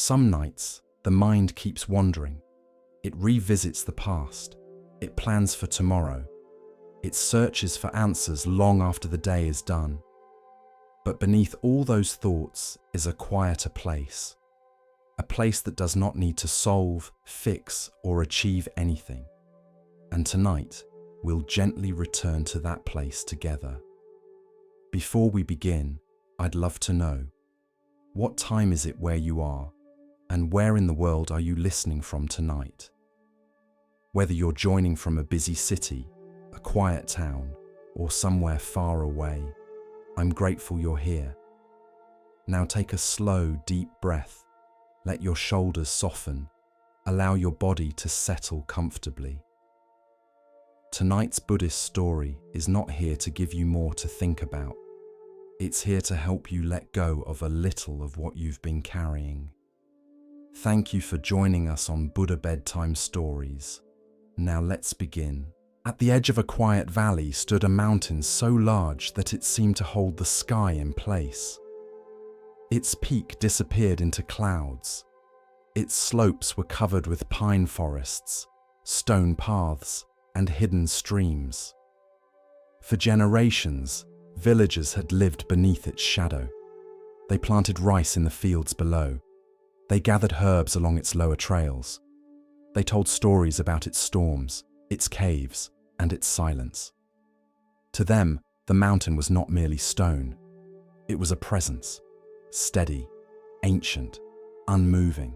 Some nights, the mind keeps wandering. It revisits the past. It plans for tomorrow. It searches for answers long after the day is done. But beneath all those thoughts is a quieter place. A place that does not need to solve, fix, or achieve anything. And tonight, we'll gently return to that place together. Before we begin, I'd love to know, what time is it where you are, and where in the world are you listening from tonight? Whether you're joining from a busy city, a quiet town, or somewhere far away, I'm grateful you're here. Now take a slow, deep breath. Let your shoulders soften. Allow your body to settle comfortably. Tonight's Buddhist story is not here to give you more to think about. It's here to help you let go of a little of what you've been carrying. Thank you for joining us on Buddha Bedtime Stories. Now let's begin. At the edge of a quiet valley stood a mountain so large that it seemed to hold the sky in place. Its peak disappeared into clouds. Its slopes were covered with pine forests, stone paths, and hidden streams. For generations, villagers had lived beneath its shadow. They planted rice in the fields below. They gathered herbs along its lower trails. They told stories about its storms, its caves, and its silence. To them, the mountain was not merely stone. It was a presence, steady, ancient, unmoving.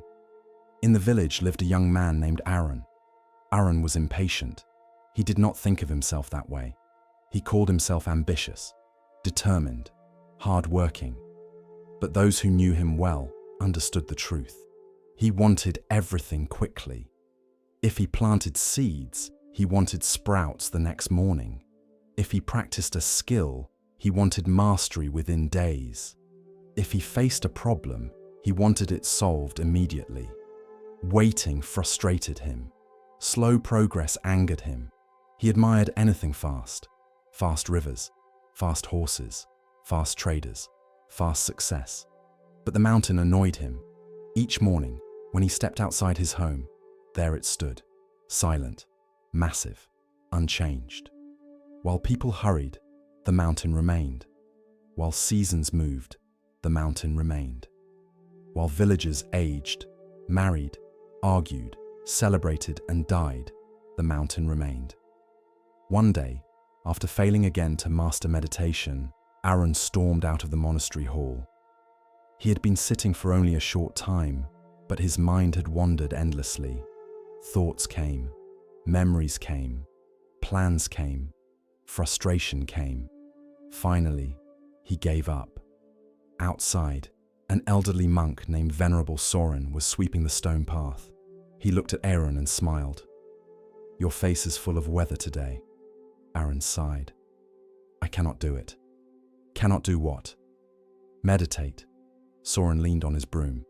In the village lived a young man named Aaron. Aaron was impatient. He did not think of himself that way. He called himself ambitious, determined, hard-working. But those who knew him well understood the truth. He wanted everything quickly. If he planted seeds, he wanted sprouts the next morning. If he practiced a skill, he wanted mastery within days. If he faced a problem, he wanted it solved immediately. Waiting frustrated him. Slow progress angered him. He admired anything fast. Fast rivers, fast horses, fast traders, fast success. But the mountain annoyed him. Each morning, when he stepped outside his home, there it stood, silent, massive, unchanged. While people hurried, the mountain remained. While seasons moved, the mountain remained. While villagers aged, married, argued, celebrated, and died, the mountain remained. One day, after failing again to master meditation, Aaron stormed out of the monastery hall. He had been sitting for only a short time, but his mind had wandered endlessly. Thoughts came, memories came, plans came, frustration came. Finally, he gave up. Outside, an elderly monk named Venerable Soren was sweeping the stone path. He looked at Aaron and smiled. "Your face is full of weather today." Aaron sighed. "I cannot do it." "Cannot do what?" "Meditate." Soren leaned on his broom.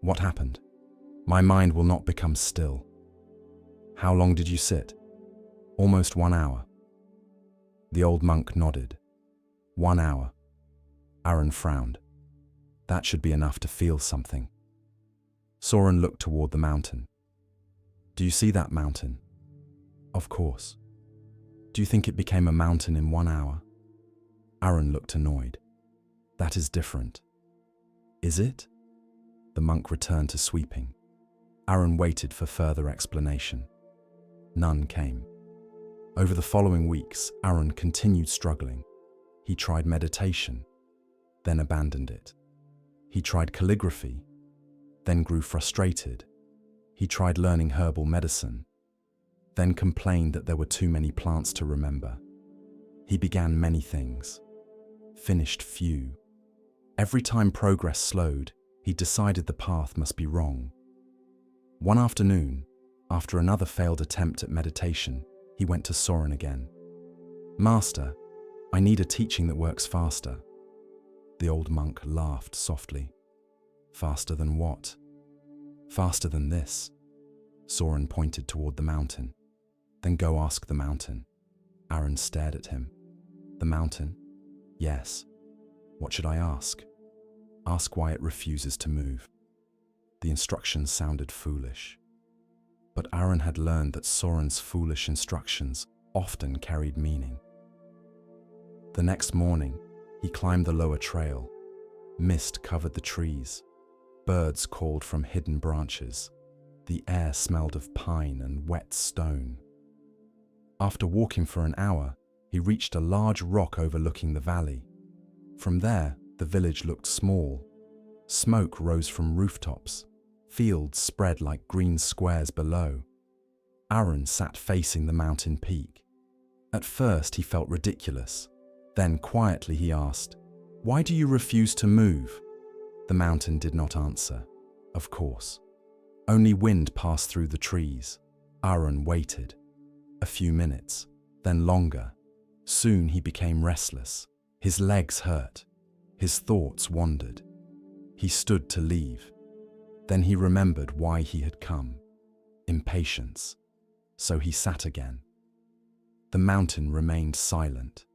"What happened?" "My mind will not become still." "How long did you sit?" "Almost 1 hour." The old monk nodded. 1 hour. Aaron frowned. That should be enough to feel something. Soren looked toward the mountain. "Do you see that mountain?" "Of course." "Do you think it became a mountain in 1 hour?" Aaron looked annoyed. "That is different." "Is it?" The monk returned to sweeping. Aaron waited for further explanation. None came. Over the following weeks, Aaron continued struggling. He tried meditation, then abandoned it. He tried calligraphy, then grew frustrated. He tried learning herbal medicine, then complained that there were too many plants to remember. He began many things, finished few. Every time progress slowed, he decided the path must be wrong. One afternoon, after another failed attempt at meditation, he went to Soren again. "Master, I need a teaching that works faster." The old monk laughed softly. "Faster than what?" "Faster than this." Soren pointed toward the mountain. "Then go ask the mountain." Aaron stared at him. "The mountain?" "Yes." "What should I ask?" "Ask why it refuses to move." The instructions sounded foolish. But Aaron had learned that Soren's foolish instructions often carried meaning. The next morning, he climbed the lower trail. Mist covered the trees. Birds called from hidden branches. The air smelled of pine and wet stone. After walking for an hour, he reached a large rock overlooking the valley. From there, the village looked small. Smoke rose from rooftops. Fields spread like green squares below. Aaron sat facing the mountain peak. At first, he felt ridiculous. Then quietly he asked, "Why do you refuse to move?" The mountain did not answer, of course. Only wind passed through the trees. Aaron waited. A few minutes, then longer. Soon he became restless. His legs hurt. His thoughts wandered. He stood to leave. Then he remembered why he had come. Impatience. So he sat again. The mountain remained silent.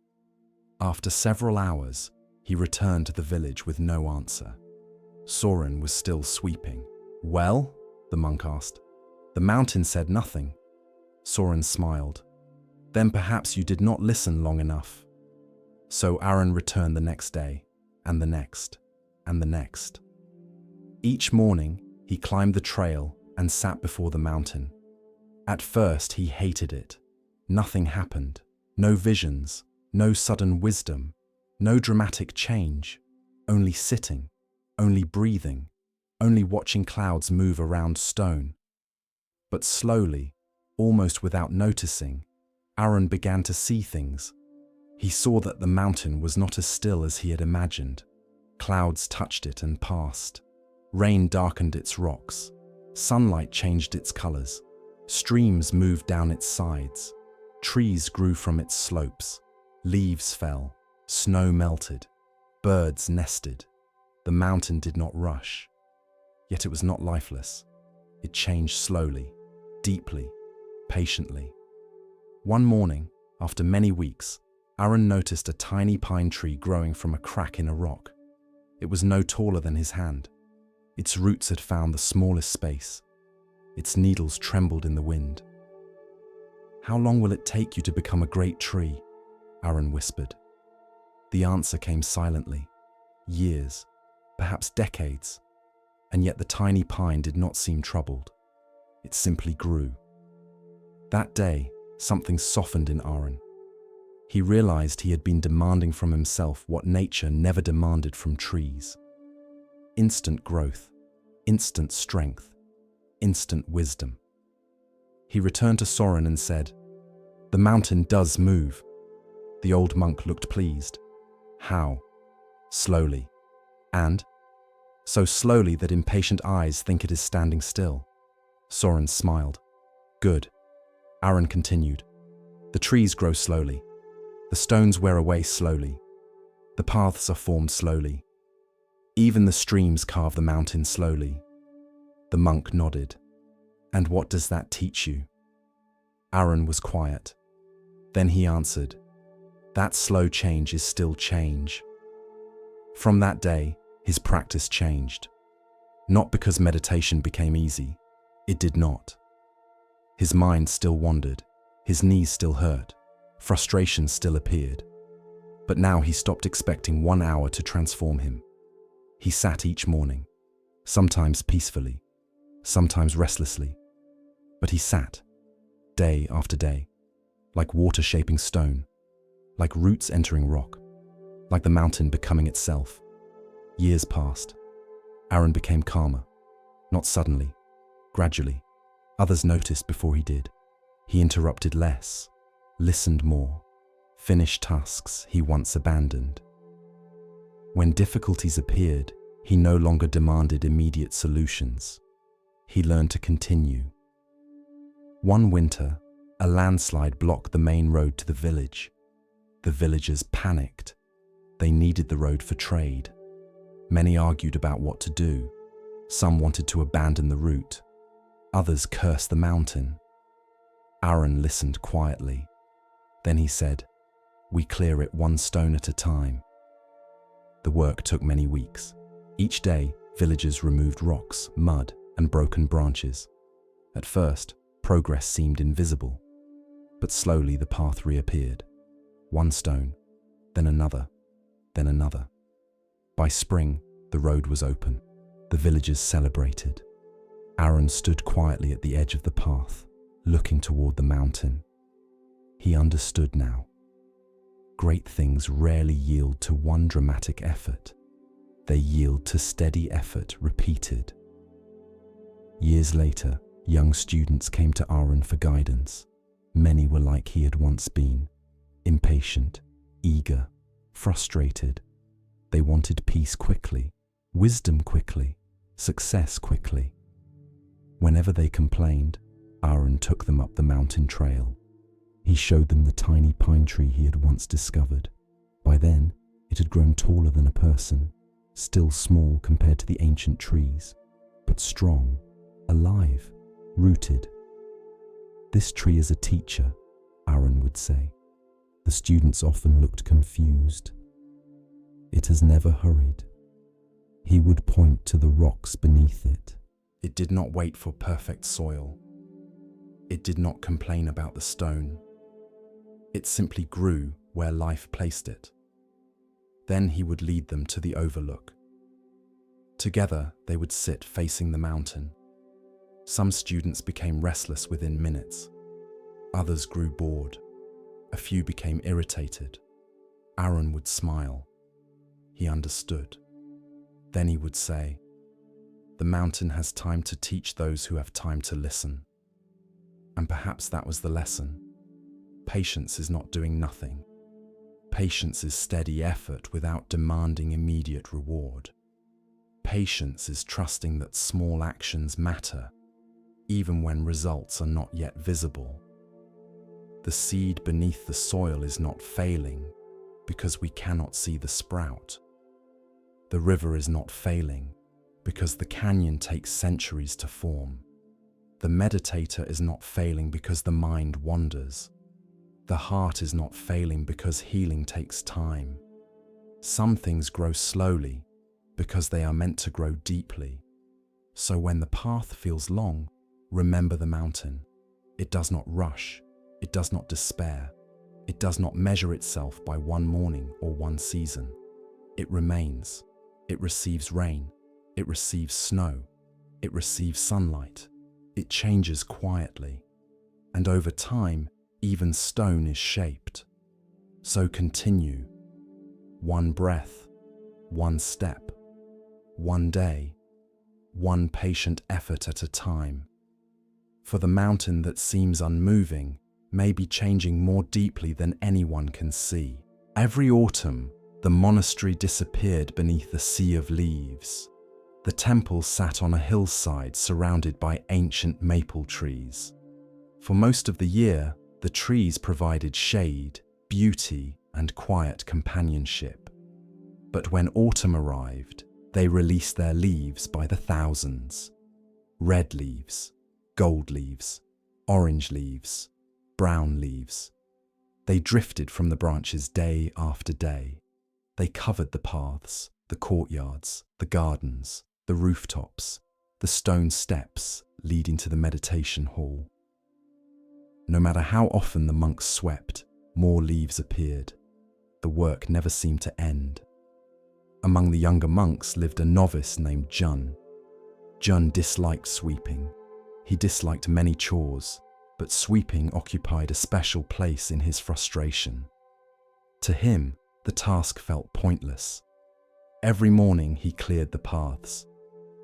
After several hours, he returned to the village with no answer. Soren was still sweeping. "Well?" the monk asked. "The mountain said nothing." Soren smiled. "Then perhaps you did not listen long enough." So Aaron returned the next day, and the next, and the next. Each morning, he climbed the trail and sat before the mountain. At first, he hated it. Nothing happened. No visions, no sudden wisdom, no dramatic change. Only sitting, only breathing, only watching clouds move around stone. But slowly, almost without noticing, Aaron began to see things. He saw that the mountain was not as still as he had imagined. Clouds touched it and passed. Rain darkened its rocks. Sunlight changed its colors. Streams moved down its sides. Trees grew from its slopes. Leaves fell. Snow melted. Birds nested. The mountain did not rush. Yet it was not lifeless. It changed slowly, deeply, patiently. One morning, after many weeks, Aaron noticed a tiny pine tree growing from a crack in a rock. It was no taller than his hand. Its roots had found the smallest space. Its needles trembled in the wind. "How long will it take you to become a great tree?" Aaron whispered. The answer came silently. Years, perhaps decades. And yet the tiny pine did not seem troubled. It simply grew. That day, something softened in Aaron. He realized he had been demanding from himself what nature never demanded from trees. Instant growth, instant strength, instant wisdom. He returned to Soren and said, "The mountain does move." The old monk looked pleased. "How?" "Slowly." "And?" "So slowly that impatient eyes think it is standing still." Soren smiled. "Good." Aaron continued. "The trees grow slowly. The stones wear away slowly. The paths are formed slowly. Even the streams carve the mountain slowly." The monk nodded. "And what does that teach you?" Aaron was quiet. Then he answered, "That slow change is still change." From that day, his practice changed. Not because meditation became easy. It did not. His mind still wandered. His knees still hurt. Frustration still appeared. But now he stopped expecting 1 hour to transform him. He sat each morning, sometimes peacefully, sometimes restlessly. But he sat, day after day, like water shaping stone, like roots entering rock, like the mountain becoming itself. Years passed. Aaron became calmer, not suddenly, gradually. Others noticed before he did. He interrupted less, listened more, finished tasks he once abandoned. When difficulties appeared, he no longer demanded immediate solutions. He learned to continue. One winter, a landslide blocked the main road to the village. The villagers panicked. They needed the road for trade. Many argued about what to do. Some wanted to abandon the route. Others cursed the mountain. Aaron listened quietly. Then he said, "We clear it one stone at a time." The work took many weeks. Each day, villagers removed rocks, mud, and broken branches. At first, progress seemed invisible, but slowly the path reappeared. One stone, then another, then another. By spring, the road was open. The villagers celebrated. Aaron stood quietly at the edge of the path, looking toward the mountain. He understood now. Great things rarely yield to one dramatic effort. They yield to steady effort repeated. Years later, young students came to Aaron for guidance. Many were like he had once been, impatient, eager, frustrated. They wanted peace quickly, wisdom quickly, success quickly. Whenever they complained, Aaron took them up the mountain trail. He showed them the tiny pine tree he had once discovered. By then, it had grown taller than a person, still small compared to the ancient trees, but strong, alive, rooted. "This tree is a teacher," Aaron would say. The students often looked confused. "It has never hurried." He would point to the rocks beneath it. It did not wait for perfect soil. It did not complain about the stone. It simply grew where life placed it. Then he would lead them to the overlook. Together, they would sit facing the mountain. Some students became restless within minutes. Others grew bored. A few became irritated. Aaron would smile. He understood. Then he would say, "The mountain has time to teach those who have time to listen." And perhaps that was the lesson. Patience is not doing nothing. Patience is steady effort without demanding immediate reward. Patience is trusting that small actions matter, even when results are not yet visible. The seed beneath the soil is not failing because we cannot see the sprout. The river is not failing because the canyon takes centuries to form. The meditator is not failing because the mind wanders. The heart is not failing because healing takes time. Some things grow slowly because they are meant to grow deeply. So when the path feels long, remember the mountain. It does not rush. It does not despair. It does not measure itself by one morning or one season. It remains. It receives rain. It receives snow. It receives sunlight. It changes quietly. And over time, even stone is shaped. So continue. One breath, one step, one day, one patient effort at a time. For the mountain that seems unmoving may be changing more deeply than anyone can see. Every autumn, the monastery disappeared beneath the sea of leaves. The temple sat on a hillside surrounded by ancient maple trees. For most of the year, the trees provided shade, beauty, and quiet companionship. But when autumn arrived, they released their leaves by the thousands. Red leaves, gold leaves, orange leaves, brown leaves. They drifted from the branches day after day. They covered the paths, the courtyards, the gardens, the rooftops, the stone steps leading to the meditation hall. No matter how often the monks swept, more leaves appeared. The work never seemed to end. Among the younger monks lived a novice named Jun. Jun disliked sweeping. He disliked many chores, but sweeping occupied a special place in his frustration. To him, the task felt pointless. Every morning he cleared the paths.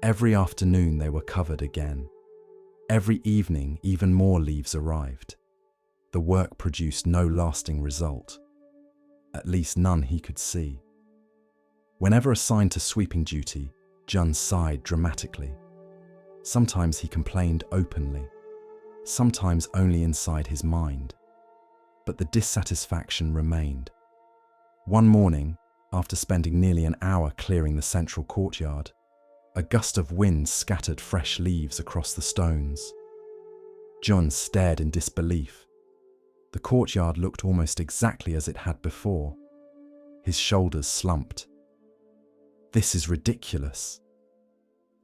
Every afternoon they were covered again. Every evening, even more leaves arrived. The work produced no lasting result. At least none he could see. Whenever assigned to sweeping duty, Jun sighed dramatically. Sometimes he complained openly. Sometimes only inside his mind. But the dissatisfaction remained. One morning, after spending nearly an hour clearing the central courtyard, a gust of wind scattered fresh leaves across the stones. Jun stared in disbelief. The courtyard looked almost exactly as it had before. His shoulders slumped. "This is ridiculous."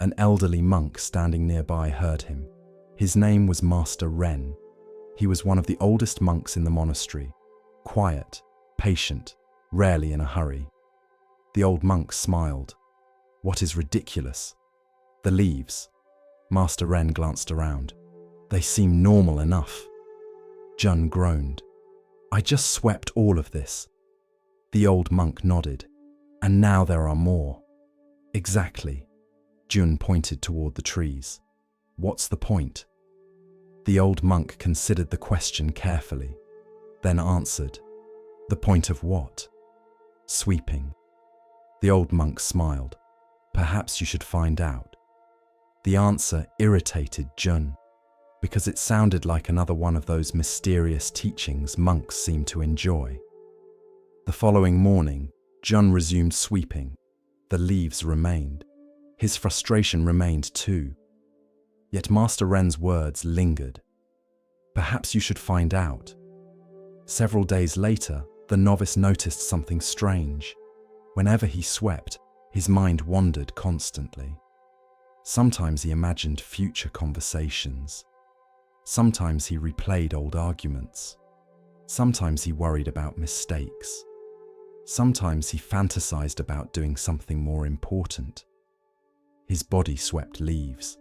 An elderly monk standing nearby heard him. His name was Master Ren. He was one of the oldest monks in the monastery, quiet, patient, rarely in a hurry. The old monk smiled. "What is ridiculous?" "The leaves." Master Ren glanced around. "They seem normal enough." Jun groaned. "I just swept all of this." The old monk nodded. "And now there are more." "Exactly." Jun pointed toward the trees. "What's the point?" The old monk considered the question carefully, then answered, "The point of what?" "Sweeping." The old monk smiled. "Perhaps you should find out." The answer irritated Jun, because it sounded like another one of those mysterious teachings monks seem to enjoy. The following morning, Jun resumed sweeping. The leaves remained. His frustration remained too. Yet Master Ren's words lingered. "Perhaps you should find out." Several days later, the novice noticed something strange. Whenever he swept, his mind wandered constantly. Sometimes he imagined future conversations. Sometimes he replayed old arguments. Sometimes he worried about mistakes. Sometimes he fantasized about doing something more important. His body swept leaves.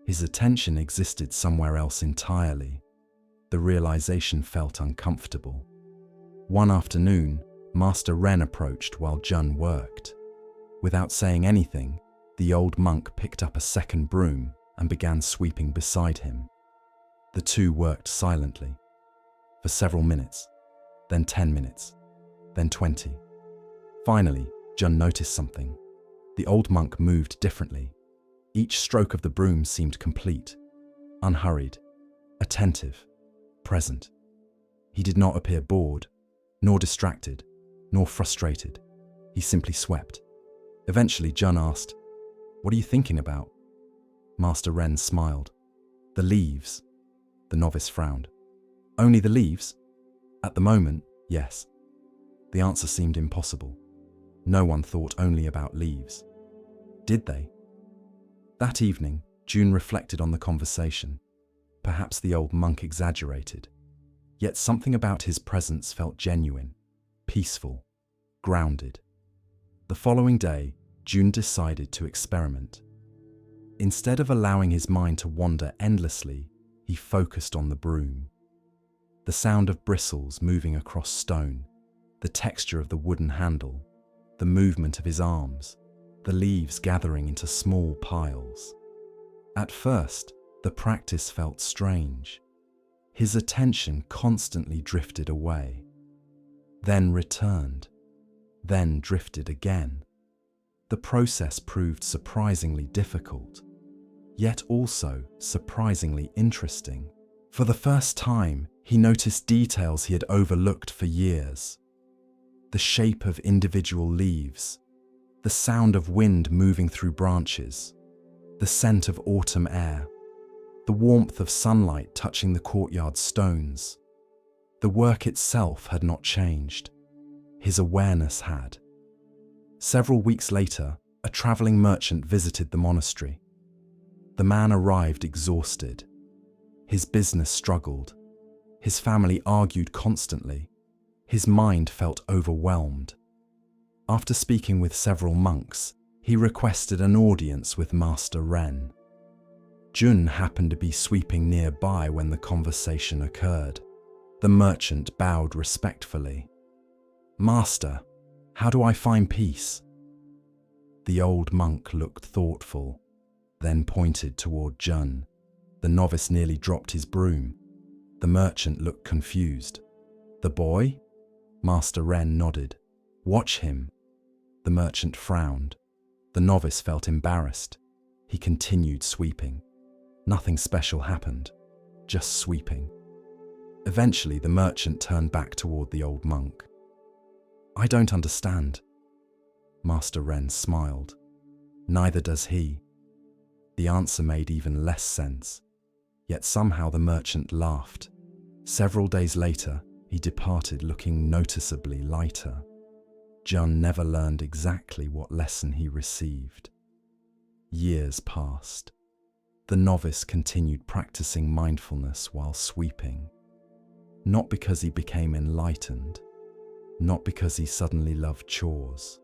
His attention existed somewhere else entirely. The realization felt uncomfortable. One afternoon, Master Ren approached while Jun worked. Without saying anything, the old monk picked up a second broom and began sweeping beside him. The two worked silently for several minutes, then 10 minutes, then 20. Finally, Jun noticed something. The old monk moved differently. Each stroke of the broom seemed complete, unhurried, attentive, present. He did not appear bored, nor distracted, nor frustrated. He simply swept. Eventually, Jun asked, "What are you thinking about?" Master Ren smiled. "The leaves." The novice frowned. "Only the leaves?" "At the moment, yes." The answer seemed impossible. No one thought only about leaves. Did they? That evening, June reflected on the conversation. Perhaps the old monk exaggerated. Yet something about his presence felt genuine, peaceful, grounded. The following day, June decided to experiment. Instead of allowing his mind to wander endlessly, he focused on the broom. The sound of bristles moving across stone, the texture of the wooden handle, the movement of his arms, the leaves gathering into small piles. At first, the practice felt strange. His attention constantly drifted away, then returned, then drifted again. The process proved surprisingly difficult, yet also surprisingly interesting. For the first time, he noticed details he had overlooked for years. The shape of individual leaves, the sound of wind moving through branches, the scent of autumn air, the warmth of sunlight touching the courtyard stones. The work itself had not changed. His awareness had. Several weeks later, a traveling merchant visited the monastery. The man arrived exhausted. His business struggled. His family argued constantly. His mind felt overwhelmed. After speaking with several monks, he requested an audience with Master Ren. Jun happened to be sweeping nearby when the conversation occurred. The merchant bowed respectfully. "Master, how do I find peace?" The old monk looked thoughtful, then pointed toward Jun. The novice nearly dropped his broom. The merchant looked confused. "The boy?" Master Ren nodded. "Watch him." The merchant frowned. The novice felt embarrassed. He continued sweeping. Nothing special happened, just sweeping. Eventually, the merchant turned back toward the old monk. "I don't understand." Master Ren smiled. "Neither does he." The answer made even less sense. Yet somehow the merchant laughed. Several days later, he departed looking noticeably lighter. Jun never learned exactly what lesson he received. Years passed. The novice continued practicing mindfulness while sweeping. Not because he became enlightened, not because he suddenly loved chores,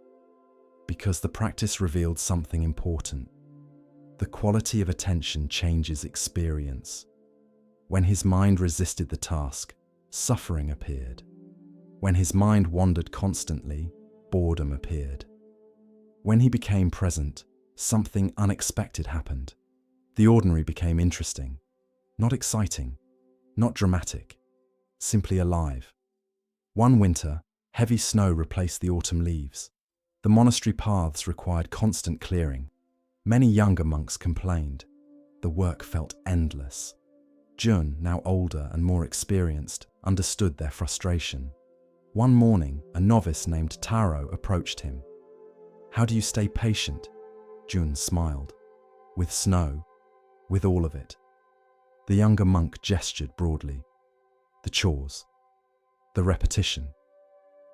because the practice revealed something important. The quality of attention changes experience. When his mind resisted the task, suffering appeared. When his mind wandered constantly, boredom appeared. When he became present, something unexpected happened. The ordinary became interesting, not exciting, not dramatic, simply alive. One winter, heavy snow replaced the autumn leaves. The monastery paths required constant clearing. Many younger monks complained. The work felt endless. Jun, now older and more experienced, understood their frustration. One morning, a novice named Taro approached him. "How do you stay patient?" Jun smiled. "With snow, with all of it." The younger monk gestured broadly. "The chores, the repetition,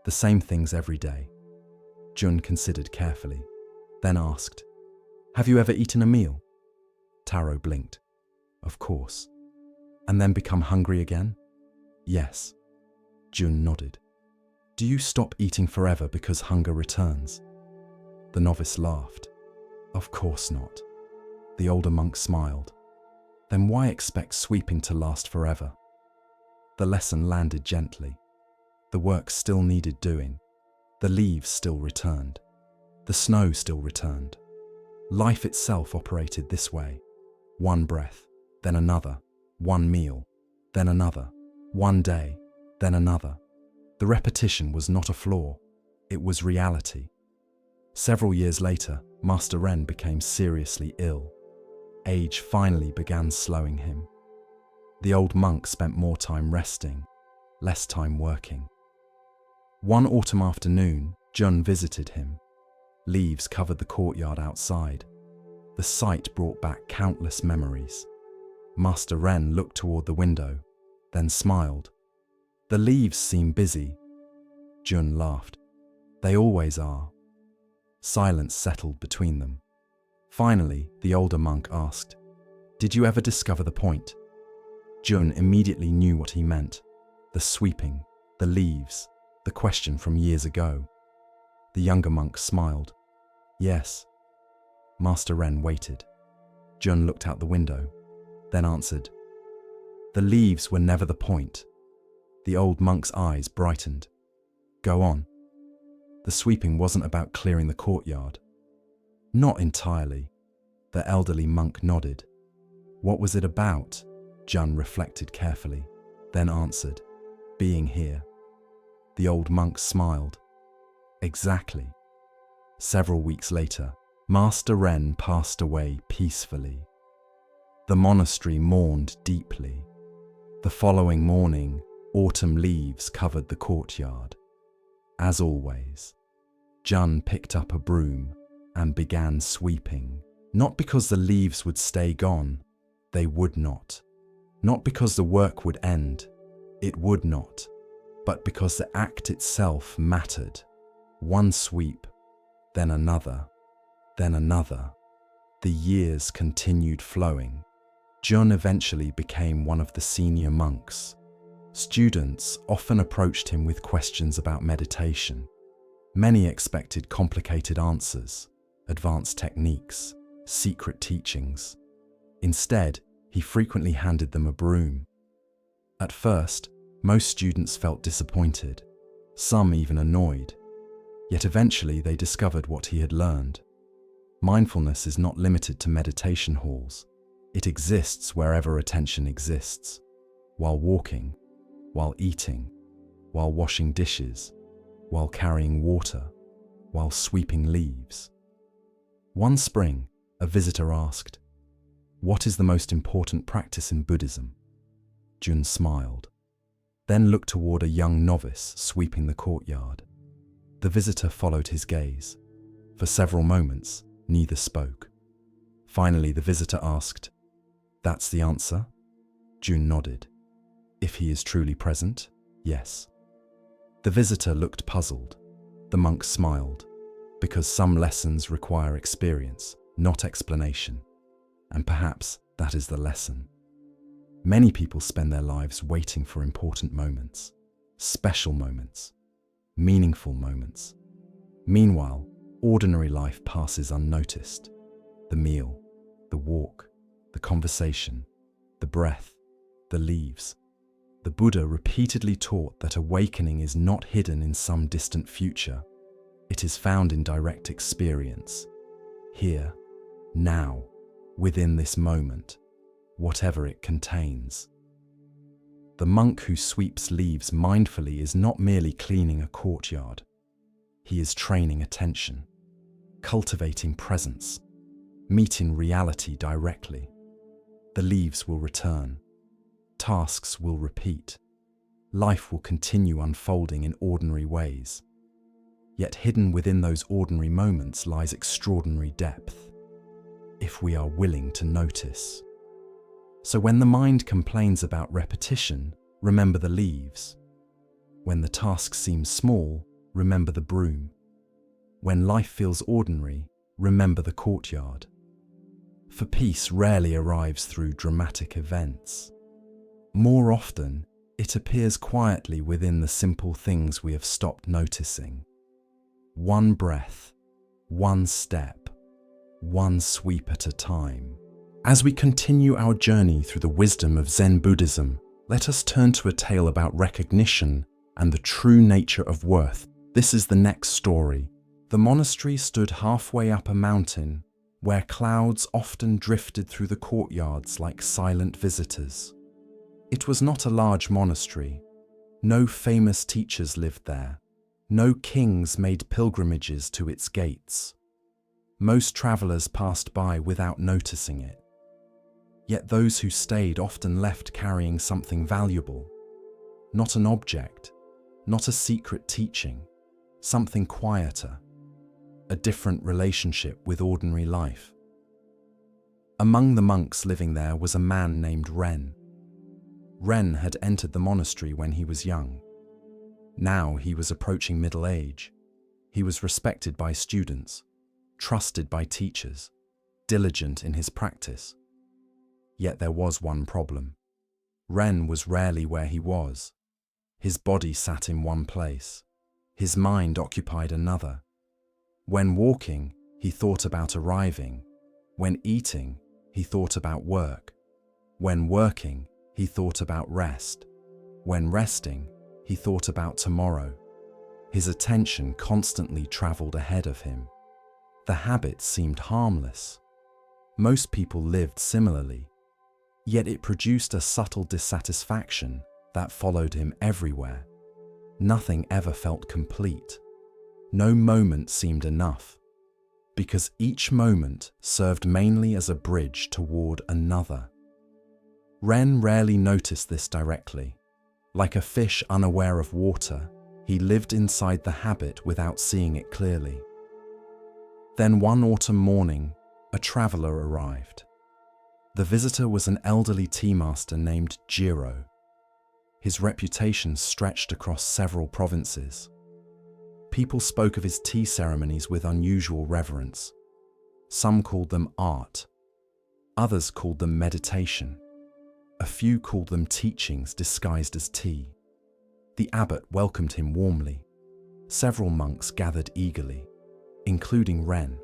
the same things every day." Jun considered carefully, then asked, "Have you ever eaten a meal?" Taro blinked. "Of course." "And then become hungry again?" "Yes." Jun nodded. "Do you stop eating forever because hunger returns?" The novice laughed. "Of course not." The older monk smiled. "Then why expect sweeping to last forever?" The lesson landed gently. The work still needed doing. The leaves still returned. The snow still returned. Life itself operated this way. One breath, then another. One meal, then another. One day, then another. The repetition was not a flaw. It was reality. Several years later, Master Ren became seriously ill. Age finally began slowing him. The old monk spent more time resting, less time working. One autumn afternoon, Jun visited him. Leaves covered the courtyard outside. The sight brought back countless memories. Master Ren looked toward the window, then smiled. "The leaves seem busy." Jun laughed. "They always are." Silence settled between them. Finally, the older monk asked, "Did you ever discover the point?" Jun immediately knew what he meant. The sweeping, the leaves, the question from years ago. The younger monk smiled. "Yes." Master Ren waited. Jun looked out the window, then answered, "The leaves were never the point." The old monk's eyes brightened. "Go on." "The sweeping wasn't about clearing the courtyard." "Not entirely." The elderly monk nodded. "What was it about?" Jun reflected carefully, then answered, "Being here." The old monk smiled. "Exactly." Several weeks later, Master Ren passed away peacefully. The monastery mourned deeply. The following morning, autumn leaves covered the courtyard. As always, Jun picked up a broom and began sweeping. Not because the leaves would stay gone, they would not. Not because the work would end, it would not. But because the act itself mattered. One sweep, then another, then another. The years continued flowing. Jun eventually became one of the senior monks. Students often approached him with questions about meditation. Many expected complicated answers, advanced techniques, secret teachings. Instead, he frequently handed them a broom. At first, most students felt disappointed, some even annoyed. Yet eventually they discovered what he had learned. Mindfulness is not limited to meditation halls. It exists wherever attention exists. While walking, while eating, while washing dishes, while carrying water, while sweeping leaves. One spring, a visitor asked, "What is the most important practice in Buddhism?" Jun smiled, then looked toward a young novice sweeping the courtyard. The visitor followed his gaze. For several moments, neither spoke. Finally, the visitor asked, "That's the answer?" Jun nodded. "If he is truly present, yes." The visitor looked puzzled. The monk smiled, because some lessons require experience, not explanation. And perhaps that is the lesson. Many people spend their lives waiting for important moments, special moments, meaningful moments. Meanwhile, ordinary life passes unnoticed. The meal, the walk, the conversation, the breath, the leaves. The Buddha repeatedly taught that awakening is not hidden in some distant future. It is found in direct experience, here, now, within this moment, whatever it contains. The monk who sweeps leaves mindfully is not merely cleaning a courtyard. He is training attention, cultivating presence, meeting reality directly. The leaves will return. Tasks will repeat. Life will continue unfolding in ordinary ways. Yet hidden within those ordinary moments lies extraordinary depth, if we are willing to notice. So when the mind complains about repetition, remember the leaves. When the task seems small, remember the broom. When life feels ordinary, remember the courtyard. For peace rarely arrives through dramatic events. More often, it appears quietly within the simple things we have stopped noticing. One breath, one step, one sweep at a time. As we continue our journey through the wisdom of Zen Buddhism, let us turn to a tale about recognition and the true nature of worth. This is the next story. The monastery stood halfway up a mountain, where clouds often drifted through the courtyards like silent visitors. It was not a large monastery. No famous teachers lived there. No kings made pilgrimages to its gates. Most travelers passed by without noticing it. Yet those who stayed often left carrying something valuable. Not an object, not a secret teaching, something quieter, a different relationship with ordinary life. Among the monks living there was a man named Ren. Ren had entered the monastery when he was young. Now he was approaching middle age. He was respected by students, trusted by teachers, diligent in his practice. Yet there was one problem. Ren was rarely where he was. His body sat in one place. His mind occupied another. When walking, he thought about arriving. When eating, he thought about work. When working, he thought about rest. When resting, he thought about tomorrow. His attention constantly traveled ahead of him. The habit seemed harmless. Most people lived similarly. Yet it produced a subtle dissatisfaction that followed him everywhere. Nothing ever felt complete. No moment seemed enough, because each moment served mainly as a bridge toward another. Ren rarely noticed this directly. Like a fish unaware of water, he lived inside the habit without seeing it clearly. Then one autumn morning, a traveler arrived. The visitor was an elderly tea master named Jiro. His reputation stretched across several provinces. People spoke of his tea ceremonies with unusual reverence. Some called them art. Others called them meditation. A few called them teachings disguised as tea. The abbot welcomed him warmly. Several monks gathered eagerly, including Ren.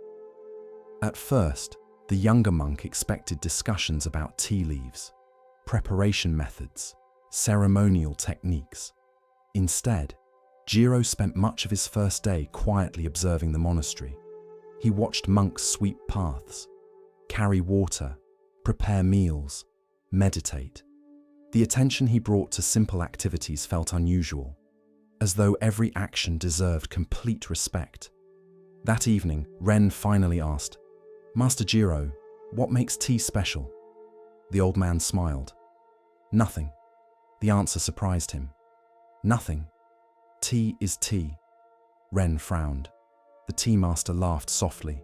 At first, the younger monk expected discussions about tea leaves, preparation methods, ceremonial techniques. Instead, Jiro spent much of his first day quietly observing the monastery. He watched monks sweep paths, carry water, prepare meals, meditate. The attention he brought to simple activities felt unusual, as though every action deserved complete respect. That evening, Ren finally asked, "Master Jiro, what makes tea special?" The old man smiled. "Nothing." The answer surprised him. "Nothing. Tea is tea." Ren frowned. The tea master laughed softly.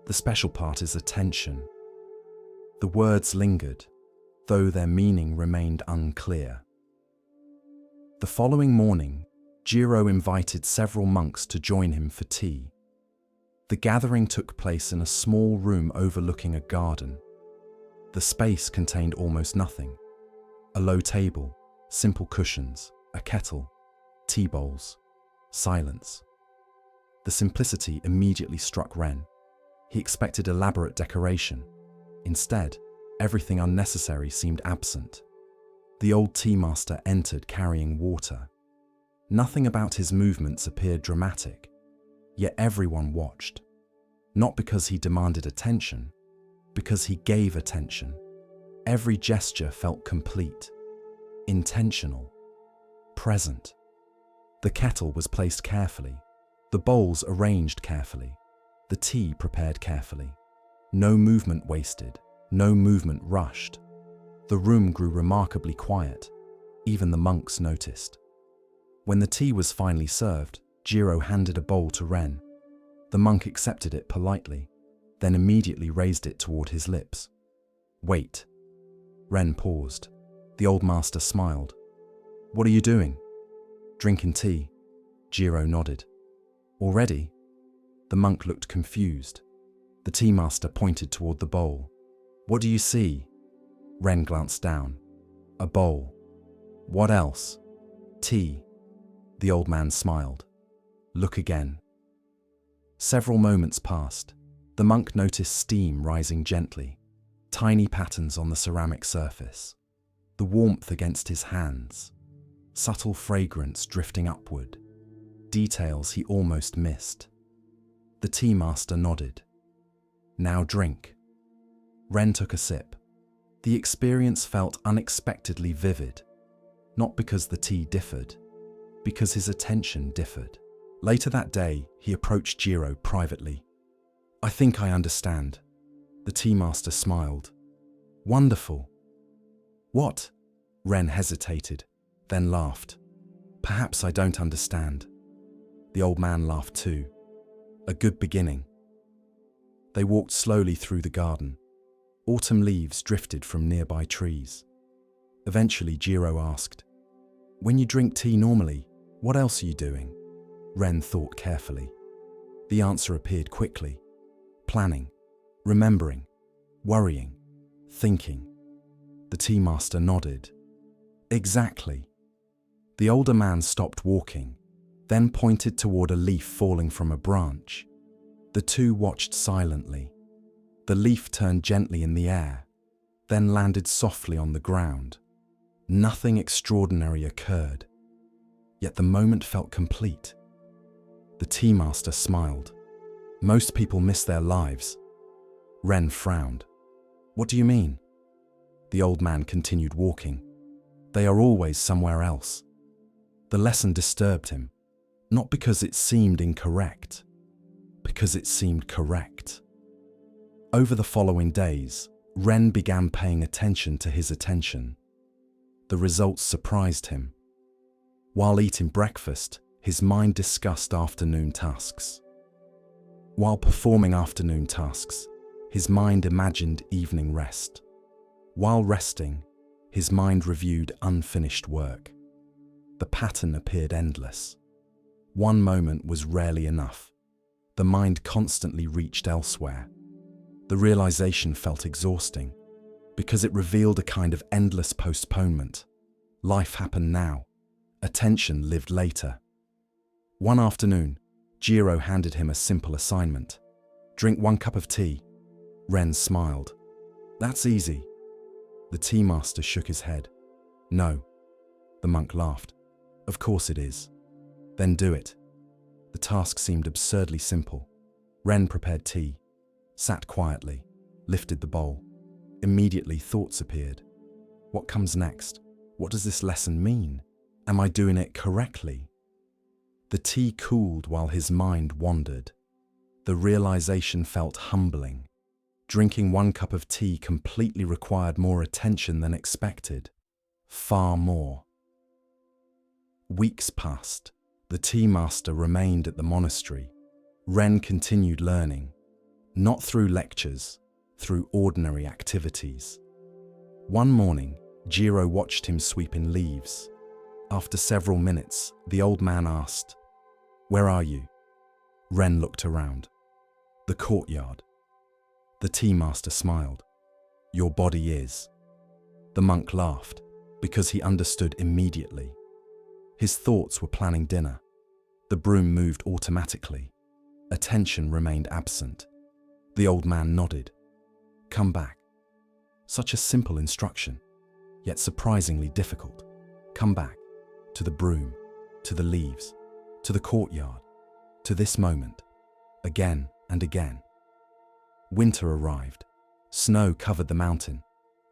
"The special part is attention." The words lingered, though their meaning remained unclear. The following morning, Jiro invited several monks to join him for tea. The gathering took place in a small room overlooking a garden. The space contained almost nothing. A low table, simple cushions, a kettle, tea bowls, silence. The simplicity immediately struck Ren. He expected elaborate decoration. Instead, everything unnecessary seemed absent. The old tea master entered carrying water. Nothing about his movements appeared dramatic, yet everyone watched. Not because he demanded attention, because he gave attention. Every gesture felt complete, intentional, present. The kettle was placed carefully, the bowls arranged carefully, the tea prepared carefully. No movement wasted, no movement rushed. The room grew remarkably quiet. Even the monks noticed. When the tea was finally served, Jiro handed a bowl to Ren. The monk accepted it politely, then immediately raised it toward his lips. "Wait." Ren paused. The old master smiled. "What are you doing?" "Drinking tea." Jiro nodded. "Already?" The monk looked confused. The tea master pointed toward the bowl. "What do you see?" Ren glanced down. "A bowl." "What else?" "Tea." The old man smiled. "Look again." Several moments passed. The monk noticed steam rising gently, tiny patterns on the ceramic surface, the warmth against his hands, subtle fragrance drifting upward, details he almost missed. The tea master nodded. "Now drink." Ren took a sip. The experience felt unexpectedly vivid, not because the tea differed, because his attention differed. Later that day, he approached Jiro privately. "I think I understand." The tea master smiled. "Wonderful." "What?" Ren hesitated, then laughed. "Perhaps I don't understand." The old man laughed too. "A good beginning." They walked slowly through the garden. Autumn leaves drifted from nearby trees. Eventually, Jiro asked, "When you drink tea normally, what else are you doing?" Ren thought carefully. The answer appeared quickly. Planning, remembering, worrying, thinking. The tea master nodded. "Exactly." The older man stopped walking, then pointed toward a leaf falling from a branch. The two watched silently. The leaf turned gently in the air, then landed softly on the ground. Nothing extraordinary occurred, yet the moment felt complete. The tea master smiled. "Most people miss their lives." Ren frowned. "What do you mean?" The old man continued walking. "They are always somewhere else." The lesson disturbed him, not because it seemed incorrect, because it seemed correct. Over the following days, Ren began paying attention to his attention. The results surprised him. While eating breakfast, his mind discussed afternoon tasks. While performing afternoon tasks, his mind imagined evening rest. While resting, his mind reviewed unfinished work. The pattern appeared endless. One moment was rarely enough. The mind constantly reached elsewhere. The realization felt exhausting, because it revealed a kind of endless postponement. Life happened now. Attention lived later. One afternoon, Jiro handed him a simple assignment. "Drink 1 cup of tea." Ren smiled. "That's easy." The tea master shook his head. "No." The monk laughed. "Of course it is." "Then do it." The task seemed absurdly simple. Ren prepared tea, sat quietly, lifted the bowl. Immediately thoughts appeared. What comes next? What does this lesson mean? Am I doing it correctly? The tea cooled while his mind wandered. The realization felt humbling. Drinking 1 cup of tea completely required more attention than expected. Far more. Weeks passed. The tea master remained at the monastery. Ren continued learning. Not through lectures, through ordinary activities. One morning, Jiro watched him sweeping leaves. After several minutes, the old man asked, "Where are you?" Ren looked around. The courtyard. The tea master smiled. Your body is. The monk laughed, because he understood immediately. His thoughts were planning dinner. The broom moved automatically. Attention remained absent. The old man nodded. Come back. Such a simple instruction, yet surprisingly difficult. Come back. To the broom, to the leaves, to the courtyard, to this moment, again and again. Winter arrived. Snow covered the mountain.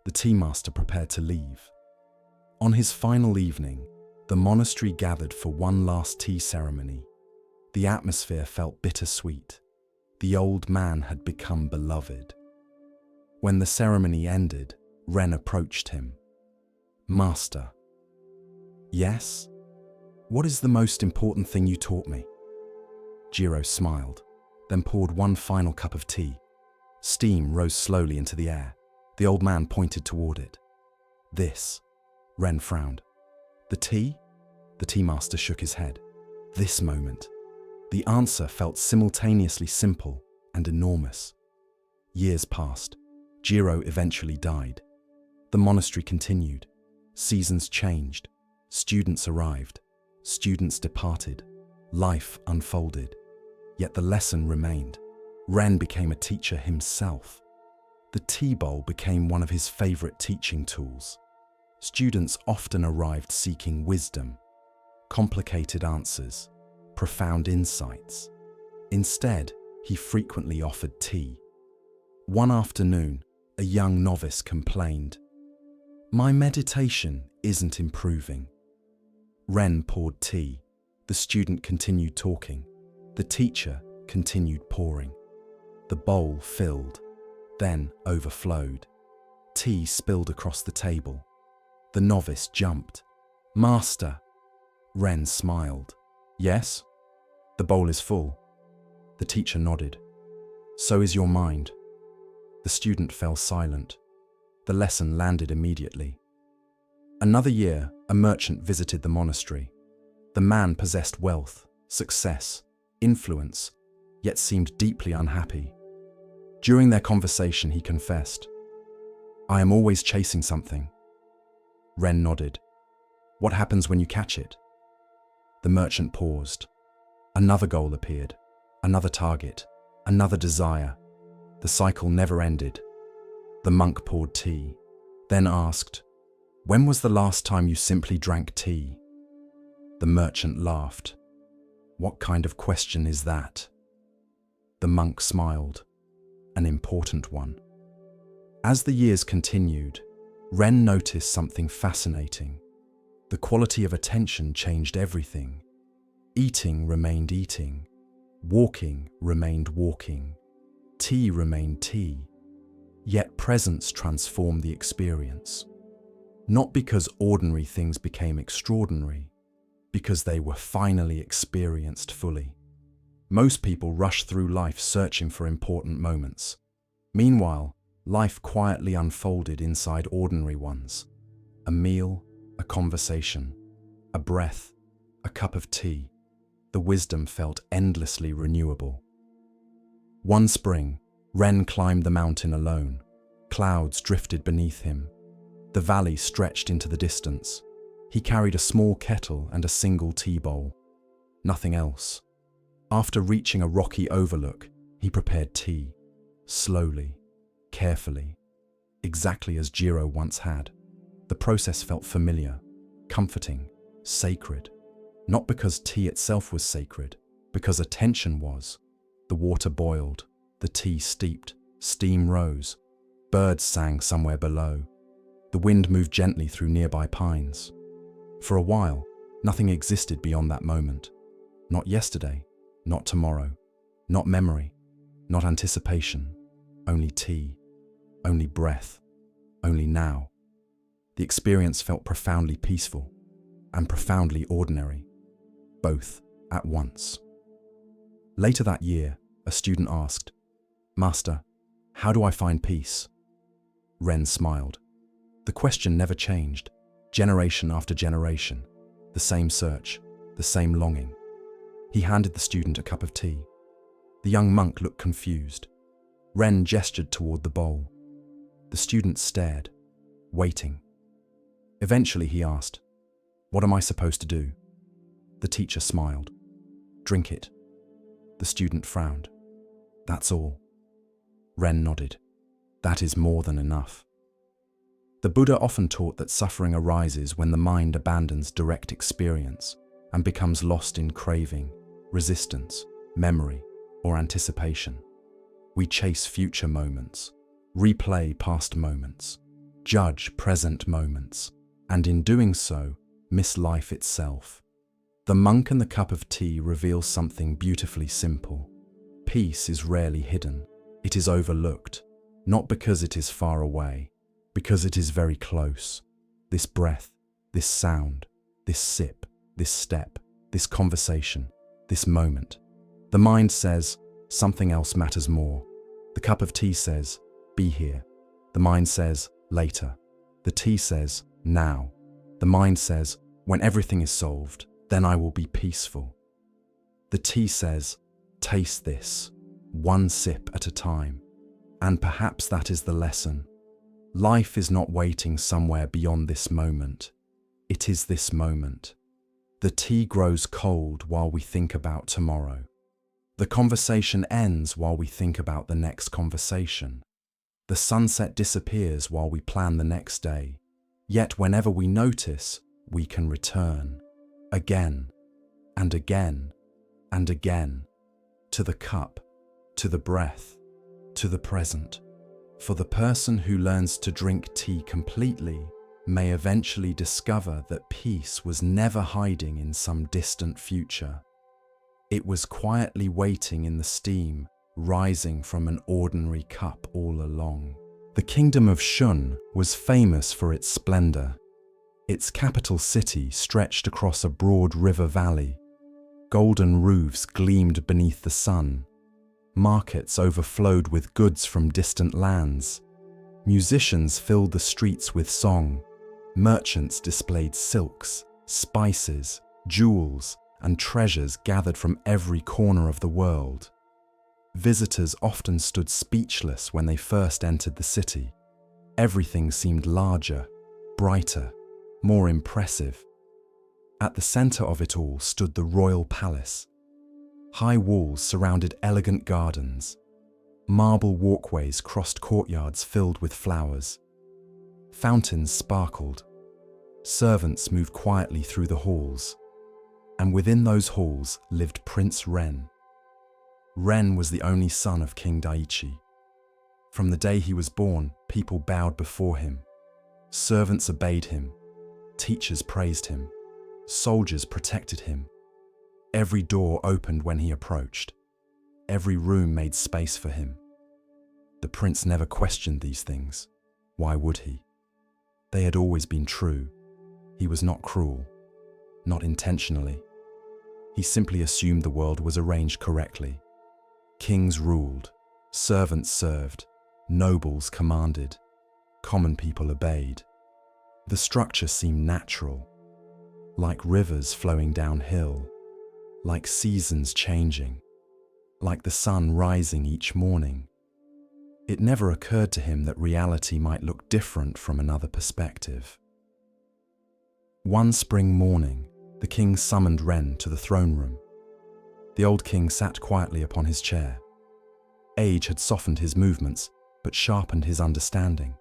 The tea master prepared to leave. On his final evening, the monastery gathered for one last tea ceremony. The atmosphere felt bittersweet. The old man had become beloved. When the ceremony ended, Ren approached him. Master. Yes? What is the most important thing you taught me? Jiro smiled, then poured one final cup of tea. Steam rose slowly into the air. The old man pointed toward it. This. Ren frowned. The tea? The tea master shook his head. This moment. The answer felt simultaneously simple and enormous. Years passed. Jiro eventually died. The monastery continued. Seasons changed. Students arrived. Students departed. Life unfolded. Yet the lesson remained. Ren became a teacher himself. The tea bowl became one of his favorite teaching tools. Students often arrived seeking wisdom, complicated answers, profound insights. Instead, he frequently offered tea. One afternoon, a young novice complained, "My meditation isn't improving." Ren poured tea. The student continued talking. The teacher continued pouring. The bowl filled, then overflowed. Tea spilled across the table. The novice jumped. "Master!" Ren smiled. "Yes? The bowl is full." The teacher nodded. "So is your mind." The student fell silent. The lesson landed immediately. Another year, a merchant visited the monastery. The man possessed wealth, success, influence, yet seemed deeply unhappy. During their conversation, he confessed, "I am always chasing something." Ren nodded. "What happens when you catch it?" The merchant paused. Another goal appeared, another target, another desire. The cycle never ended. The monk poured tea, then asked, "When was the last time you simply drank tea?" The merchant laughed. "What kind of question is that?" The monk smiled. An important one. As the years continued, Ren noticed something fascinating. The quality of attention changed everything. Eating remained eating. Walking remained walking. Tea remained tea. Yet presence transformed the experience. Not because ordinary things became extraordinary, because they were finally experienced fully. Most people rush through life searching for important moments. Meanwhile, life quietly unfolded inside ordinary ones. A meal, a conversation, a breath, a cup of tea. The wisdom felt endlessly renewable. One spring, Ren climbed the mountain alone. Clouds drifted beneath him. The valley stretched into the distance. He carried a small kettle and a single tea bowl. Nothing else. After reaching a rocky overlook, he prepared tea. Slowly, carefully, exactly as Jiro once had. The process felt familiar, comforting, sacred. Not because tea itself was sacred, because attention was. The water boiled, the tea steeped, steam rose. Birds sang somewhere below. The wind moved gently through nearby pines. For a while, nothing existed beyond that moment. Not yesterday, not tomorrow, not memory, not anticipation. Only tea, only breath, only now. The experience felt profoundly peaceful and profoundly ordinary, both at once. Later that year, a student asked, "Master, how do I find peace?" Ren smiled. The question never changed, generation after generation, the same search, the same longing. He handed the student a cup of tea. The young monk looked confused. Ren gestured toward the bowl. The student stared, waiting. Eventually he asked, "What am I supposed to do?" The teacher smiled. "Drink it." The student frowned. "That's all." Ren nodded. "That is more than enough." The Buddha often taught that suffering arises when the mind abandons direct experience and becomes lost in craving, resistance, memory, or anticipation. We chase future moments, replay past moments, judge present moments, and in doing so, miss life itself. The monk and the cup of tea reveal something beautifully simple. Peace is rarely hidden. It is overlooked, not because it is far away, because it is very close. This breath, this sound, this sip, this step, this conversation, this moment. The mind says, something else matters more. The cup of tea says, be here. The mind says, later. The tea says, now. The mind says, when everything is solved, then I will be peaceful. The tea says, taste this, one sip at a time. And perhaps that is the lesson. Life is not waiting somewhere beyond this moment. It is this moment. The tea grows cold while we think about tomorrow. The conversation ends while we think about the next conversation. The sunset disappears while we plan the next day. Yet whenever we notice, we can return. Again, and again, and again. To the cup, to the breath, to the present. For the person who learns to drink tea completely may eventually discover that peace was never hiding in some distant future. It was quietly waiting in the steam, rising from an ordinary cup all along. The kingdom of Shun was famous for its splendor. Its capital city stretched across a broad river valley. Golden roofs gleamed beneath the sun. Markets overflowed with goods from distant lands. Musicians filled the streets with song. Merchants displayed silks, spices, jewels, and treasures gathered from every corner of the world. Visitors often stood speechless when they first entered the city. Everything seemed larger, brighter, more impressive. At the center of it all stood the royal palace. High walls surrounded elegant gardens. Marble walkways crossed courtyards filled with flowers. Fountains sparkled. Servants moved quietly through the halls. And within those halls lived Prince Ren. Ren was the only son of King Daichi. From the day he was born, people bowed before him. Servants obeyed him. Teachers praised him. Soldiers protected him. Every door opened when he approached. Every room made space for him. The prince never questioned these things. Why would he? They had always been true. He was not cruel, not intentionally. He simply assumed the world was arranged correctly. Kings ruled, servants served, nobles commanded, common people obeyed. The structure seemed natural, like rivers flowing downhill, like seasons changing, like the sun rising each morning. It never occurred to him that reality might look different from another perspective. One spring morning, the king summoned Ren to the throne room. The old king sat quietly upon his chair. Age had softened his movements, but sharpened his understanding.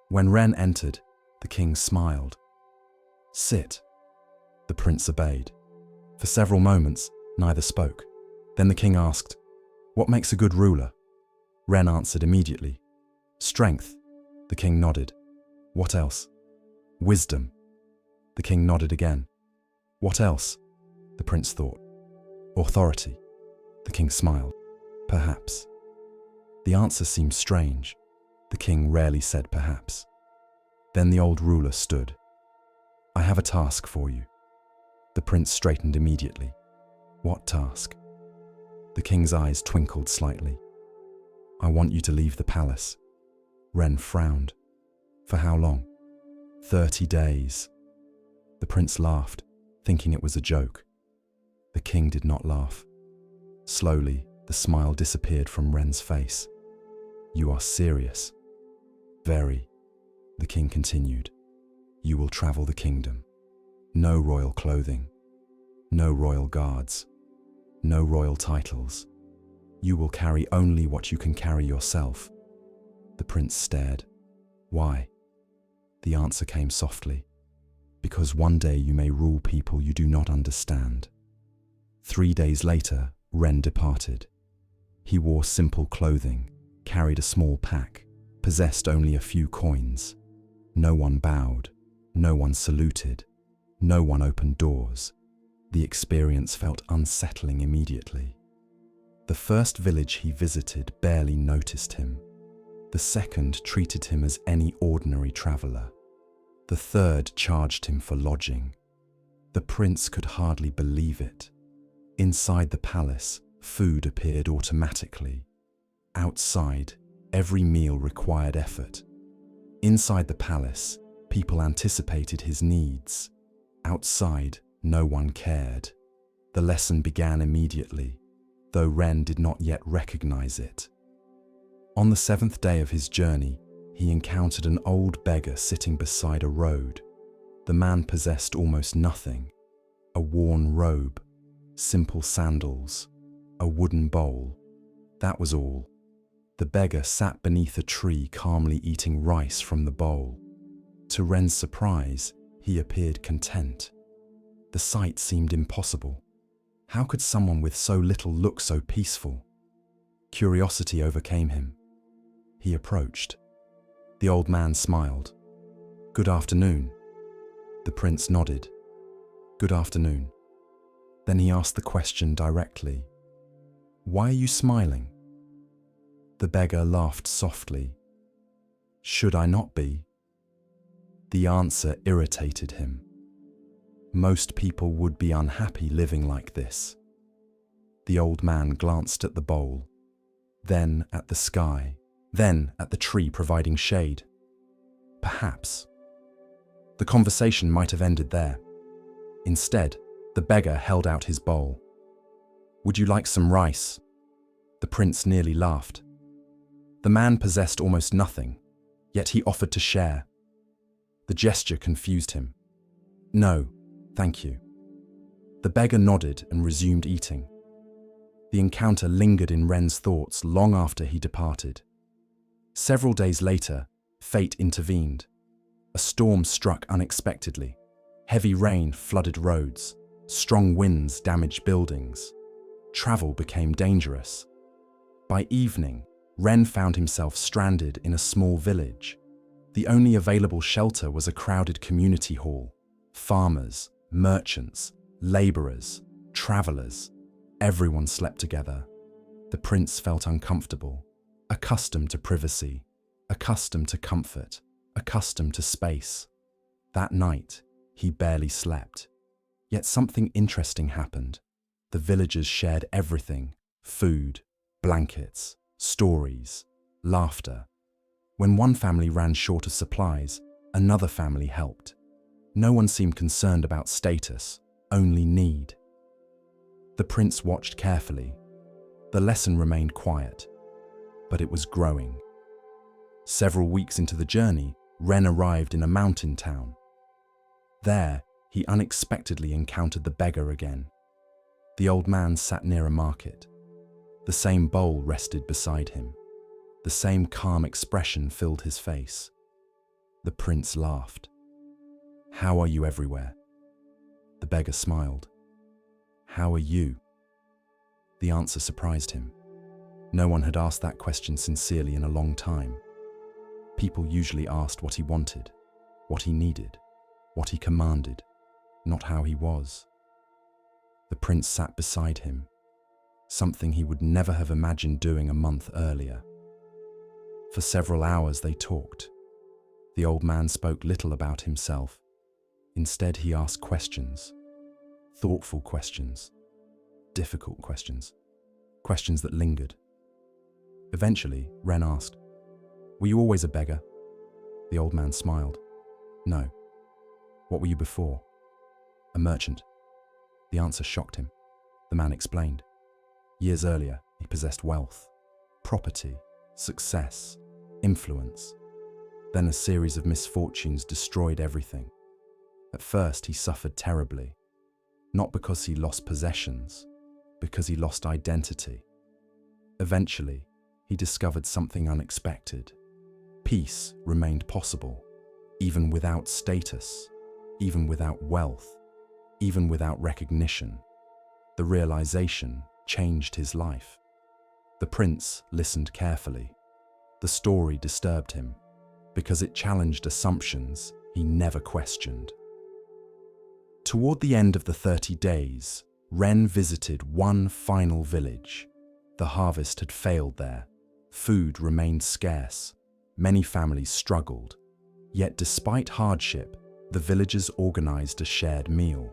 When Ren entered, the king smiled. "Sit." The prince obeyed. For several moments, neither spoke. Then the king asked, "What makes a good ruler?" Ren answered immediately, "Strength." The king nodded. "What else?" "Wisdom." The king nodded again. "What else?" The prince thought. "Authority." The king smiled. "Perhaps." The answer seemed strange. The king rarely said perhaps. Then the old ruler stood. "I have a task for you." The prince straightened immediately. "What task?" The king's eyes twinkled slightly. "I want you to leave the palace." Ren frowned. "For how long?" 30 days. The prince laughed, thinking it was a joke. The king did not laugh. Slowly, The smile disappeared from Ren's face. "You are serious." "Very," the king continued. "You will travel the kingdom. No royal clothing, no royal guards, no royal titles. You will carry only what you can carry yourself." The prince stared. "Why?" The answer came softly. "Because one day you may rule people you do not understand." 3 days later, Ren departed. He wore simple clothing, carried a small pack, possessed only a few coins. No one bowed, no one saluted, no one opened doors. The experience felt unsettling immediately. The first village he visited barely noticed him. The second treated him as any ordinary traveler. The third charged him for lodging. The prince could hardly believe it. Inside the palace, food appeared automatically. Outside, every meal required effort. Inside the palace, people anticipated his needs. Outside, no one cared. The lesson began immediately, though Ren did not yet recognize it. On the 7th day of his journey, he encountered an old beggar sitting beside a road. The man possessed almost nothing: a worn robe, simple sandals, a wooden bowl. That was all. The beggar sat beneath a tree calmly eating rice from the bowl. To Ren's surprise, he appeared content. The sight seemed impossible. How could someone with so little look so peaceful? Curiosity overcame him. He approached. The old man smiled. "Good afternoon." The prince nodded. "Good afternoon." Then he asked the question directly. "Why are you smiling?" The beggar laughed softly. "Should I not be?" The answer irritated him. Most people would be unhappy living like this. The old man glanced at the bowl, then at the sky, then at the tree providing shade. Perhaps. The conversation might have ended there. Instead, the beggar held out his bowl. "Would you like some rice?" The prince nearly laughed. The man possessed almost nothing, yet he offered to share. The gesture confused him. "No, thank you." The beggar nodded and resumed eating. The encounter lingered in Ren's thoughts long after he departed. Several days later, fate intervened. A storm struck unexpectedly. Heavy rain flooded roads. Strong winds damaged buildings. Travel became dangerous. By evening, Ren found himself stranded in a small village. The only available shelter was a crowded community hall. Farmers, merchants, laborers, travelers, everyone slept together. The prince felt uncomfortable, accustomed to privacy, accustomed to comfort, accustomed to space. That night, he barely slept. Yet something interesting happened. The villagers shared everything: food, blankets, stories, laughter. When one family ran short of supplies, another family helped. No one seemed concerned about status, only need. The prince watched carefully. The lesson remained quiet, but it was growing. Several weeks into the journey, Ren arrived in a mountain town. There, he unexpectedly encountered the beggar again. The old man sat near a market. The same bowl rested beside him. The same calm expression filled his face. The prince laughed. "How are you everywhere?" The beggar smiled. "How are you?" The answer surprised him. No one had asked that question sincerely in a long time. People usually asked what he wanted, what he needed, what he commanded, not how he was. The prince sat beside him, something he would never have imagined doing a month earlier. For several hours they talked. The old man spoke little about himself. Instead, he asked questions. Thoughtful questions. Difficult questions. Questions that lingered. Eventually, Ren asked, "Were you always a beggar?" The old man smiled. "No." "What were you before?" "A merchant." The answer shocked him. The man explained. "Years earlier, He possessed wealth, property, success, influence. Then a series of misfortunes destroyed everything. At first, he suffered terribly, not because he lost possessions, because he lost identity. Eventually, he discovered something unexpected. Peace remained possible, even without status, even without wealth, even without recognition. The realization changed his life. The prince listened carefully. The story disturbed him because it challenged assumptions he never questioned. Toward the end of the 30 days, Ren visited one final village. The harvest had failed there. Food remained scarce. Many families struggled. Yet despite hardship, the villagers organized a shared meal.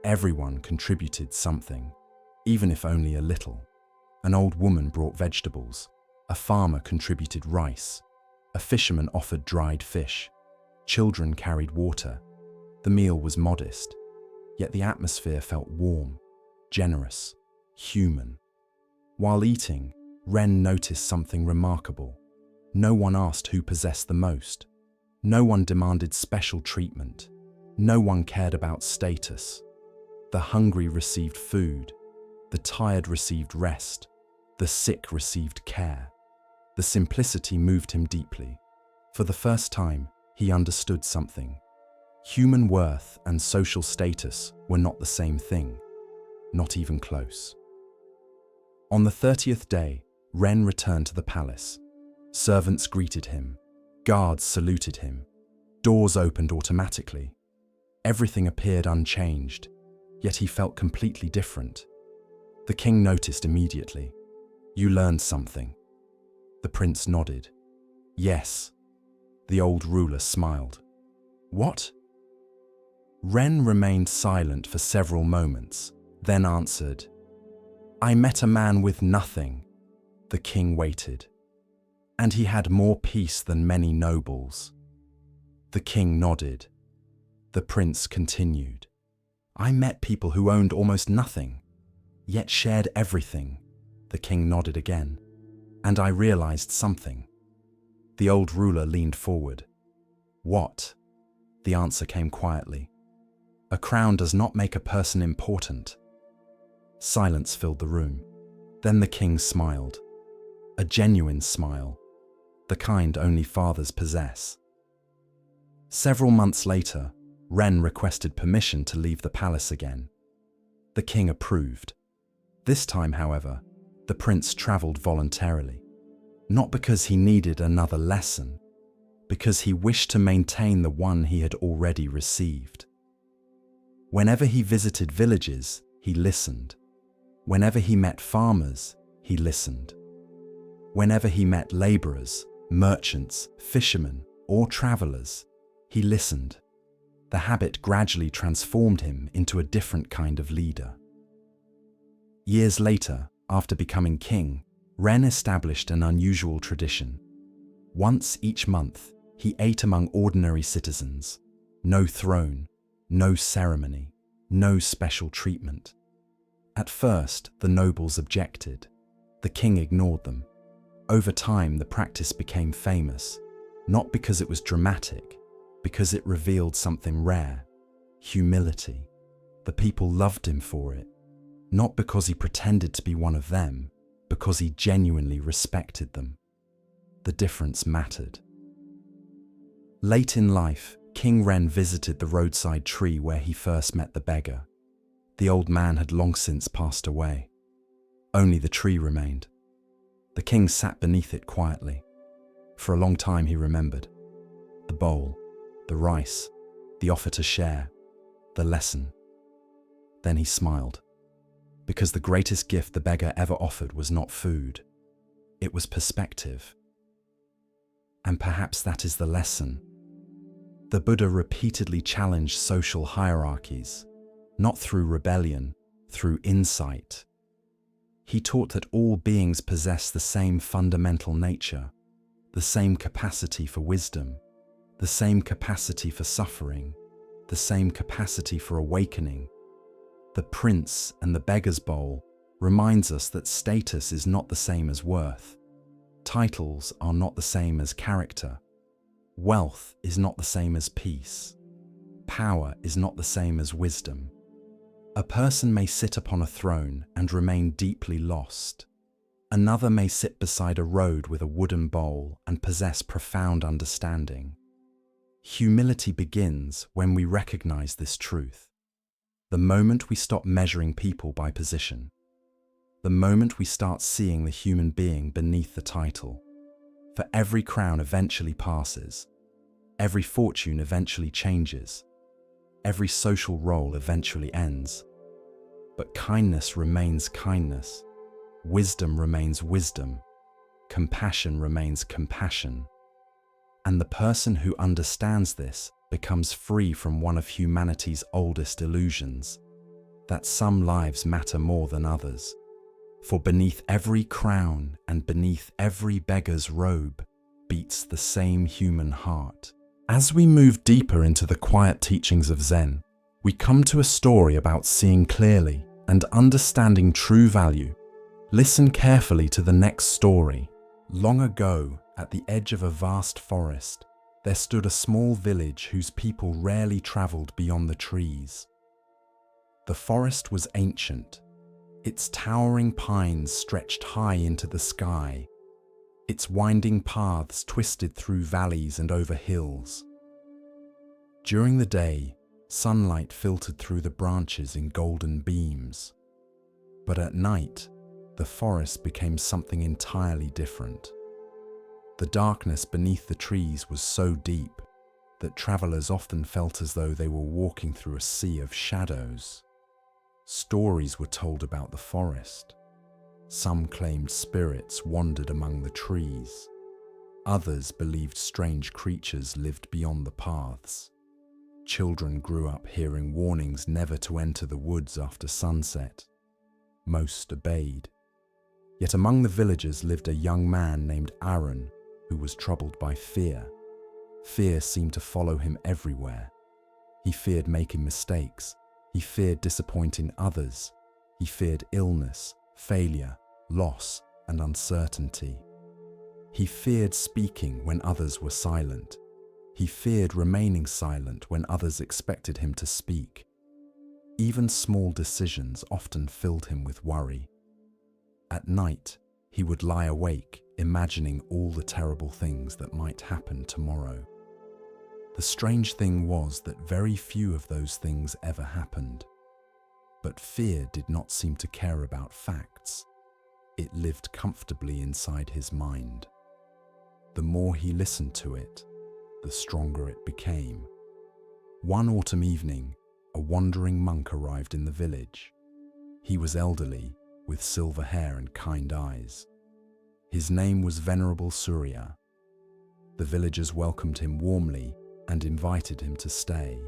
Everyone contributed something, even if only a little. An old woman brought vegetables. A farmer contributed rice. A fisherman offered dried fish. Children carried water. The meal was modest, yet the atmosphere felt warm, generous, human. While eating, Ren noticed something remarkable. No one asked who possessed the most. No one demanded special treatment. No one cared about status. The hungry received food. The tired received rest. The sick received care. The simplicity moved him deeply. For the first time, he understood something. Human worth and social status were not the same thing, not even close. On the 30th day, Ren returned to the palace. Servants greeted him. Guards saluted him. Doors opened automatically. Everything appeared unchanged, yet he felt completely different. The king noticed immediately. "You learned something." The prince nodded. "Yes." The old ruler smiled. "What?" Ren remained silent for several moments, then answered, "I met a man with nothing." The king waited. "And he had more peace than many nobles." The king nodded. The prince continued, "I met people who owned almost nothing, yet shared everything." The king nodded again. "And I realized something." The old ruler leaned forward. "What?" The answer came quietly. "A crown does not make a person important." Silence filled the room. Then the king smiled. A genuine smile, the kind only fathers possess. Several months later, Ren requested permission to leave the palace again. The king approved. This time, however, the prince traveled voluntarily. Not because he needed another lesson, because he wished to maintain the one he had already received. Whenever he visited villages, he listened. Whenever he met farmers, he listened. Whenever he met laborers, merchants, fishermen, or travelers, he listened. The habit gradually transformed him into a different kind of leader. Years later, after becoming king, Ren established an unusual tradition. Once each month, he ate among ordinary citizens. No throne, no ceremony, no special treatment. At first, the nobles objected. The king ignored them. Over time, the practice became famous, not because it was dramatic, because it revealed something rare: humility. The people loved him for it, not because he pretended to be one of them, because he genuinely respected them. The difference mattered. Late in life, King Ren visited the roadside tree where he first met the beggar. The old man had long since passed away. Only the tree remained. The king sat beneath it quietly. For a long time he remembered. The bowl, the rice, the offer to share, the lesson. Then he smiled. Because the greatest gift the beggar ever offered was not food. It was perspective. And perhaps that is the lesson. The Buddha repeatedly challenged social hierarchies, not through rebellion, through insight. He taught that all beings possess the same fundamental nature, the same capacity for wisdom, the same capacity for suffering, the same capacity for awakening. The prince and the beggar's bowl reminds us that status is not the same as worth. Titles are not the same as character. Wealth is not the same as peace. Power is not the same as wisdom. A person may sit upon a throne and remain deeply lost. Another may sit beside a road with a wooden bowl and possess profound understanding. Humility begins when we recognize this truth. The moment we stop measuring people by position, the moment we start seeing the human being beneath the title. For every crown eventually passes, every fortune eventually changes, every social role eventually ends. But kindness remains kindness, wisdom remains wisdom, compassion remains compassion. And the person who understands this becomes free from one of humanity's oldest illusions, that some lives matter more than others. For beneath every crown and beneath every beggar's robe beats the same human heart. As we move deeper into the quiet teachings of Zen, we come to a story about seeing clearly and understanding true value. Listen carefully to the next story. Long ago, at the edge of a vast forest, there stood a small village whose people rarely traveled beyond the trees. The forest was ancient. Its towering pines stretched high into the sky. Its winding paths twisted through valleys and over hills. During the day, sunlight filtered through the branches in golden beams. But at night, the forest became something entirely different. The darkness beneath the trees was so deep that travelers often felt as though they were walking through a sea of shadows. Stories were told about the forest. Some claimed spirits wandered among the trees. Others believed strange creatures lived beyond the paths. Children grew up hearing warnings never to enter the woods after sunset. Most obeyed. Yet among the villagers lived a young man named Aaron, who was troubled by fear. Fear seemed to follow him everywhere. He feared making mistakes. He feared disappointing others. He feared illness, failure, loss, and uncertainty. He feared speaking when others were silent. He feared remaining silent when others expected him to speak. Even small decisions often filled him with worry. At night, he would lie awake, imagining all the terrible things that might happen tomorrow. The strange thing was that very few of those things ever happened. But fear did not seem to care about facts. It lived comfortably inside his mind. The more he listened to it, the stronger it became. One autumn evening, a wandering monk arrived in the village. He was elderly, with silver hair and kind eyes. His name was Venerable Surya. The villagers welcomed him warmly and invited him to stay.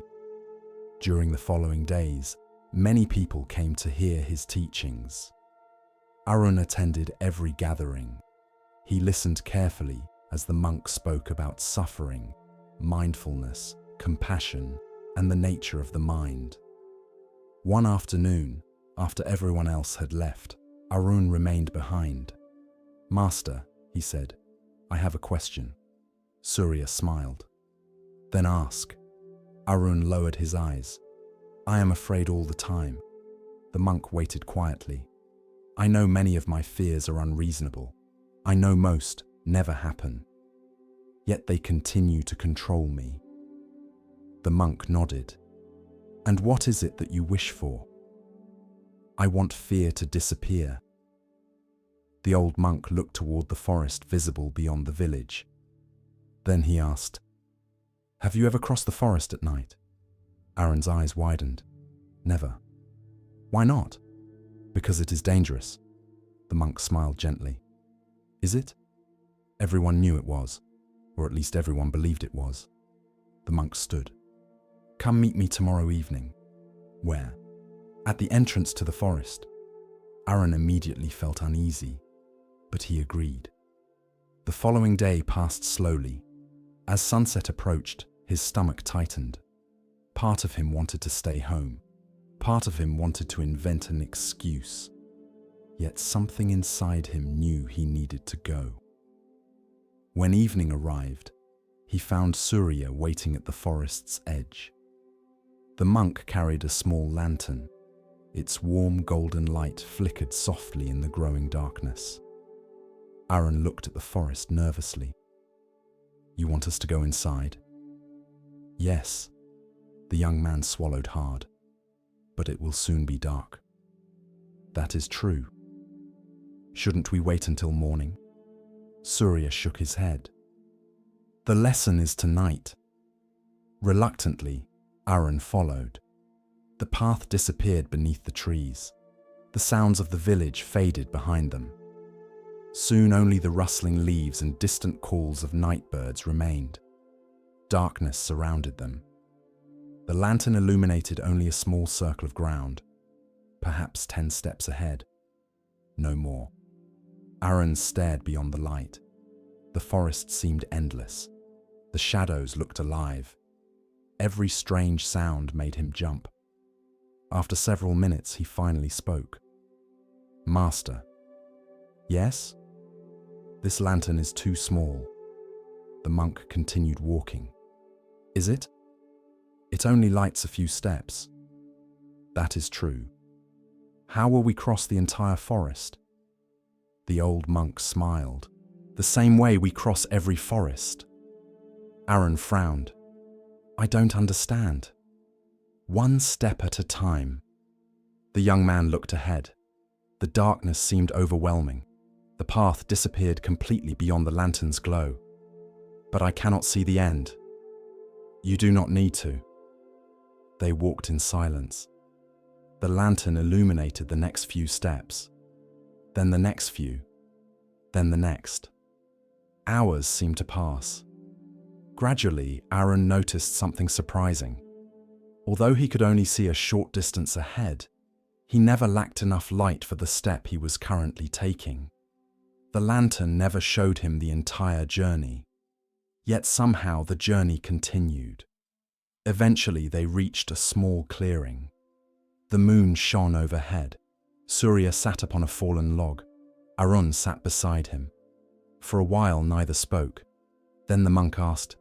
During the following days, many people came to hear his teachings. Arun attended every gathering. He listened carefully as the monk spoke about suffering, mindfulness, compassion, and the nature of the mind. One afternoon, after everyone else had left, Arun remained behind. "Master," he said, "I have a question." Surya smiled. "Then ask." Arun lowered his eyes. "I am afraid all the time." The monk waited quietly. "I know many of my fears are unreasonable. I know most never happen. Yet they continue to control me." The monk nodded. "And what is it that you wish for?" "I want fear to disappear." The old monk looked toward the forest visible beyond the village. Then he asked, "Have you ever crossed the forest at night?" Aaron's eyes widened. "Never." "Why not?" "Because it is dangerous." The monk smiled gently. "Is it?" Everyone knew it was, or at least everyone believed it was. The monk stood. "Come meet me tomorrow evening." "Where?" "At the entrance to the forest." Aaron immediately felt uneasy, but he agreed. The following day passed slowly. As sunset approached, his stomach tightened. Part of him wanted to stay home. Part of him wanted to invent an excuse. Yet something inside him knew he needed to go. When evening arrived, he found Surya waiting at the forest's edge. The monk carried a small lantern. Its warm golden light flickered softly in the growing darkness. Aaron looked at the forest nervously. "You want us to go inside?" "Yes." The young man swallowed hard. "But it will soon be dark." "That is true." "Shouldn't we wait until morning?" Surya shook his head. "The lesson is tonight." Reluctantly, Aaron followed. The path disappeared beneath the trees. The sounds of the village faded behind them. Soon only the rustling leaves and distant calls of night birds remained. Darkness surrounded them. The lantern illuminated only a small circle of ground, perhaps 10 steps ahead. No more. Aaron stared beyond the light. The forest seemed endless. The shadows looked alive. Every strange sound made him jump. After several minutes, he finally spoke. "Master." "Yes?" "This lantern is too small." The monk continued walking. "Is it?" "It only lights a few steps." "That is true." "How will we cross the entire forest?" The old monk smiled. "The same way we cross every forest." Aaron frowned. "I don't understand." "One step at a time." The young man looked ahead. The darkness seemed overwhelming. The path disappeared completely beyond the lantern's glow. "But I cannot see the end." "You do not need to." They walked in silence. The lantern illuminated the next few steps, then the next few, then the next. Hours seemed to pass. Gradually, Aaron noticed something surprising. Although he could only see a short distance ahead, he never lacked enough light for the step he was currently taking. The lantern never showed him the entire journey, yet somehow the journey continued. Eventually, they reached a small clearing. The moon shone overhead. Surya sat upon a fallen log. Aaron sat beside him. For a while, neither spoke. Then the monk asked,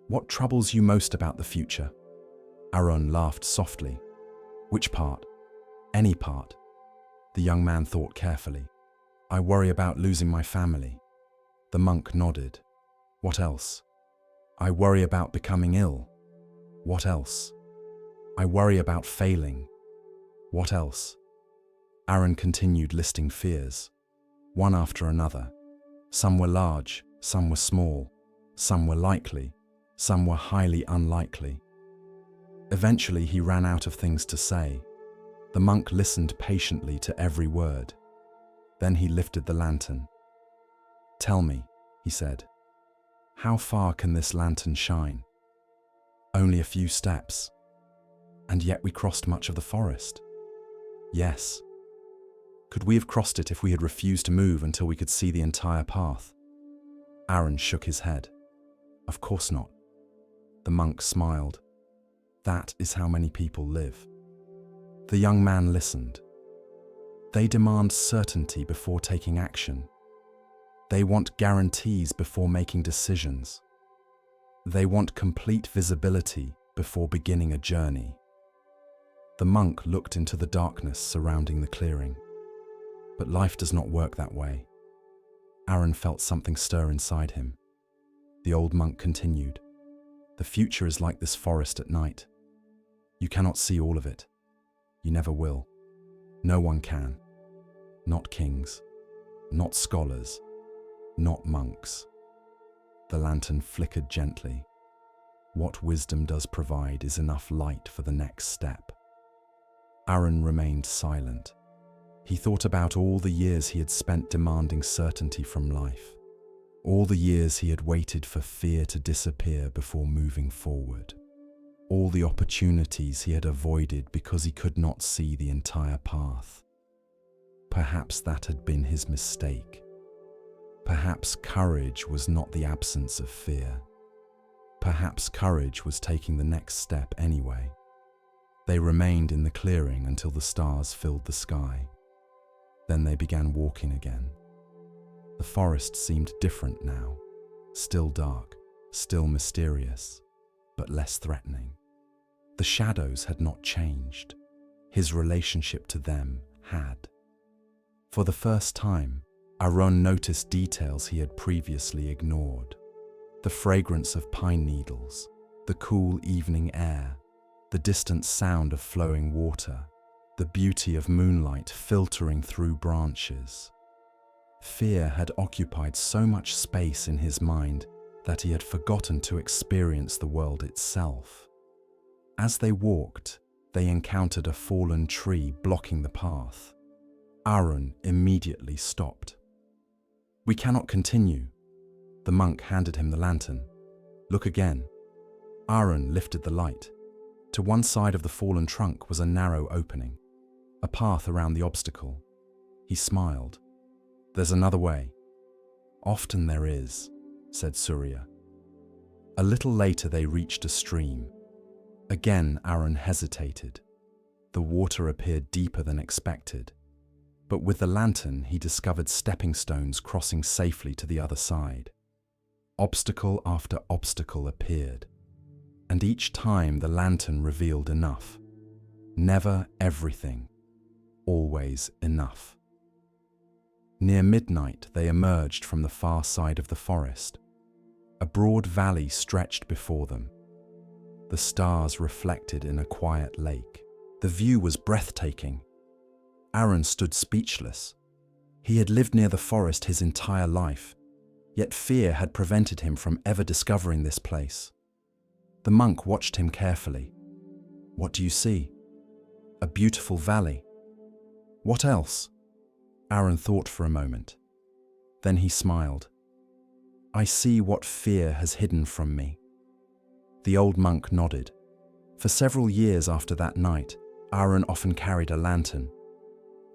"What troubles you most about the future?" Aaron laughed softly. "Which part?" "Any part." The young man thought carefully. "I worry about losing my family." The monk nodded. "What else?" "I worry about becoming ill." "What else?" "I worry about failing." "What else?" Aaron continued listing fears, one after another. Some were large, some were small, some were likely, some were highly unlikely. Eventually, he ran out of things to say. The monk listened patiently to every word. Then he lifted the lantern. "Tell me," he said, "how far can this lantern shine?" "Only a few steps." "And yet we crossed much of the forest." "Yes." "Could we have crossed it if we had refused to move until we could see the entire path?" Aaron shook his head. "Of course not." The monk smiled. "That is how many people live." The young man listened. They demand certainty before taking action. They want guarantees before making decisions. They want complete visibility before beginning a journey. The monk looked into the darkness surrounding the clearing. But life does not work that way. Aaron felt something stir inside him. The old monk continued. "The future is like this forest at night. You cannot see all of it. You never will. No one can. Not kings. Not scholars. Not monks." The lantern flickered gently. What wisdom does provide is enough light for the next step. Aaron remained silent. He thought about all the years he had spent demanding certainty from life. All the years he had waited for fear to disappear before moving forward. All the opportunities he had avoided because he could not see the entire path. Perhaps that had been his mistake. Perhaps courage was not the absence of fear. Perhaps courage was taking the next step anyway. They remained in the clearing until the stars filled the sky. Then they began walking again. The forest seemed different now, still dark, still mysterious, but less threatening. The shadows had not changed. His relationship to them had. For the first time, Aaron noticed details he had previously ignored. The fragrance of pine needles, the cool evening air, the distant sound of flowing water, the beauty of moonlight filtering through branches. Fear had occupied so much space in his mind that he had forgotten to experience the world itself. As they walked, they encountered a fallen tree blocking the path. Aaron immediately stopped. "We cannot continue." The monk handed him the lantern. "Look again." Aaron lifted the light. To one side of the fallen trunk was a narrow opening, a path around the obstacle. He smiled. "There's another way." "Often there is," said Surya. A little later they reached a stream. Again Aaron hesitated. The water appeared deeper than expected, but with the lantern he discovered stepping stones crossing safely to the other side. Obstacle after obstacle appeared, and each time the lantern revealed enough. Never everything, always enough. Near midnight they emerged from the far side of the forest. A broad valley stretched before them. The stars reflected in a quiet lake. The view was breathtaking. Aaron stood speechless. He had lived near the forest his entire life, yet fear had prevented him from ever discovering this place. The monk watched him carefully. "What do you see?" "A beautiful valley." "What else?" Aaron thought for a moment. Then he smiled. "I see what fear has hidden from me." The old monk nodded. For several years after that night, Aaron often carried a lantern,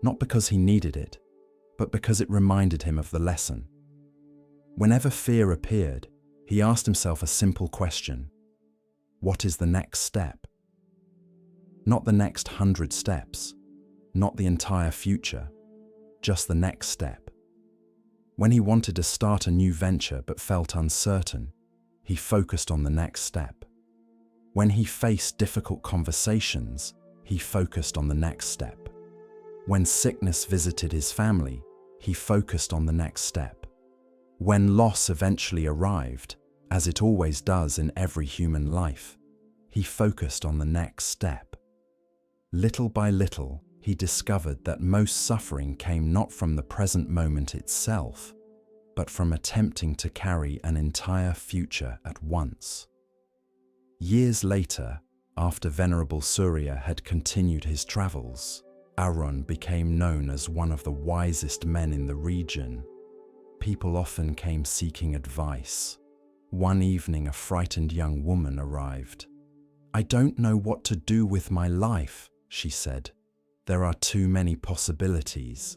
not because he needed it, but because it reminded him of the lesson. Whenever fear appeared, he asked himself a simple question: what is the next step? Not the next 100 steps, not the entire future, just the next step. When he wanted to start a new venture but felt uncertain, he focused on the next step. When he faced difficult conversations, he focused on the next step. When sickness visited his family, he focused on the next step. When loss eventually arrived, as it always does in every human life, he focused on the next step. Little by little, he discovered that most suffering came not from the present moment itself, but from attempting to carry an entire future at once. Years later, after Venerable Surya had continued his travels, Aaron became known as one of the wisest men in the region. People often came seeking advice. One evening, a frightened young woman arrived. "I don't know what to do with my life," she said. "There are too many possibilities.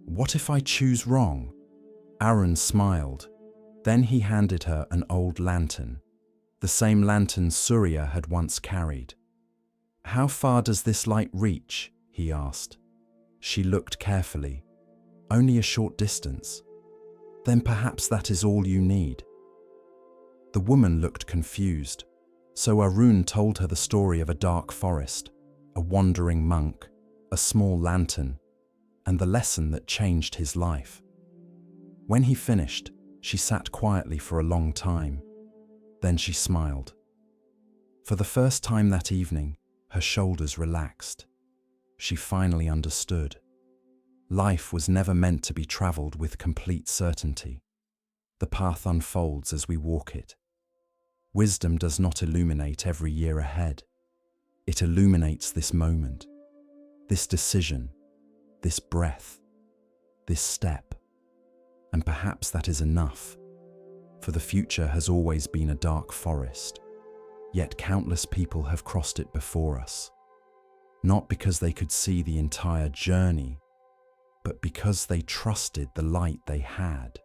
What if I choose wrong?" Aaron smiled. Then he handed her an old lantern, the same lantern Surya had once carried. "How far does this light reach?" he asked. She looked carefully. "Only a short distance." "Then perhaps that is all you need." The woman looked confused, so Arun told her the story of a dark forest, a wandering monk, a small lantern, and the lesson that changed his life. When he finished, she sat quietly for a long time. Then she smiled. For the first time that evening, her shoulders relaxed. She finally understood. Life was never meant to be traveled with complete certainty. The path unfolds as we walk it. Wisdom does not illuminate every year ahead. It illuminates this moment, this decision, this breath, this step. And perhaps that is enough, for the future has always been a dark forest, yet countless people have crossed it before us, not because they could see the entire journey, but because they trusted the light they had.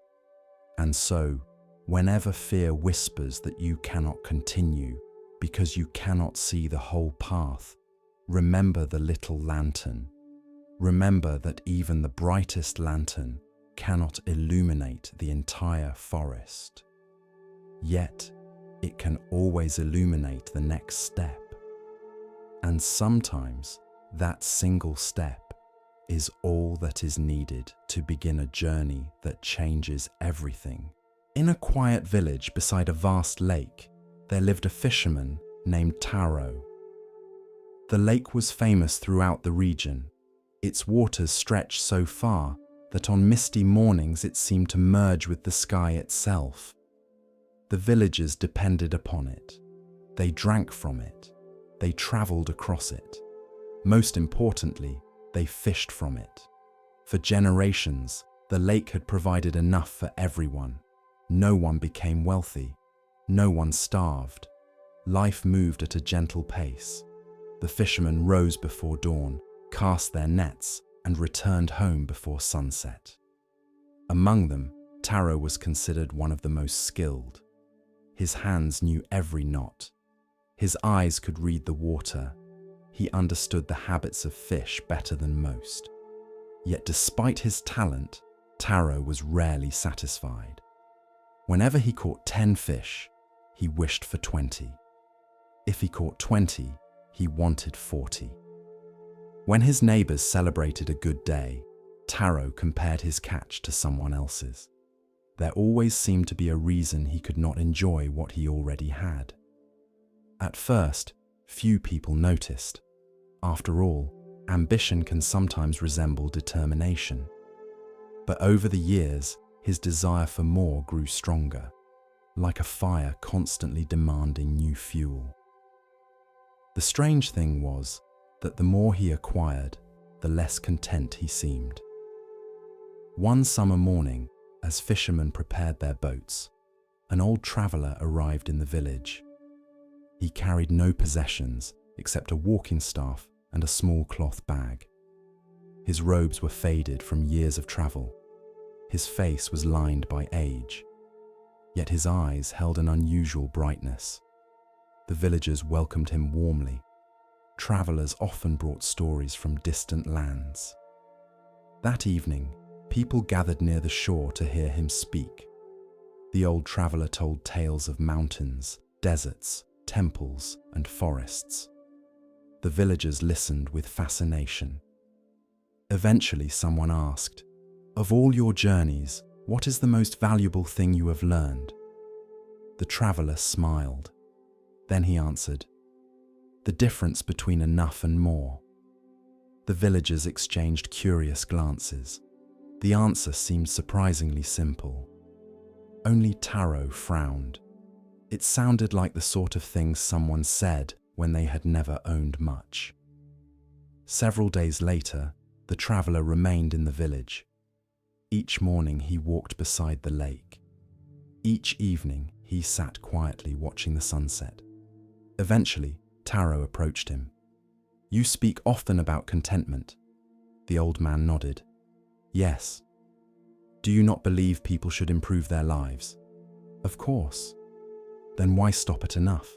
And so, whenever fear whispers that you cannot continue because you cannot see the whole path, remember the little lantern. Remember that even the brightest lantern cannot illuminate the entire forest. Yet, it can always illuminate the next step. And sometimes, that single step is all that is needed to begin a journey that changes everything. In a quiet village beside a vast lake, there lived a fisherman named Taro. The lake was famous throughout the region. Its waters stretched so far that on misty mornings it seemed to merge with the sky itself. The villagers depended upon it. They drank from it. They traveled across it. Most importantly, they fished from it. For generations, the lake had provided enough for everyone. No one became wealthy. No one starved. Life moved at a gentle pace. The fishermen rose before dawn, cast their nets, and returned home before sunset. Among them, Taro was considered one of the most skilled. His hands knew every knot. His eyes could read the water. He understood the habits of fish better than most. Yet despite his talent, Taro was rarely satisfied. Whenever he caught 10 fish, he wished for 20. If he caught 20, he wanted 40. When his neighbors celebrated a good day, Taro compared his catch to someone else's. There always seemed to be a reason he could not enjoy what he already had. At first, few people noticed. After all, ambition can sometimes resemble determination. But over the years, his desire for more grew stronger, like a fire constantly demanding new fuel. The strange thing was that the more he acquired, the less content he seemed. One summer morning, as fishermen prepared their boats, an old traveler arrived in the village. He carried no possessions except a walking staff and a small cloth bag. His robes were faded from years of travel. His face was lined by age, yet his eyes held an unusual brightness. The villagers welcomed him warmly. Travelers often brought stories from distant lands. That evening, people gathered near the shore to hear him speak. The old traveler told tales of mountains, deserts, temples, and forests. The villagers listened with fascination. Eventually, someone asked, "Of all your journeys, what is the most valuable thing you have learned?" The traveler smiled. Then he answered, "The difference between enough and more." The villagers exchanged curious glances. The answer seemed surprisingly simple. Only Taro frowned. It sounded like the sort of thing someone said when they had never owned much. Several days later, the traveler remained in the village. Each morning he walked beside the lake. Each evening he sat quietly watching the sunset. Eventually, Taro approached him. "You speak often about contentment." The old man nodded. "Yes." "Do you not believe people should improve their lives?" "Of course." "Then why stop at enough?"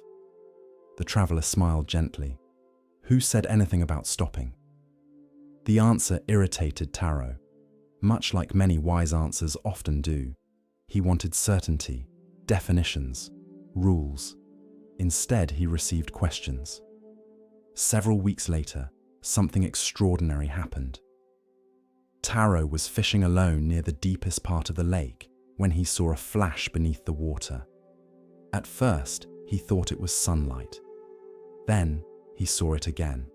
The traveler smiled gently. "Who said anything about stopping?" The answer irritated Taro. Much like many wise answers often do, he wanted certainty, definitions, rules. Instead, he received questions. Several weeks later, something extraordinary happened. Taro was fishing alone near the deepest part of the lake when he saw a flash beneath the water. At first, he thought it was sunlight. Then, he saw it again.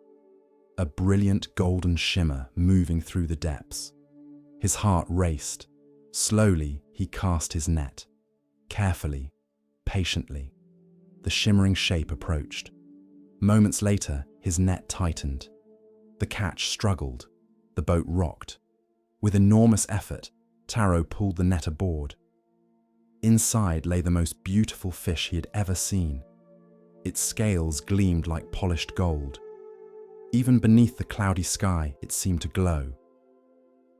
A brilliant golden shimmer moving through the depths. His heart raced. Slowly, he cast his net. Carefully, patiently, the shimmering shape approached. Moments later, his net tightened. The catch struggled. The boat rocked. With enormous effort, Taro pulled the net aboard. Inside lay the most beautiful fish he had ever seen. Its scales gleamed like polished gold. Even beneath the cloudy sky, it seemed to glow.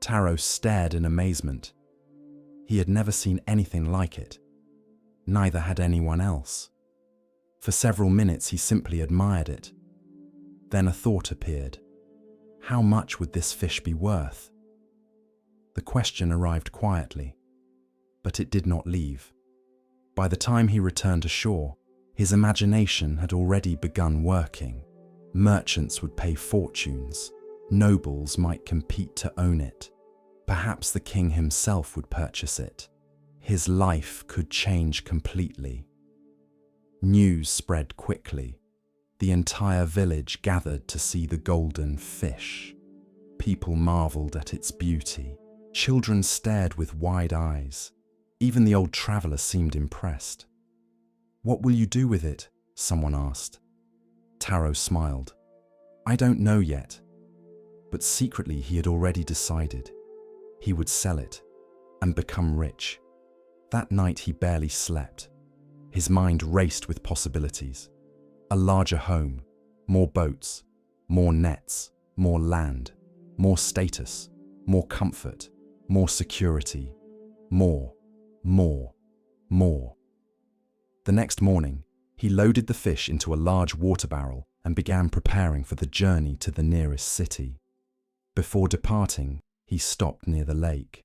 Taro stared in amazement. He had never seen anything like it. Neither had anyone else. For several minutes, he simply admired it. Then a thought appeared. How much would this fish be worth? The question arrived quietly, but it did not leave. By the time he returned to shore, his imagination had already begun working. Merchants would pay fortunes. Nobles might compete to own it. Perhaps the king himself would purchase it. His life could change completely. News spread quickly. The entire village gathered to see the golden fish. People marveled at its beauty. Children stared with wide eyes. Even the old traveler seemed impressed. "What will you do with it?" someone asked. Taro smiled. "I don't know yet." But secretly he had already decided. He would sell it and become rich. That night he barely slept. His mind raced with possibilities. A larger home, more boats, more nets, more land, more status, more comfort, more security, more. The next morning, he loaded the fish into a large water barrel and began preparing for the journey to the nearest city. Before departing, he stopped near the lake.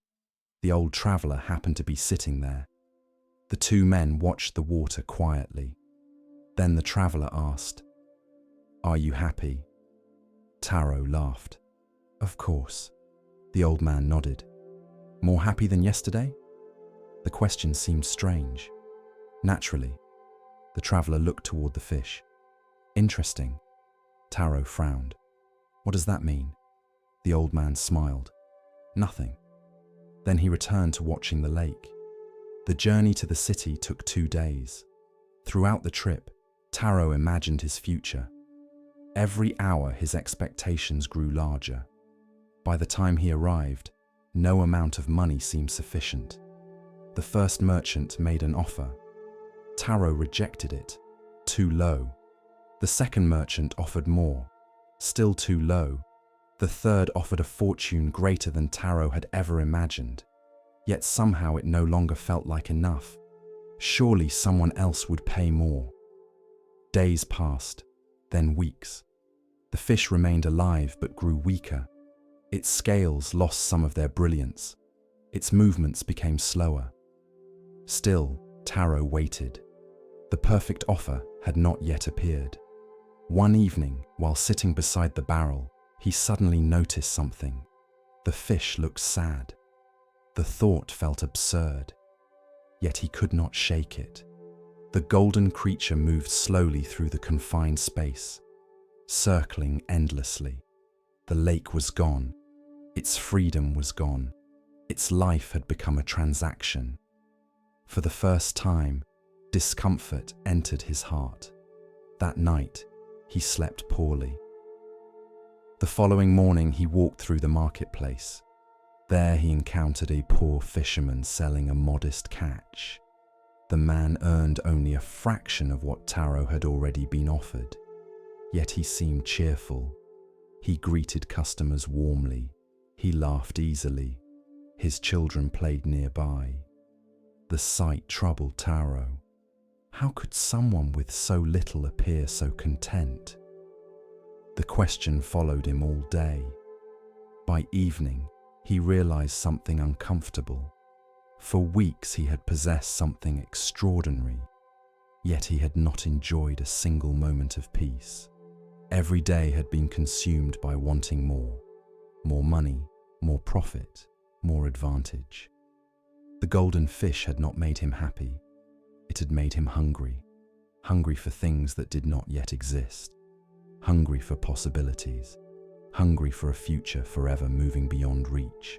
The old traveler happened to be sitting there. The two men watched the water quietly. Then the traveler asked, "Are you happy?" Taro laughed. "Of course." The old man nodded. "More happy than yesterday?" The question seemed strange. Naturally, the traveler looked toward the fish. "Interesting." Taro frowned. "What does that mean?" The old man smiled. "Nothing." Then he returned to watching the lake. The journey to the city took 2 days. Throughout the trip, Taro imagined his future. Every hour his expectations grew larger. By the time he arrived, no amount of money seemed sufficient. The first merchant made an offer. Taro rejected it. Too low. The second merchant offered more. Still too low. The third offered a fortune greater than Taro had ever imagined. Yet somehow it no longer felt like enough. Surely someone else would pay more. Days passed, then weeks. The fish remained alive but grew weaker. Its scales lost some of their brilliance. Its movements became slower. Still, Taro waited. The perfect offer had not yet appeared. One evening, while sitting beside the barrel, he suddenly noticed something. The fish looked sad. The thought felt absurd, yet he could not shake it. The golden creature moved slowly through the confined space, circling endlessly. The lake was gone. Its freedom was gone. Its life had become a transaction. For the first time, discomfort entered his heart. That night, he slept poorly. The following morning, he walked through the marketplace. There he encountered a poor fisherman selling a modest catch. The man earned only a fraction of what Taro had already been offered. Yet he seemed cheerful. He greeted customers warmly. He laughed easily. His children played nearby. The sight troubled Taro. How could someone with so little appear so content? The question followed him all day. By evening, he realized something uncomfortable. For weeks he had possessed something extraordinary, yet he had not enjoyed a single moment of peace. Every day had been consumed by wanting more. More money, more profit, more advantage. The golden fish had not made him happy. It had made him hungry. Hungry for things that did not yet exist. Hungry for possibilities. Hungry for a future forever moving beyond reach.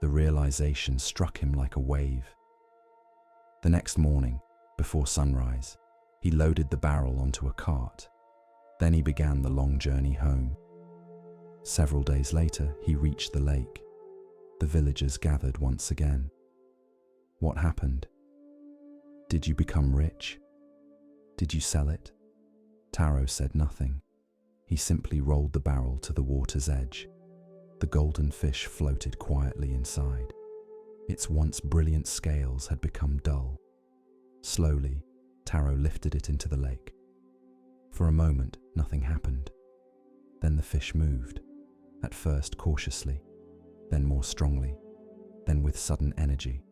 The realization struck him like a wave. The next morning, before sunrise, he loaded the barrel onto a cart. Then he began the long journey home. Several days later, he reached the lake. The villagers gathered once again. What happened? Did you become rich? Did you sell it? Taro said nothing. He simply rolled the barrel to the water's edge. The golden fish floated quietly inside. Its once brilliant scales had become dull. Slowly, Taro lifted it into the lake. For a moment, nothing happened. Then the fish moved. At first cautiously, then more strongly, then with sudden energy.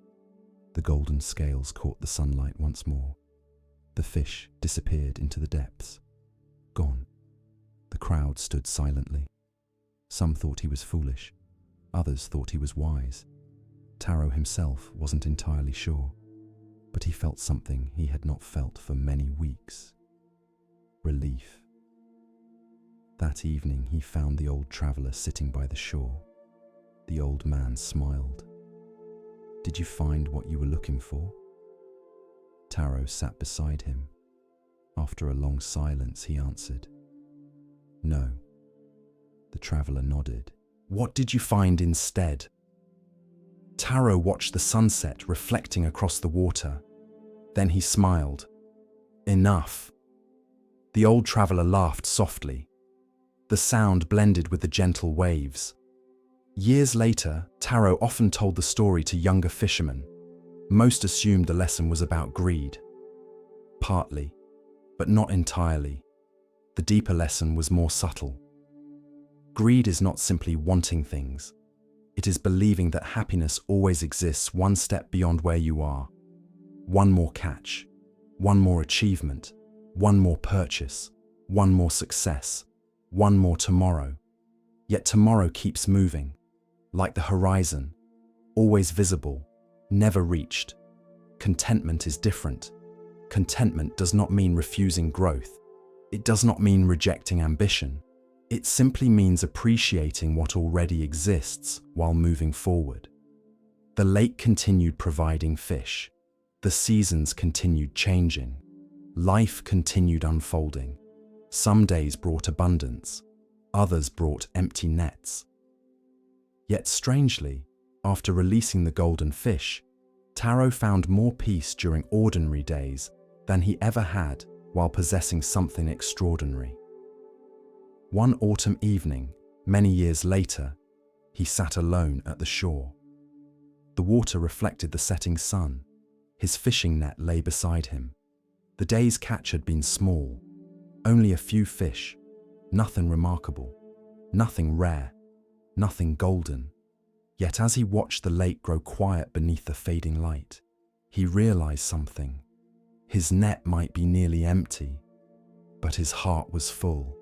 The golden scales caught the sunlight once more. The fish disappeared into the depths. Gone. The crowd stood silently. Some thought he was foolish. Others thought he was wise. Taro himself wasn't entirely sure, but he felt something he had not felt for many weeks. Relief. That evening he found the old traveler sitting by the shore. The old man smiled. "Did you find what you were looking for?" Taro sat beside him. After a long silence, he answered, "No." The traveler nodded. "What did you find instead?" Taro watched the sunset reflecting across the water. Then he smiled. "Enough." The old traveler laughed softly. The sound blended with the gentle waves. Years later, Taro often told the story to younger fishermen. Most assumed the lesson was about greed. Partly, but not entirely. The deeper lesson was more subtle. Greed is not simply wanting things. It is believing that happiness always exists one step beyond where you are. One more catch, one more achievement, one more purchase, one more success, one more tomorrow. Yet tomorrow keeps moving, like the horizon, always visible, never reached. Contentment is different. Contentment does not mean refusing growth. It does not mean rejecting ambition. It simply means appreciating what already exists while moving forward. The lake continued providing fish. The seasons continued changing. Life continued unfolding. Some days brought abundance. Others brought empty nets. Yet strangely, after releasing the golden fish, Taro found more peace during ordinary days than he ever had while possessing something extraordinary. One autumn evening, many years later, he sat alone at the shore. The water reflected the setting sun. His fishing net lay beside him. The day's catch had been small, only a few fish, nothing remarkable, nothing rare, nothing golden. Yet as he watched the lake grow quiet beneath the fading light, he realized something. His net might be nearly empty, but his heart was full.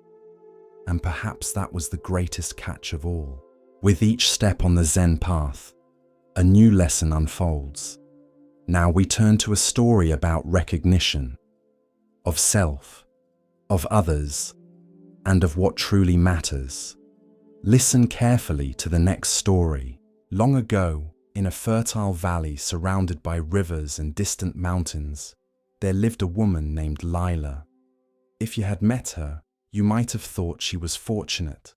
And perhaps that was the greatest catch of all. With each step on the Zen path, a new lesson unfolds. Now we turn to a story about recognition, of self, of others, and of what truly matters. Listen carefully to the next story. Long ago, in a fertile valley surrounded by rivers and distant mountains, there lived a woman named Lila. If you had met her, you might have thought she was fortunate.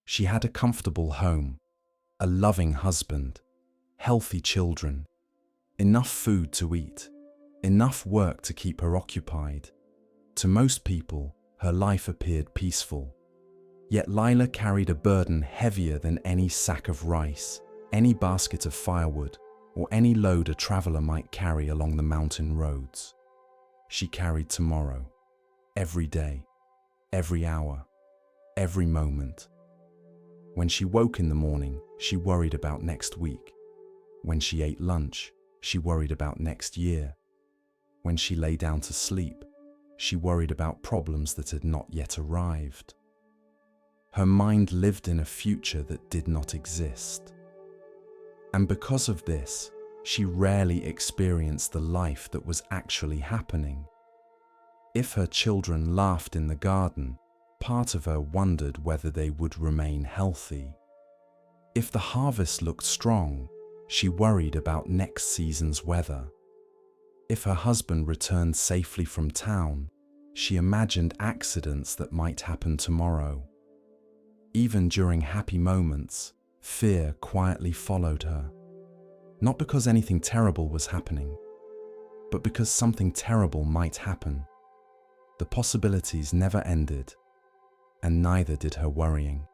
She had a comfortable home, a loving husband, healthy children, enough food to eat, enough work to keep her occupied. To most people, her life appeared peaceful. Yet Lila carried a burden heavier than any sack of rice, any basket of firewood, or any load a traveler might carry along the mountain roads. She carried tomorrow, every day, every hour, every moment. When she woke in the morning, she worried about next week. When she ate lunch, she worried about next year. When she lay down to sleep, she worried about problems that had not yet arrived. Her mind lived in a future that did not exist. And because of this, she rarely experienced the life that was actually happening. If her children laughed in the garden, part of her wondered whether they would remain healthy. If the harvest looked strong, she worried about next season's weather. If her husband returned safely from town, she imagined accidents that might happen tomorrow. Even during happy moments, fear quietly followed her. Not because anything terrible was happening, but because something terrible might happen. The possibilities never ended, and neither did her worrying.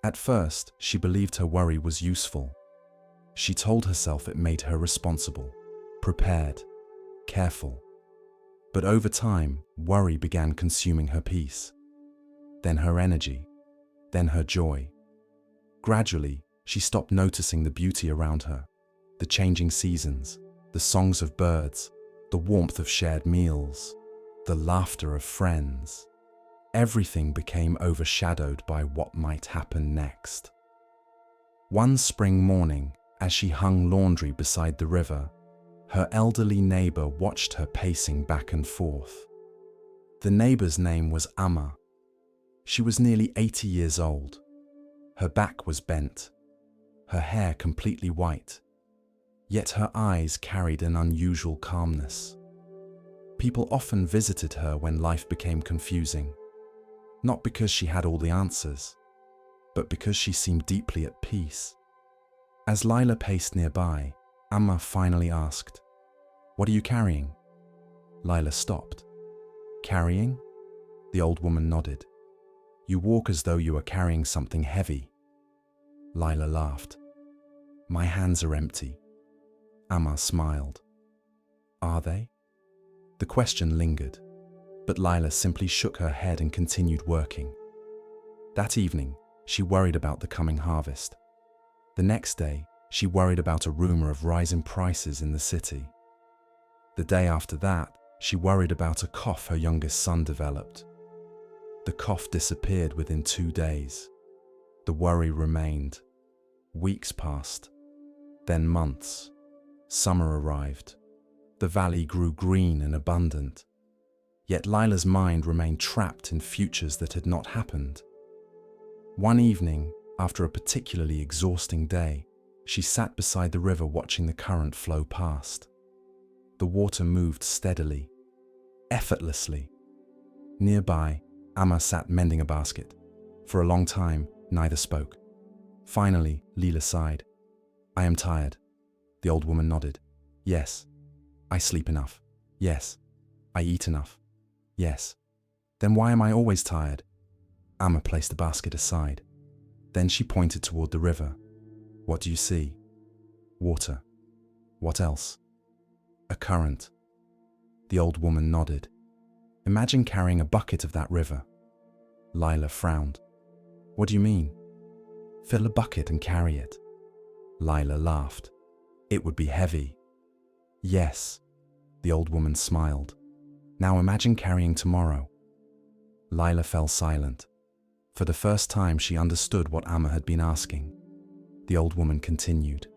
At first, she believed her worry was useful. She told herself it made her responsible, prepared, careful. But over time, worry began consuming her peace, then her energy, then her joy. Gradually, she stopped noticing the beauty around her, the changing seasons, the songs of birds, the warmth of shared meals, the laughter of friends. Everything became overshadowed by what might happen next. One spring morning, as she hung laundry beside the river, her elderly neighbor watched her pacing back and forth. The neighbor's name was Amma. She was nearly 80 years old. Her back was bent, her hair completely white, yet her eyes carried an unusual calmness. People often visited her when life became confusing, not because she had all the answers, but because she seemed deeply at peace. As Lila paced nearby, Amma finally asked, "What are you carrying?" Lila stopped. "Carrying?" The old woman nodded. "You walk as though you are carrying something heavy." Lila laughed. "My hands are empty." Amma smiled. "Are they?" The question lingered, but Lila simply shook her head and continued working. That evening, she worried about the coming harvest. The next day, she worried about a rumor of rising prices in the city. The day after that, she worried about a cough her youngest son developed. The cough disappeared within 2 days. The worry remained. Weeks passed, then months. Summer arrived. The valley grew green and abundant. Yet Lila's mind remained trapped in futures that had not happened. One evening, after a particularly exhausting day, she sat beside the river watching the current flow past. The water moved steadily, effortlessly. Nearby, Amma sat mending a basket. For a long time, neither spoke. Finally, Lila sighed. "I am tired." The old woman nodded. "Yes." "I sleep enough." "Yes." "I eat enough." "Yes." "Then why am I always tired?" Amma placed the basket aside. Then she pointed toward the river. "What do you see?" "Water." "What else?" "A current." The old woman nodded. "Imagine carrying a bucket of that river." Lila frowned. "What do you mean?" "Fill a bucket and carry it." Lila laughed. "It would be heavy." "Yes." The old woman smiled. "Now imagine carrying tomorrow." Lila fell silent. For the first time, she understood what Amma had been asking. The old woman continued.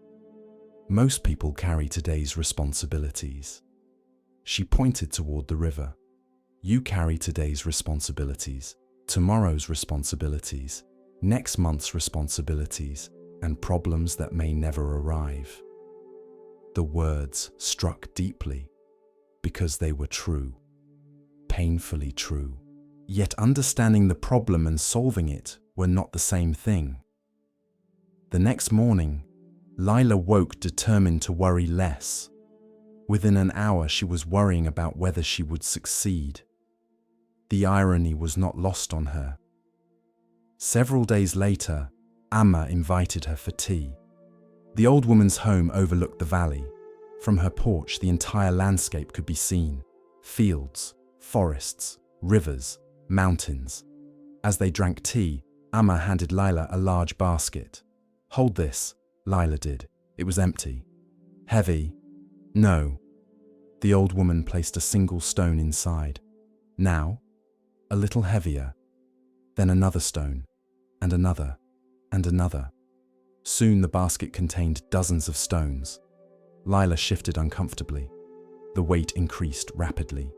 "Most people carry today's responsibilities." She pointed toward the river. "You carry today's responsibilities, tomorrow's responsibilities, next month's responsibilities, and problems that may never arrive." The words struck deeply because they were true, painfully true. Yet understanding the problem and solving it were not the same thing. The next morning, Lila woke determined to worry less. Within an hour, she was worrying about whether she would succeed. The irony was not lost on her. Several days later, Amma invited her for tea. The old woman's home overlooked the valley. From her porch, the entire landscape could be seen: fields, forests, rivers, mountains. As they drank tea, Amma handed Lila a large basket. "Hold this," Lila did. It was empty. "Heavy?" "No." The old woman placed a single stone inside. "Now?" "A little heavier." Then another stone, and another, and another. Soon the basket contained dozens of stones. Lila shifted uncomfortably. The weight increased rapidly.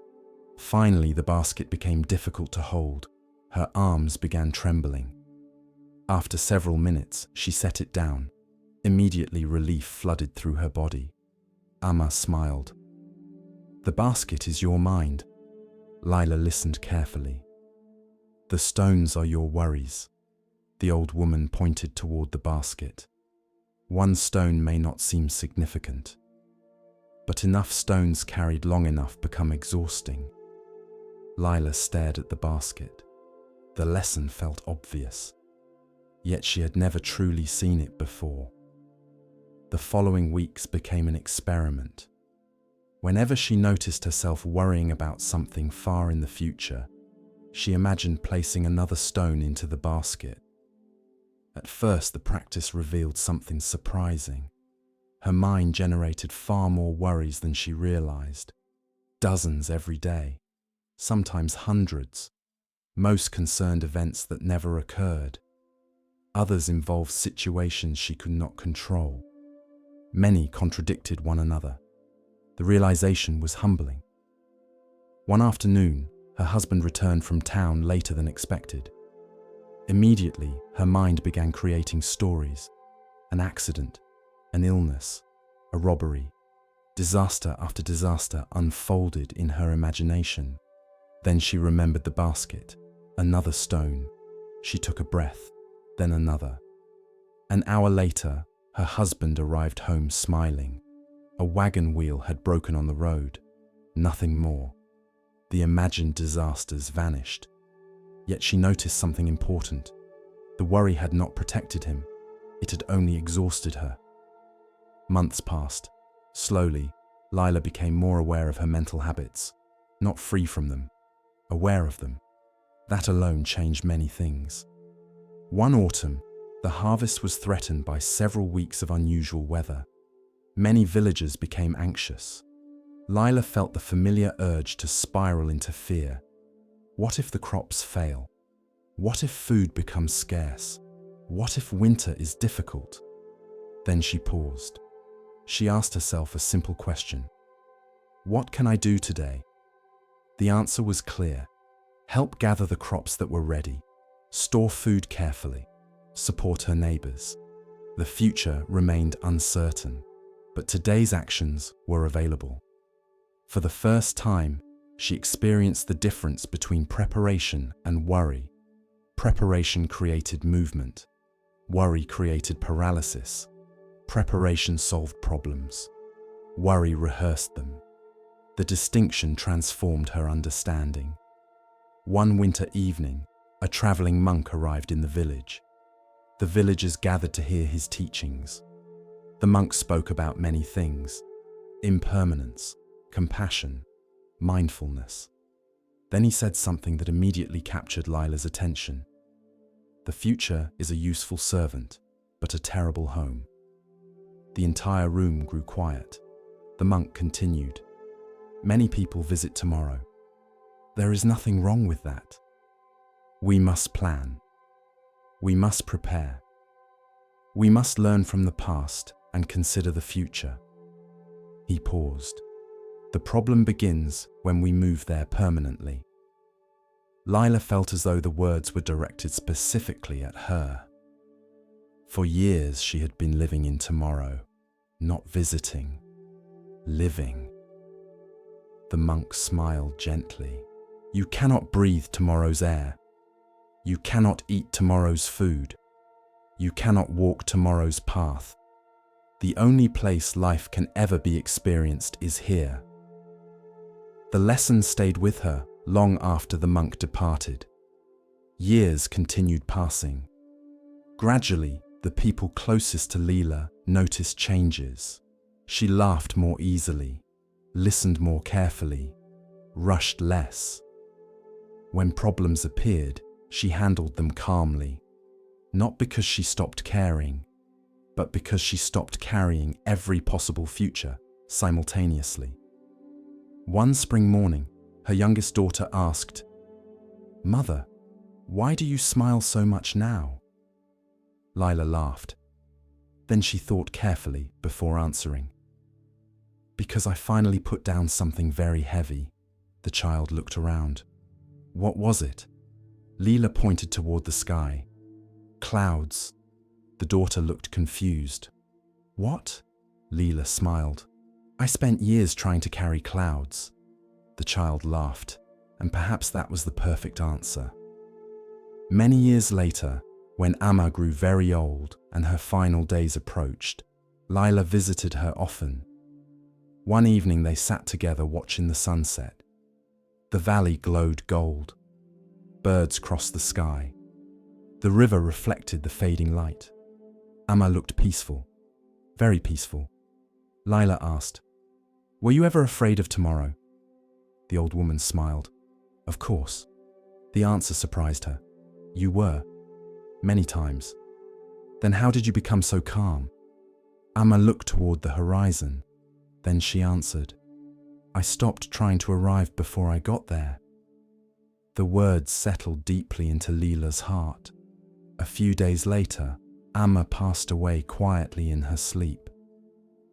Finally, the basket became difficult to hold. Her arms began trembling. After several minutes, she set it down. Immediately, relief flooded through her body. Amma smiled. "The basket is your mind." Lila listened carefully. "The stones are your worries." The old woman pointed toward the basket. "One stone may not seem significant, but enough stones carried long enough become exhausting." Lila stared at the basket. The lesson felt obvious, yet she had never truly seen it before. The following weeks became an experiment. Whenever she noticed herself worrying about something far in the future, she imagined placing another stone into the basket. At first, the practice revealed something surprising. Her mind generated far more worries than she realized. Dozens every day, sometimes hundreds. Most concerned events that never occurred. Others involved situations she could not control. Many contradicted one another. The realization was humbling. One afternoon, her husband returned from town later than expected. Immediately, her mind began creating stories. An accident, an illness, a robbery. Disaster after disaster unfolded in her imagination. Then she remembered the basket, another stone. She took a breath, then another. An hour later, her husband arrived home smiling. A wagon wheel had broken on the road. Nothing more. The imagined disasters vanished. Yet she noticed something important. The worry had not protected him. It had only exhausted her. Months passed. Slowly, Lila became more aware of her mental habits. Not free from them, aware of them. That alone changed many things. One autumn, the harvest was threatened by several weeks of unusual weather. Many villagers became anxious. Lila felt the familiar urge to spiral into fear. What if the crops fail? What if food becomes scarce? What if winter is difficult? Then she paused. She asked herself a simple question. What can I do today? The answer was clear. Help gather the crops that were ready. Store food carefully. Support her neighbors. The future remained uncertain, but today's actions were available. For the first time, she experienced the difference between preparation and worry. Preparation created movement. Worry created paralysis. Preparation solved problems. Worry rehearsed them. The distinction transformed her understanding. One winter evening, a traveling monk arrived in the village. The villagers gathered to hear his teachings. The monk spoke about many things: impermanence, compassion, mindfulness. Then he said something that immediately captured Lila's attention. The future is a useful servant, but a terrible home. The entire room grew quiet. The monk continued. Many people visit tomorrow. There is nothing wrong with that. We must plan. We must prepare. We must learn from the past and consider the future. He paused. The problem begins when we move there permanently. Lila felt as though the words were directed specifically at her. For years she had been living in tomorrow, not visiting, living. The monk smiled gently. You cannot breathe tomorrow's air. You cannot eat tomorrow's food. You cannot walk tomorrow's path. The only place life can ever be experienced is here. The lesson stayed with her long after the monk departed. Years continued passing. Gradually, the people closest to Lila noticed changes. She laughed more easily, listened more carefully, rushed less. When problems appeared, she handled them calmly, not because she stopped caring, but because she stopped carrying every possible future simultaneously. One spring morning, her youngest daughter asked, "Mother, why do you smile so much now?" Lila laughed. Then she thought carefully before answering. "Because I finally put down something very heavy." The child looked around. What was it? Lila pointed toward the sky. Clouds. The daughter looked confused. What? Lila smiled. I spent years trying to carry clouds. The child laughed, and perhaps that was the perfect answer. Many years later, when Amma grew very old and her final days approached, Lila visited her often. One evening they sat together watching the sunset. The valley glowed gold. Birds crossed the sky. The river reflected the fading light. Amma looked peaceful, very peaceful. Lila asked, "Were you ever afraid of tomorrow?" The old woman smiled. "Of course." The answer surprised her. "You were. Many times. Then how did you become so calm? Amma looked toward the horizon. Then she answered, I stopped trying to arrive before I got there. The words settled deeply into Leela's heart. A few days later, Amma passed away quietly in her sleep.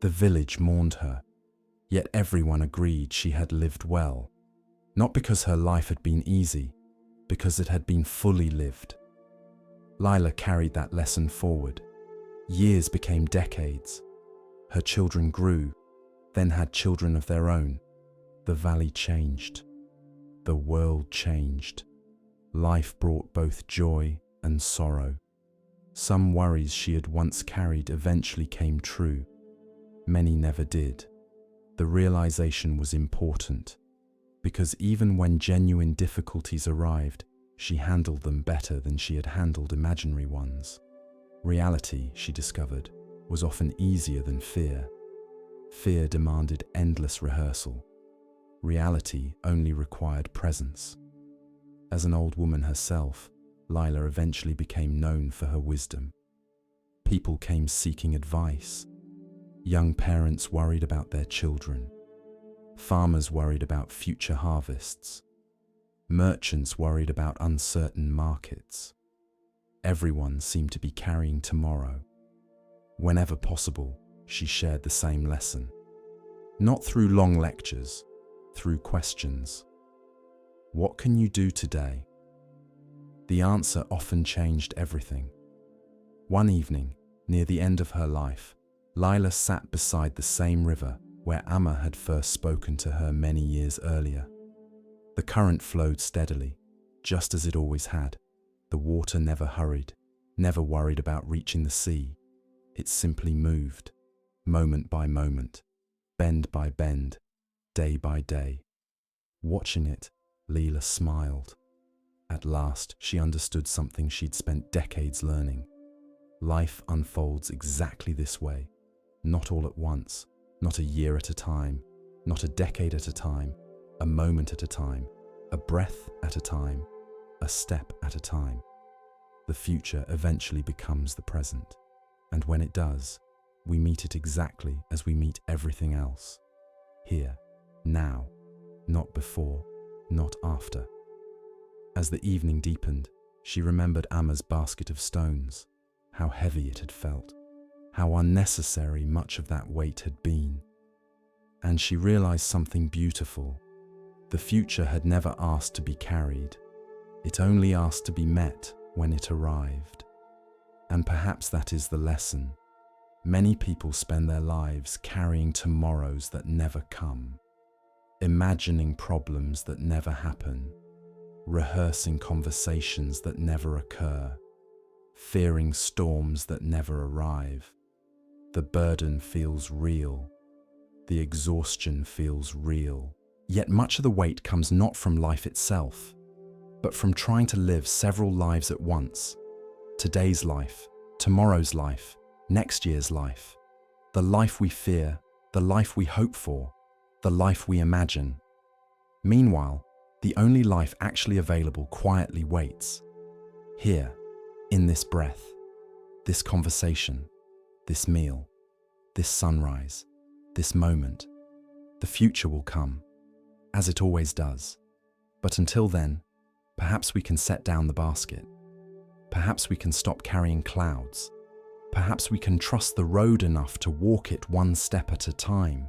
The village mourned her, yet everyone agreed she had lived well. Not because her life had been easy, because it had been fully lived. Leela carried that lesson forward. Years became decades. Her children grew, then had children of their own. The valley changed. The world changed. Life brought both joy and sorrow. Some worries she had once carried eventually came true. Many never did. The realization was important, because even when genuine difficulties arrived, she handled them better than she had handled imaginary ones. Reality, she discovered, was often easier than fear. Fear demanded endless rehearsal. Reality only required presence. As an old woman herself, Leela eventually became known for her wisdom. People came seeking advice. Young parents worried about their children. Farmers worried about future harvests. Merchants worried about uncertain markets. Everyone seemed to be carrying tomorrow. Whenever possible, she shared the same lesson. Not through long lectures, through questions. What can you do today? The answer often changed everything. One evening, near the end of her life, Leela sat beside the same river where Amma had first spoken to her many years earlier. The current flowed steadily, just as it always had. The water never hurried, never worried about reaching the sea. It simply moved, moment by moment, bend by bend, day by day. Watching it, Leela smiled. At last, she understood something she'd spent decades learning. Life unfolds exactly this way, not all at once, not a year at a time, not a decade at a time, a moment at a time, a breath at a time, a step at a time. The future eventually becomes the present, and when it does, we meet it exactly as we meet everything else. Here, now, not before, not after. As the evening deepened, she remembered Amma's basket of stones, how heavy it had felt, how unnecessary much of that weight had been. And she realized something beautiful. The future had never asked to be carried. It only asked to be met when it arrived. And perhaps that is the lesson. Many people spend their lives carrying tomorrows that never come, imagining problems that never happen, rehearsing conversations that never occur, fearing storms that never arrive. The burden feels real. The exhaustion feels real. Yet much of the weight comes not from life itself, but from trying to live several lives at once. Today's life, tomorrow's life, next year's life. The life we fear, the life we hope for, the life we imagine. Meanwhile, the only life actually available quietly waits. Here, in this breath, this conversation, this meal, this sunrise, this moment. The future will come, as it always does. But until then, perhaps we can set down the basket. Perhaps we can stop carrying clouds. Perhaps we can trust the road enough to walk it one step at a time.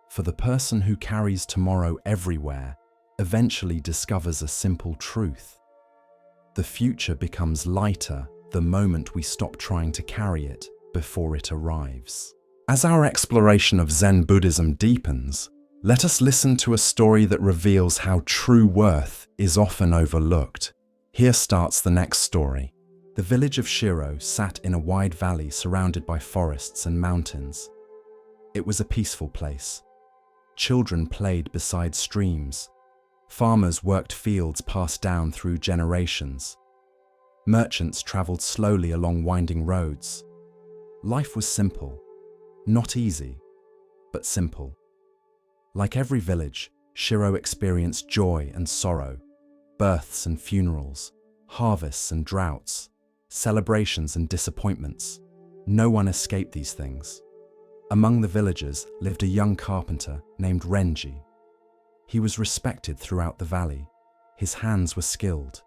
For the person who carries tomorrow everywhere eventually discovers a simple truth. The future becomes lighter the moment we stop trying to carry it before it arrives. As our exploration of Zen Buddhism deepens, let us listen to a story that reveals how true worth is often overlooked. Here starts the next story. The village of Shiro sat in a wide valley surrounded by forests and mountains. It was a peaceful place. Children played beside streams. Farmers worked fields passed down through generations. Merchants traveled slowly along winding roads. Life was simple, not easy, but simple. Like every village, Shiro experienced joy and sorrow, births and funerals, harvests and droughts, celebrations and disappointments. No one escaped these things. Among the villagers lived a young carpenter named Renji. He was respected throughout the valley. His hands were skilled.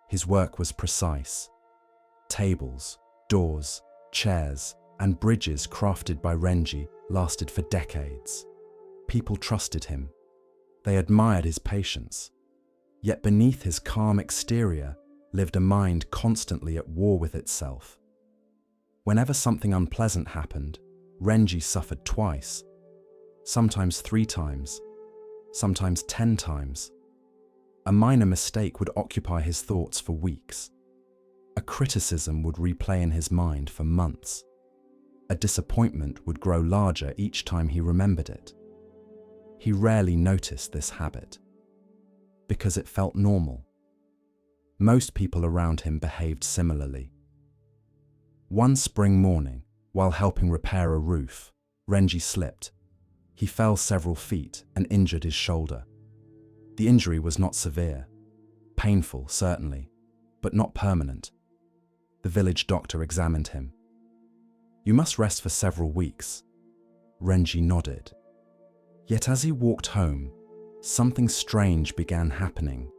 His work was precise. Tables, doors, chairs, and bridges crafted by Renji lasted for decades. People trusted him. They admired his patience. Yet beneath his calm exterior lived a mind constantly at war with itself. Whenever something unpleasant happened, Renji suffered twice, sometimes 3 times, sometimes 10 times. A minor mistake would occupy his thoughts for weeks. A criticism would replay in his mind for months. A disappointment would grow larger each time he remembered it. He rarely noticed this habit, because it felt normal. Most people around him behaved similarly. One spring morning, while helping repair a roof, Renji slipped. He fell several feet and injured his shoulder. The injury was not severe. Painful, certainly, but not permanent. The village doctor examined him. "You must rest for several weeks." Renji nodded. Yet as he walked home, something strange began happening.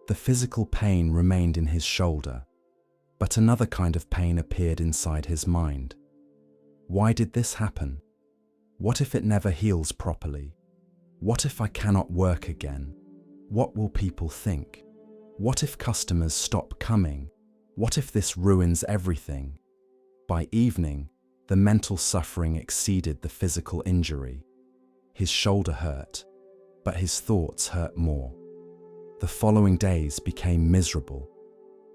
The physical pain remained in his shoulder, but another kind of pain appeared inside his mind. Why did this happen? What if it never heals properly? What if I cannot work again? What will people think? What if customers stop coming? What if this ruins everything? By evening, the mental suffering exceeded the physical injury. His shoulder hurt, but his thoughts hurt more. The following days became miserable,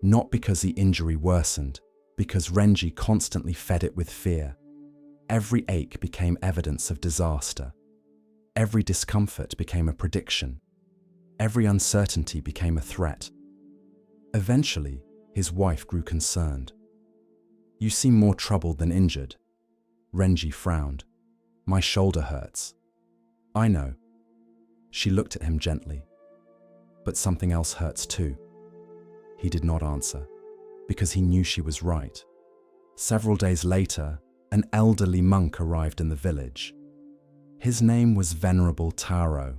not because the injury worsened, because Renji constantly fed it with fear. Every ache became evidence of disaster. Every discomfort became a prediction. Every uncertainty became a threat. Eventually, his wife grew concerned. "You seem more troubled than injured." Renji frowned. "My shoulder hurts." "I know." She looked at him gently. "But something else hurts too." He did not answer, because he knew she was right. Several days later, an elderly monk arrived in the village. His name was Venerable Taro.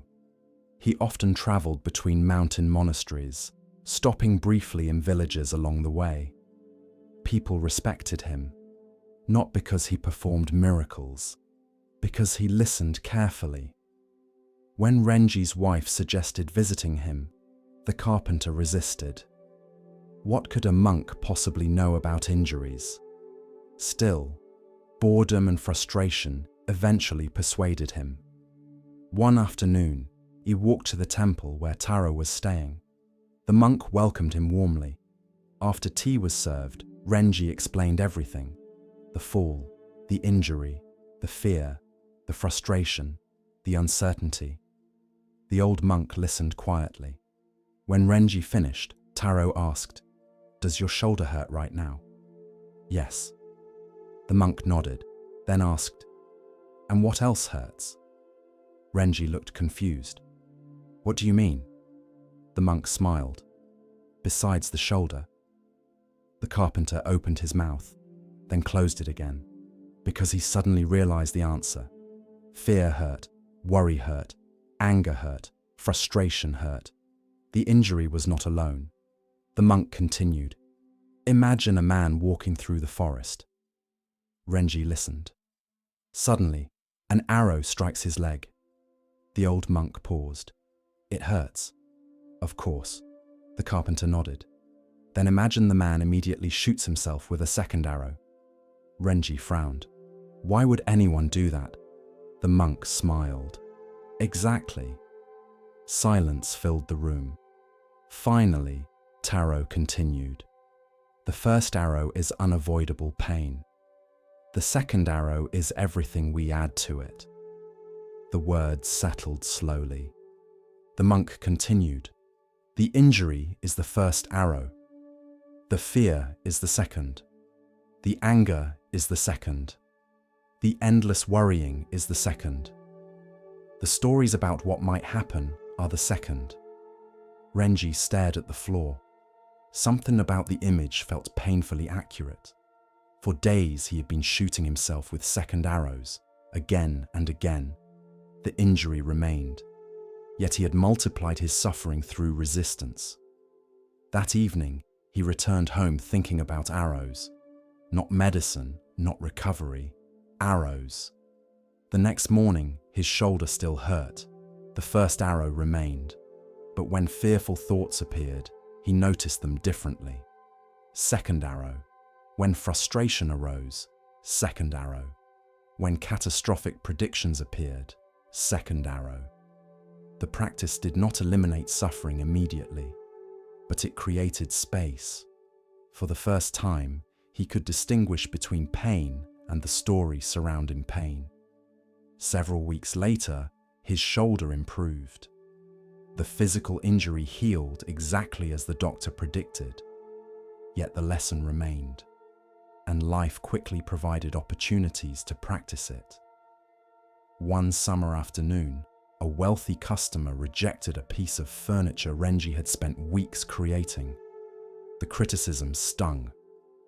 He often traveled between mountain monasteries, stopping briefly in villages along the way. People respected him, not because he performed miracles, because he listened carefully. When Renji's wife suggested visiting him, the carpenter resisted. What could a monk possibly know about injuries? Still, boredom and frustration eventually persuaded him. One afternoon, he walked to the temple where Taro was staying. The monk welcomed him warmly. After tea was served, Renji explained everything: the fall, the injury, the fear, the frustration, the uncertainty. The old monk listened quietly. When Renji finished, Taro asked, "Does your shoulder hurt right now?" "Yes." The monk nodded, then asked, "And what else hurts?" Renji looked confused. "What do you mean?" The monk smiled. "Besides the shoulder." The carpenter opened his mouth, then closed it again, because he suddenly realized the answer. Fear hurt, worry hurt, anger hurt, frustration hurt. The injury was not alone. The monk continued, "Imagine a man walking through the forest." Renji listened. Suddenly, an arrow strikes his leg. The old monk paused. "It hurts." "Of course." The carpenter nodded. "Then imagine the man immediately shoots himself with a second arrow." Renji frowned. "Why would anyone do that?" The monk smiled. "Exactly." Silence filled the room. Finally, Taro continued. "The first arrow is unavoidable pain. The second arrow is everything we add to it." The words settled slowly. The monk continued. "The injury is the first arrow. The fear is the second. The anger is the second. The endless worrying is the second. The stories about what might happen are the second." Renji stared at the floor. Something about the image felt painfully accurate. For days he had been shooting himself with second arrows, again and again. The injury remained, yet he had multiplied his suffering through resistance. That evening, he returned home thinking about arrows. Not medicine, not recovery, arrows. The next morning, his shoulder still hurt. The first arrow remained. But when fearful thoughts appeared, he noticed them differently. Second arrow. When frustration arose, second arrow. When catastrophic predictions appeared, second arrow. The practice did not eliminate suffering immediately, but it created space. For the first time, he could distinguish between pain and the story surrounding pain. Several weeks later, his shoulder improved. The physical injury healed exactly as the doctor predicted. Yet the lesson remained, and life quickly provided opportunities to practice it. One summer afternoon, a wealthy customer rejected a piece of furniture Renji had spent weeks creating. The criticism stung.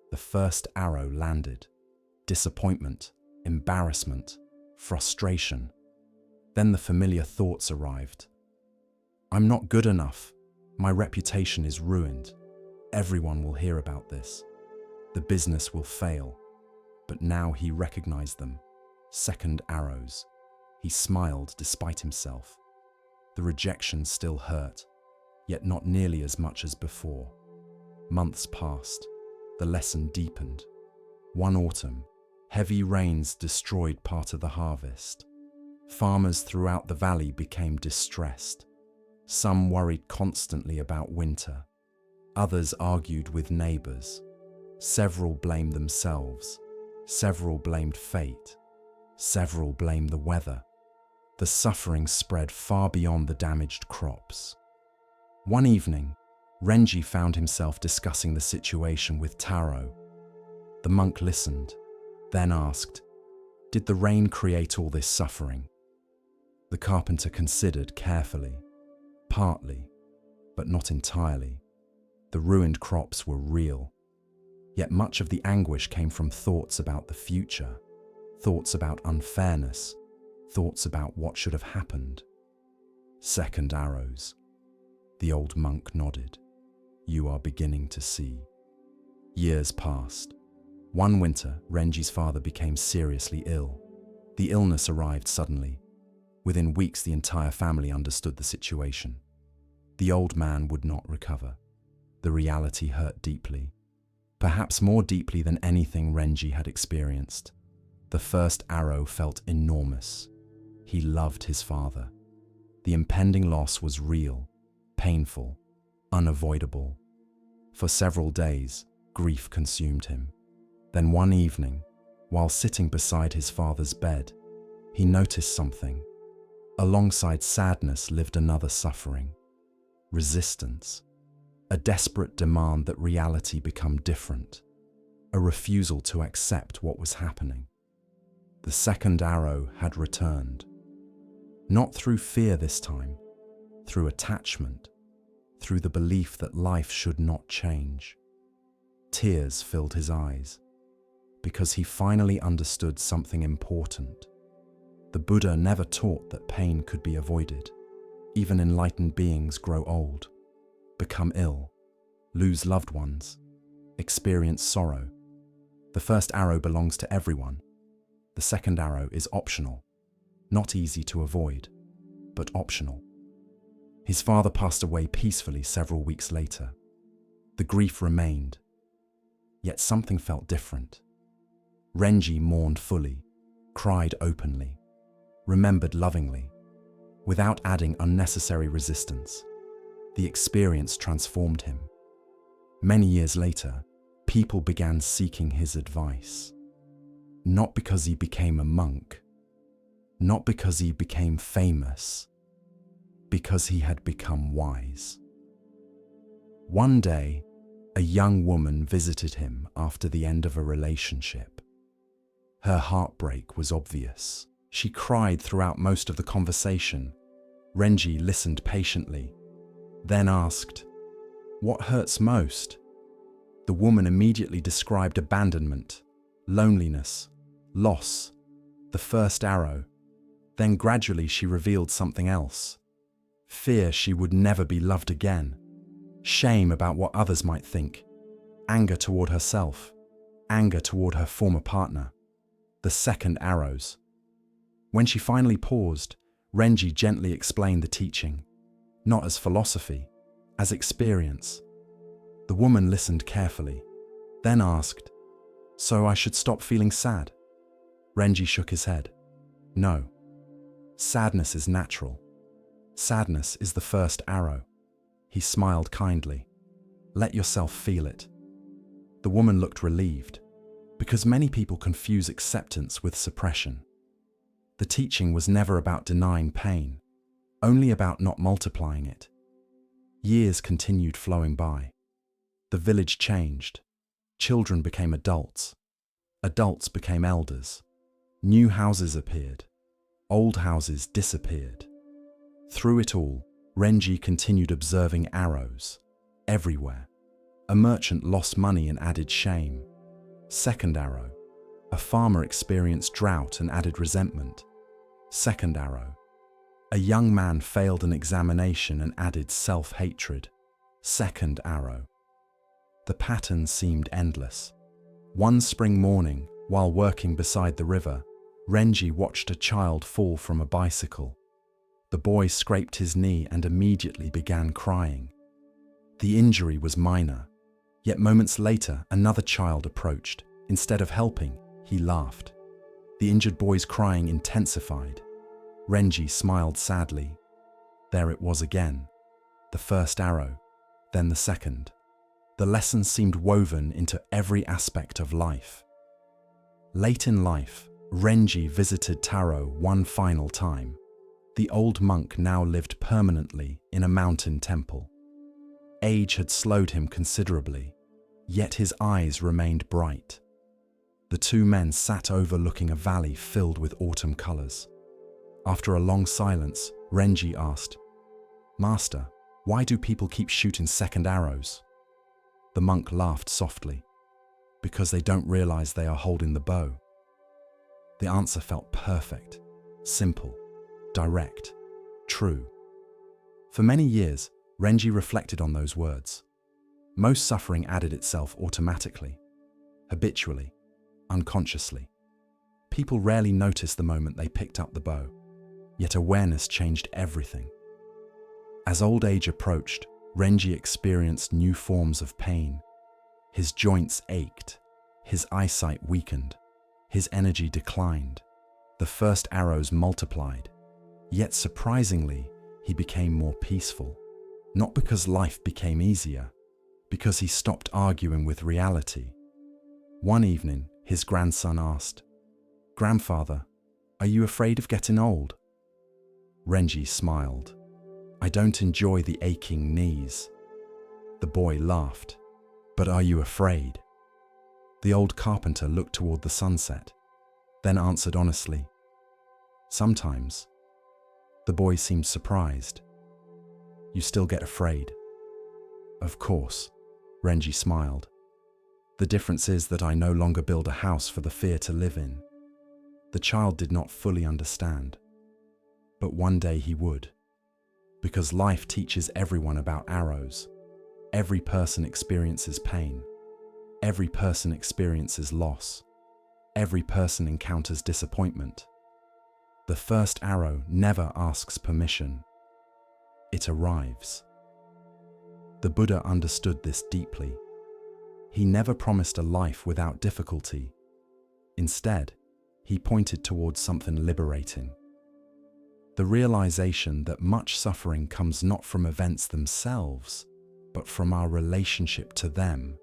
The first arrow landed. Disappointment, embarrassment, frustration. Then the familiar thoughts arrived. I'm not good enough. My reputation is ruined. Everyone will hear about this. The business will fail. But now he recognized them. Second arrows. He smiled despite himself. The rejection still hurt, yet not nearly as much as before. Months passed. The lesson deepened. One autumn, heavy rains destroyed part of the harvest. Farmers throughout the valley became distressed. Some worried constantly about winter. Others argued with neighbors. Several blamed themselves. Several blamed fate. Several blamed the weather. The suffering spread far beyond the damaged crops. One evening, Renji found himself discussing the situation with Taro. The monk listened, then asked, "Did the rain create all this suffering?" The carpenter considered carefully. Partly, but not entirely. The ruined crops were real. Yet much of the anguish came from thoughts about the future, thoughts about unfairness, thoughts about what should have happened. Second arrows. The old monk nodded. You are beginning to see. Years passed. One winter, Renji's father became seriously ill. The illness arrived suddenly. Within weeks, the entire family understood the situation. The old man would not recover. The reality hurt deeply, perhaps more deeply than anything Renji had experienced. The first arrow felt enormous. He loved his father. The impending loss was real, painful, unavoidable. For several days, grief consumed him. Then one evening, while sitting beside his father's bed, he noticed something. Alongside sadness lived another suffering. Resistance. A desperate demand that reality become different. A refusal to accept what was happening. The second arrow had returned. Not through fear this time, through attachment, through the belief that life should not change. Tears filled his eyes, because he finally understood something important. The Buddha never taught that pain could be avoided. Even enlightened beings grow old, become ill, lose loved ones, experience sorrow. The first arrow belongs to everyone. The second arrow is optional, not easy to avoid, but optional. His father passed away peacefully several weeks later. The grief remained, yet something felt different. Renji mourned fully, cried openly, remembered lovingly, without adding unnecessary resistance. The experience transformed him. Many years later, people began seeking his advice. Not because he became a monk, not because he became famous, because he had become wise. One day, a young woman visited him after the end of a relationship. Her heartbreak was obvious. She cried throughout most of the conversation. Renji listened patiently, then asked, What hurts most? The woman immediately described abandonment, loneliness, loss, the first arrow. Then gradually she revealed something else. Fear she would never be loved again. Shame about what others might think. Anger toward herself. Anger toward her former partner. The second arrows. When she finally paused, Renji gently explained the teaching, not as philosophy, as experience. The woman listened carefully, then asked, "So I should stop feeling sad?" Renji shook his head. "No. Sadness is natural. Sadness is the first arrow." He smiled kindly. "Let yourself feel it." The woman looked relieved, because many people confuse acceptance with suppression. The teaching was never about denying pain, only about not multiplying it. Years continued flowing by. The village changed. Children became adults. Adults became elders. New houses appeared. Old houses disappeared. Through it all, Renji continued observing arrows, everywhere. A merchant lost money and added shame. Second arrow. A farmer experienced drought and added resentment. Second arrow. A young man failed an examination and added self-hatred. Second arrow. The pattern seemed endless. One spring morning, while working beside the river, Renji watched a child fall from a bicycle. The boy scraped his knee and immediately began crying. The injury was minor, yet moments later another child approached. Instead of helping, he laughed. The injured boy's crying intensified. Renji smiled sadly. There it was again. The first arrow, then the second. The lesson seemed woven into every aspect of life. Late in life, Renji visited Taro one final time. The old monk now lived permanently in a mountain temple. Age had slowed him considerably, yet his eyes remained bright. The two men sat overlooking a valley filled with autumn colors. After a long silence, Renji asked, "Master, why do people keep shooting second arrows?" The monk laughed softly. "Because they don't realize they are holding the bow." The answer felt perfect, simple, direct, true. For many years, Renji reflected on those words. Most suffering added itself automatically, habitually, unconsciously. People rarely noticed the moment they picked up the bow, yet awareness changed everything. As old age approached, Renji experienced new forms of pain. His joints ached, his eyesight weakened, his energy declined. The first arrows multiplied, yet surprisingly, he became more peaceful. Not because life became easier, because he stopped arguing with reality. One evening, his grandson asked, "Grandfather, are you afraid of getting old?" Renji smiled. "I don't enjoy the aching knees." The boy laughed. "But are you afraid?" The old carpenter looked toward the sunset, then answered honestly, "Sometimes." The boy seemed surprised. "You still get afraid?" "Of course," Renji smiled. "The difference is that I no longer build a house for the fear to live in." The child did not fully understand, but one day he would. Because life teaches everyone about arrows. Every person experiences pain. Every person experiences loss. Every person encounters disappointment. The first arrow never asks permission. It arrives. The Buddha understood this deeply. He never promised a life without difficulty. Instead, he pointed towards something liberating. The realization that much suffering comes not from events themselves, but from our relationship to them.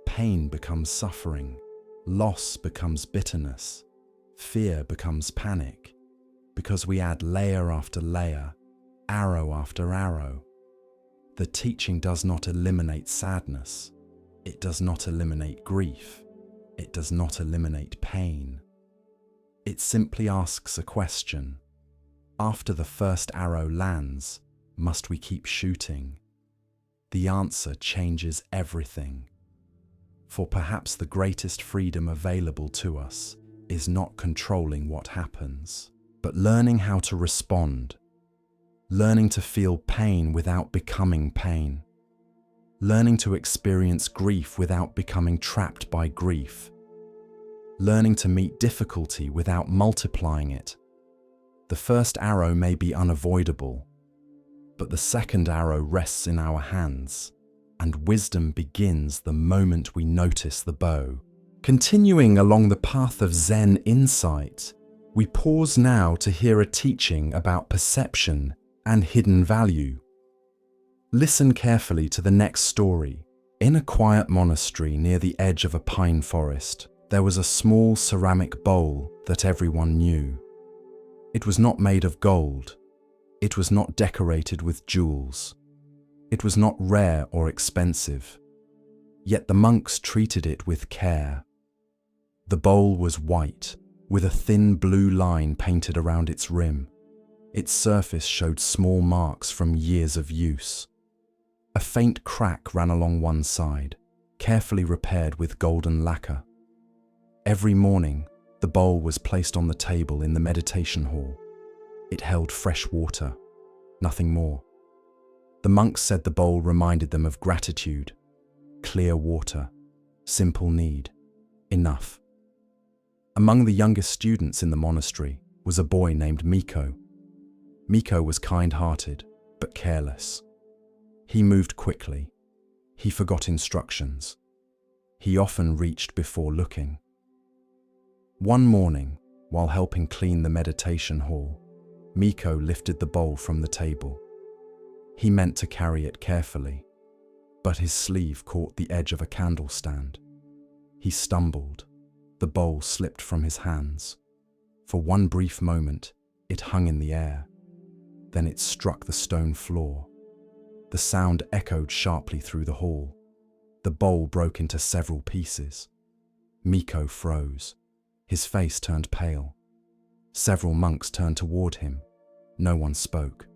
Pain becomes suffering, loss becomes bitterness, fear becomes panic, because we add layer after layer, arrow after arrow. The teaching does not eliminate sadness. It does not eliminate grief. It does not eliminate pain. It simply asks a question. After the first arrow lands, must we keep shooting? the answer changes everything. For perhaps the greatest freedom available to us is not controlling what happens, but learning how to respond, learning to feel pain without becoming pain, learning to experience grief without becoming trapped by grief, learning to meet difficulty without multiplying it. The first arrow may be unavoidable, but the second arrow rests in our hands, and wisdom begins the moment we notice the bow. Continuing along the path of Zen insight, we pause now to hear a teaching about perception and hidden value. Listen carefully to the next story. In a quiet monastery near the edge of a pine forest, there was a small ceramic bowl that everyone knew. It was not made of gold. It was not decorated with jewels. It was not rare or expensive. Yet the monks treated it with care. The bowl was white, with a thin blue line painted around its rim. Its surface showed small marks from years of use. A faint crack ran along one side, carefully repaired with golden lacquer. Every morning, the bowl was placed on the table in the meditation hall. It held fresh water, nothing more. The monks said the bowl reminded them of gratitude, clear water, simple need, enough. Among the youngest students in the monastery was a boy named Miko. Miko was kind-hearted, but careless. He moved quickly. He forgot instructions. He often reached before looking. One morning, while helping clean the meditation hall, Miko lifted the bowl from the table. He meant to carry it carefully, but his sleeve caught the edge of a candle stand. He stumbled. The bowl slipped from his hands. For one brief moment, it hung in the air. Then it struck the stone floor. The sound echoed sharply through the hall. The bowl broke into several pieces. Miko froze. His face turned pale. Several monks turned toward him. No one spoke.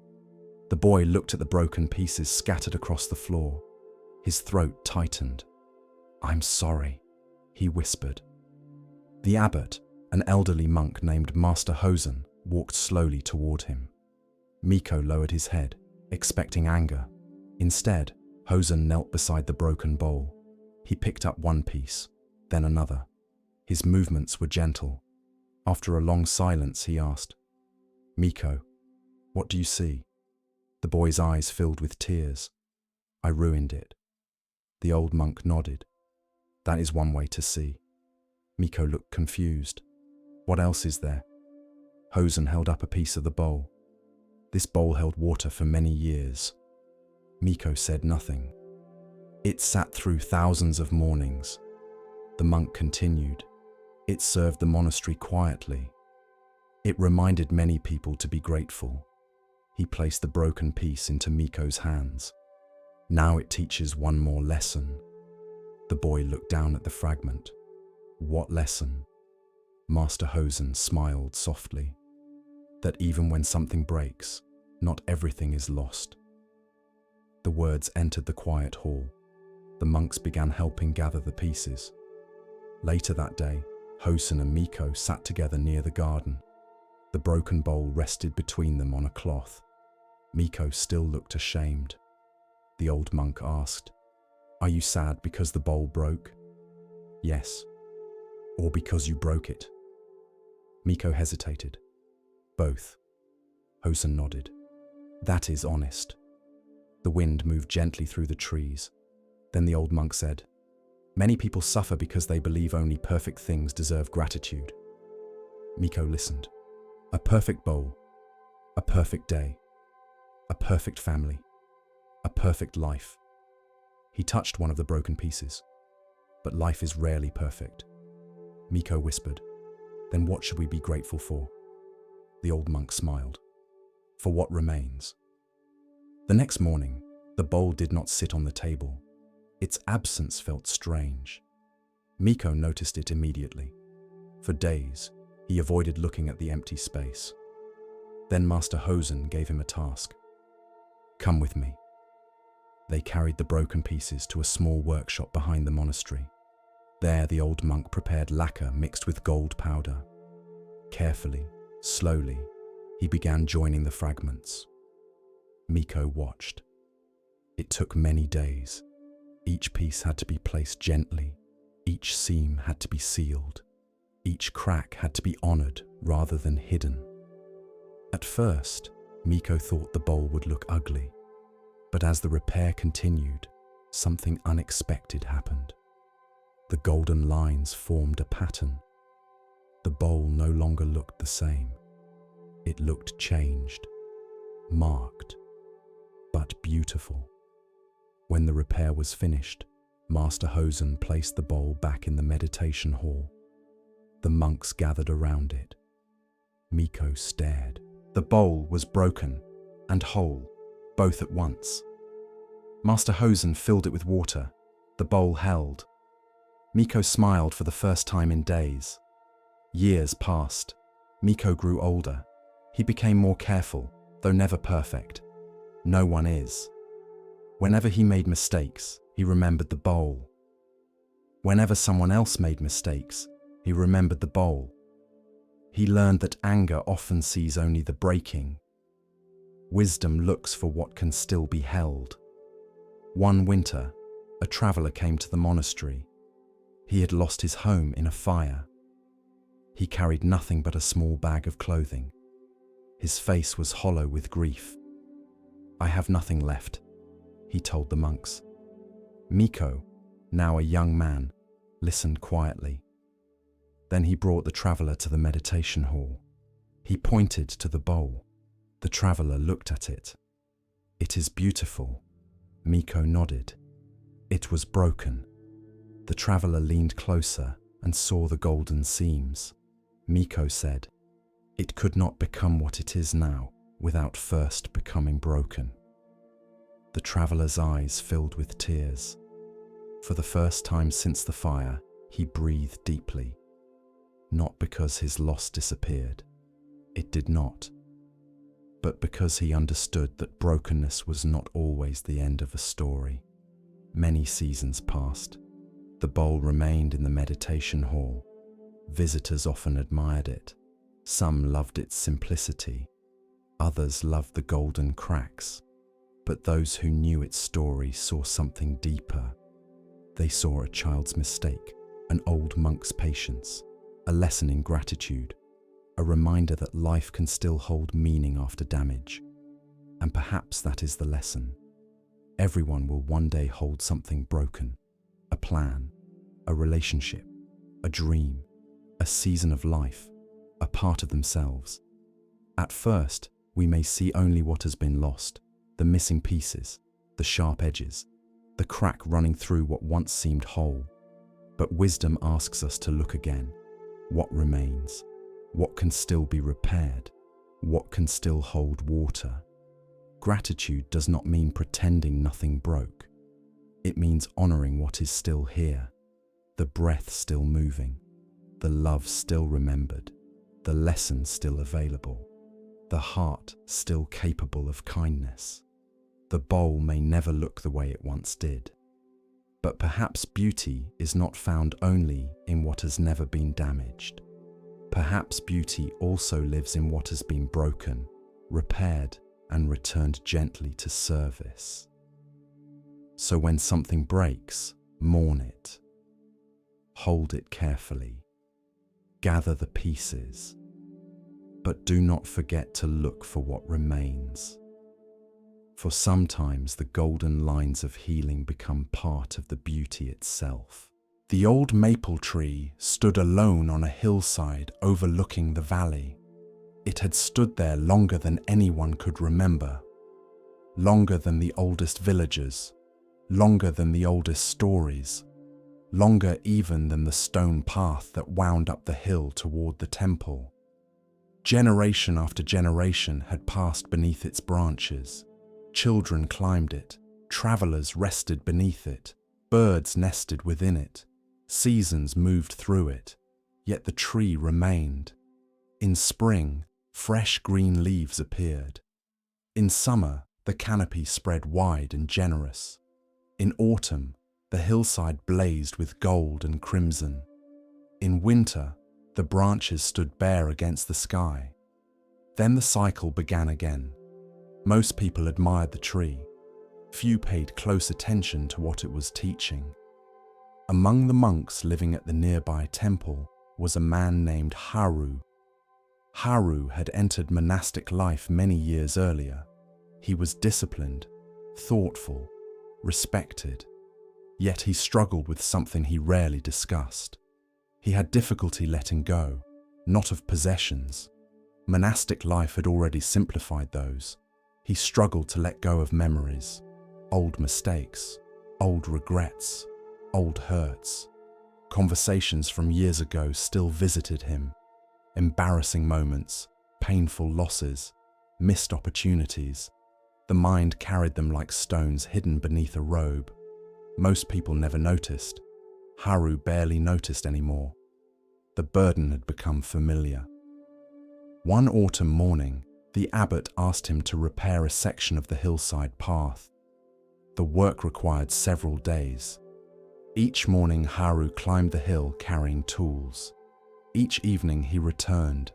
The boy looked at the broken pieces scattered across the floor. His throat tightened. "I'm sorry," he whispered. The abbot, an elderly monk named Master Hosen, walked slowly toward him. Miko lowered his head, expecting anger. Instead, Hosen knelt beside the broken bowl. He picked up one piece, then another. His movements were gentle. After a long silence, he asked, "Miko, what do you see?" The boy's eyes filled with tears. "I ruined it." The old monk nodded. "That is one way to see." Miko looked confused. "What else is there?" Hosen held up a piece of the bowl. "This bowl held water for many years." Miko said nothing. "It sat through thousands of mornings." The monk continued. "It served the monastery quietly. It reminded many people to be grateful." He placed the broken piece into Miko's hands. "Now it teaches one more lesson." The boy looked down at the fragment. "What lesson?" Master Hosen smiled softly. "That even when something breaks, not everything is lost." The words entered the quiet hall. The monks began helping gather the pieces. Later that day, Hosen and Miko sat together near the garden. The broken bowl rested between them on a cloth. Miko still looked ashamed. The old monk asked, "Are you sad because the bowl broke?" "Yes." "Or because you broke it?" Miko hesitated. "Both." Hosen nodded. "That is honest." The wind moved gently through the trees. Then the old monk said, "Many people suffer because they believe only perfect things deserve gratitude." Miko listened. A perfect bowl, a perfect day, a perfect family, a perfect life. He touched one of the broken pieces. "But life is rarely perfect." Miko whispered, "Then what should we be grateful for?" The old monk smiled. "For what remains." The next morning, the bowl did not sit on the table. Its absence felt strange. Miko noticed it immediately. For days, he avoided looking at the empty space. Then Master Hosen gave him a task. "Come with me." They carried the broken pieces to a small workshop behind the monastery. There, the old monk prepared lacquer mixed with gold powder. Carefully, slowly, he began joining the fragments. Miko watched. It took many days. Each piece had to be placed gently. Each seam had to be sealed. Each crack had to be honored rather than hidden. At first, Miko thought the bowl would look ugly. But as the repair continued, something unexpected happened. The golden lines formed a pattern. The bowl no longer looked the same. It looked changed, marked, but beautiful. When the repair was finished, Master Hosen placed the bowl back in the meditation hall. The monks gathered around it. Miko stared. The bowl was broken and whole, both at once. Master Hosen filled it with water. The bowl held. Miko smiled for the first time in days. Years passed. Miko grew older. He became more careful, though never perfect. No one is. Whenever he made mistakes, he remembered the bowl. Whenever someone else made mistakes, he remembered the bowl. He learned that anger often sees only the breaking. Wisdom looks for what can still be held. One winter, a traveler came to the monastery. He had lost his home in a fire. He carried nothing but a small bag of clothing. His face was hollow with grief. "I have nothing left," he told the monks. Miko, now a young man, listened quietly. Then he brought the traveler to the meditation hall. He pointed to the bowl. The traveler looked at it. "It is beautiful." Miko nodded. It was broken. The traveler leaned closer and saw the golden seams. Miko said, "It could not become what it is now without first becoming broken." The traveler's eyes filled with tears. For the first time since the fire, he breathed deeply. Not because his loss disappeared. It did not. But because he understood that brokenness was not always the end of a story. Many seasons passed. The bowl remained in the meditation hall. Visitors often admired it. Some loved its simplicity. Others loved the golden cracks. But those who knew its story saw something deeper. They saw a child's mistake, an old monk's patience, a lesson in gratitude, a reminder that life can still hold meaning after damage. And perhaps that is the lesson. Everyone will one day hold something broken, a plan, a relationship, a dream, a season of life, a part of themselves. At first, we may see only what has been lost, the missing pieces, the sharp edges, the crack running through what once seemed whole. But wisdom asks us to look again. What remains? What can still be repaired? What can still hold water? Gratitude does not mean pretending nothing broke. It means honoring what is still here, the breath still moving, the love still remembered, the lesson still available, the heart still capable of kindness. The bowl may never look the way it once did. But perhaps beauty is not found only in what has never been damaged. Perhaps beauty also lives in what has been broken, repaired, and returned gently to service. So when something breaks, mourn it. Hold it carefully. Gather the pieces. But do not forget to look for what remains. For sometimes the golden lines of healing become part of the beauty itself. The old maple tree stood alone on a hillside overlooking the valley. It had stood there longer than anyone could remember, longer than the oldest villagers, longer than the oldest stories, longer even than the stone path that wound up the hill toward the temple. Generation after generation had passed beneath its branches. Children climbed it, travelers rested beneath it, birds nested within it, seasons moved through it, yet the tree remained. In spring, fresh green leaves appeared. In summer, The canopy spread wide and generous. In autumn, the hillside blazed with gold and crimson. In winter, the branches stood bare against the sky. Then the cycle began again. Most people admired the tree. Few paid close attention to what it was teaching. Among the monks living at the nearby temple was a man named Haru. Haru had entered monastic life many years earlier. He was disciplined, thoughtful, respected. Yet he struggled with something he rarely discussed. He had difficulty letting go, not of possessions. Monastic life had already simplified those. He struggled to let go of memories, old mistakes, old regrets, old hurts. Conversations from years ago still visited him. Embarrassing moments, painful losses, missed opportunities. The mind carried them like stones hidden beneath a robe. Most people never noticed. Haru barely noticed anymore. The burden had become familiar. One autumn morning, the abbot asked him to repair a section of the hillside path. The work required several days. Each morning, Haru climbed the hill carrying tools. Each evening he returned.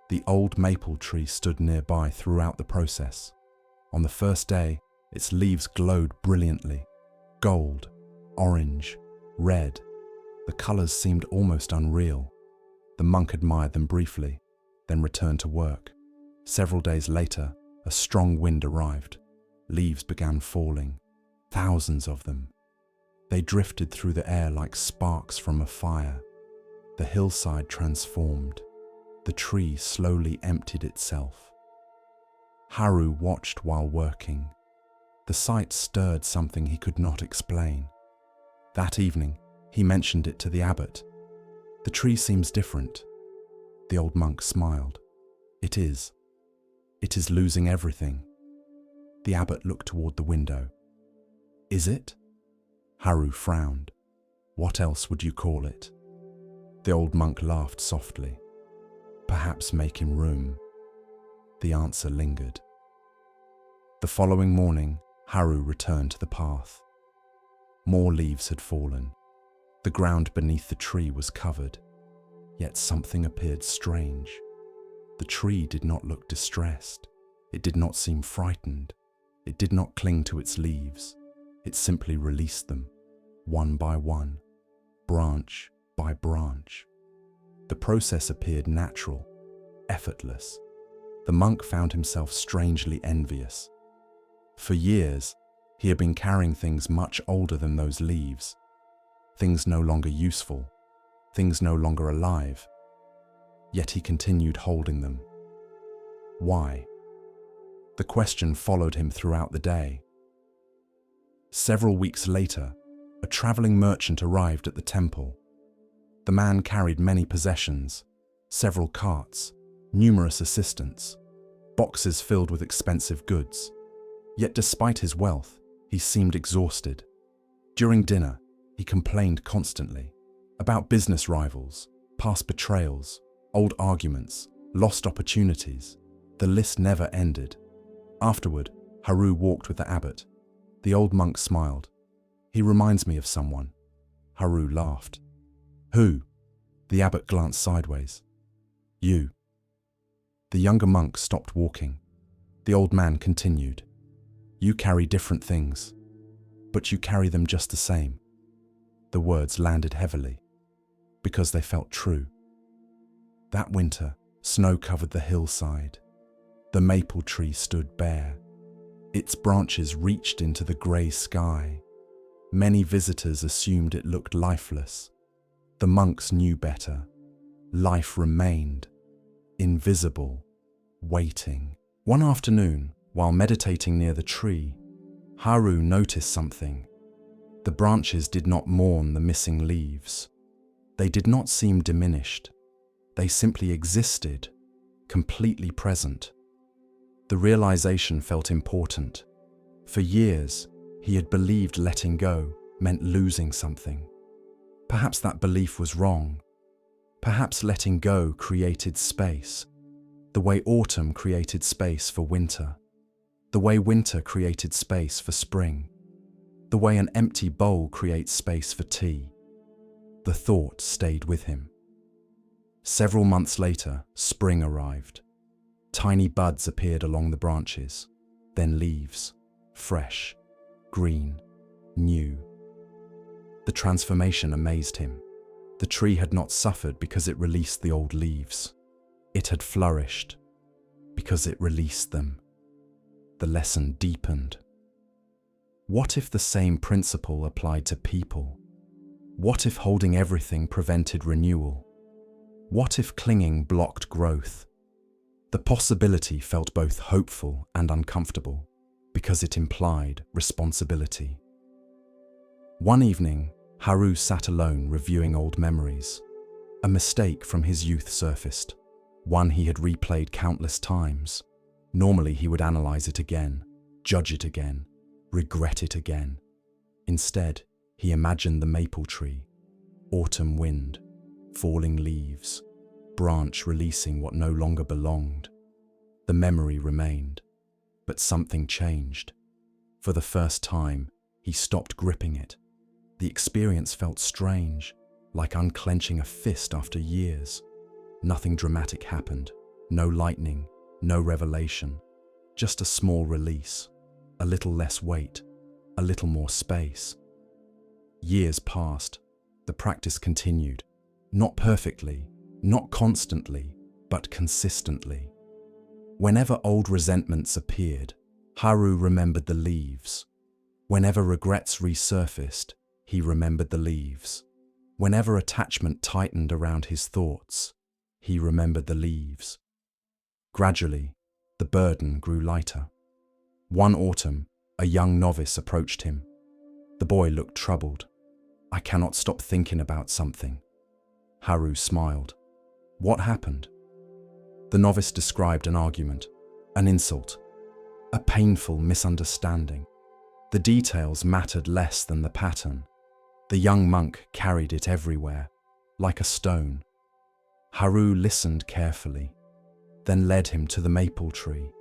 The old maple tree stood nearby throughout the process. On the first day, its leaves glowed brilliantly. Gold, orange, red. The colors seemed almost unreal. The monk admired them briefly, then returned to work. Several days later, a strong wind arrived. Leaves began falling, thousands of them. They drifted through the air like sparks from a fire. The hillside transformed. The tree slowly emptied itself. Haru watched while working. The sight stirred something he could not explain. That evening, he mentioned it to the abbot. "The tree seems different." The old monk smiled. "It is. It is losing everything." The abbot looked toward the window. "Is it?" Haru frowned. "What else would you call it?" The old monk laughed softly. "Perhaps making room." The answer lingered. The following morning, Haru returned to the path. More leaves had fallen. The ground beneath the tree was covered. Yet something appeared strange. The tree did not look distressed. It did not seem frightened. It did not cling to its leaves. It simply released them, one by one, branch by branch. The process appeared natural, effortless. The monk found himself strangely envious. For years, he had been carrying things much older than those leaves. Things no longer useful, things no longer alive. Yet he continued holding them. Why? The question followed him throughout the day. Several weeks later, a traveling merchant arrived at the temple. The man carried many possessions, several carts, numerous assistants, boxes filled with expensive goods. Yet despite his wealth, he seemed exhausted. During dinner, he complained constantly about business rivals, past betrayals, old arguments, lost opportunities. The list never ended. Afterward, Haru walked with the abbot. The old monk smiled. "He reminds me of someone." Haru laughed. "Who?" The abbot glanced sideways. "You." The younger monk stopped walking. The old man continued. "You carry different things, but you carry them just the same." The words landed heavily, because they felt true. That winter, snow covered the hillside. The maple tree stood bare. Its branches reached into the grey sky. Many visitors assumed it looked lifeless. The monks knew better. Life remained, invisible, waiting. One afternoon, while meditating near the tree, Haru noticed something. The branches did not mourn the missing leaves. They did not seem diminished. They simply existed, completely present. The realization felt important. For years, he had believed letting go meant losing something. Perhaps that belief was wrong. Perhaps letting go created space, the way autumn created space for winter. The way winter created space for spring. The way an empty bowl creates space for tea. The thought stayed with him. Several months later, spring arrived. Tiny buds appeared along the branches, then leaves, fresh, green, new. The transformation amazed him. The tree had not suffered because it released the old leaves. It had flourished because it released them. The lesson deepened. What if the same principle applied to people? What if holding everything prevented renewal? What if clinging blocked growth? The possibility felt both hopeful and uncomfortable because it implied responsibility. One evening, Haru sat alone reviewing old memories. A mistake from his youth surfaced, one he had replayed countless times. Normally he would analyze it again, judge it again, regret it again. Instead, he imagined the maple tree, autumn wind, falling leaves, branch releasing what no longer belonged. The memory remained, but something changed. For the first time, he stopped gripping it. The experience felt strange, like unclenching a fist after years. Nothing dramatic happened, no lightning, no revelation, just a small release, a little less weight, a little more space. Years passed. The practice continued, not perfectly, not constantly, but consistently. Whenever old resentments appeared, Haru remembered the leaves. Whenever regrets resurfaced, he remembered the leaves. Whenever attachment tightened around his thoughts, he remembered the leaves. Gradually, the burden grew lighter. One autumn, a young novice approached him. The boy looked troubled. "I cannot stop thinking about something." Haru smiled. "What happened?" The novice described an argument, an insult, a painful misunderstanding. The details mattered less than the pattern. The young monk carried it everywhere, like a stone. Haru listened carefully, then led him to the maple tree.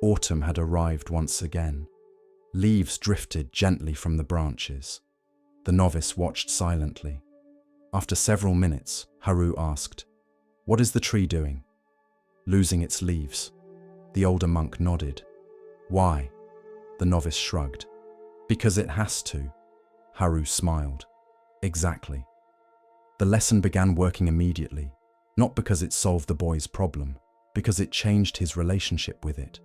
Autumn had arrived once again. Leaves drifted gently from the branches. The novice watched silently. After several minutes, Haru asked, "What is the tree doing?" "Losing its leaves." The older monk nodded. "Why?" The novice shrugged. "Because it has to." Haru smiled. "Exactly." The lesson began working immediately, not because it solved the boy's problem, because it changed his relationship with it.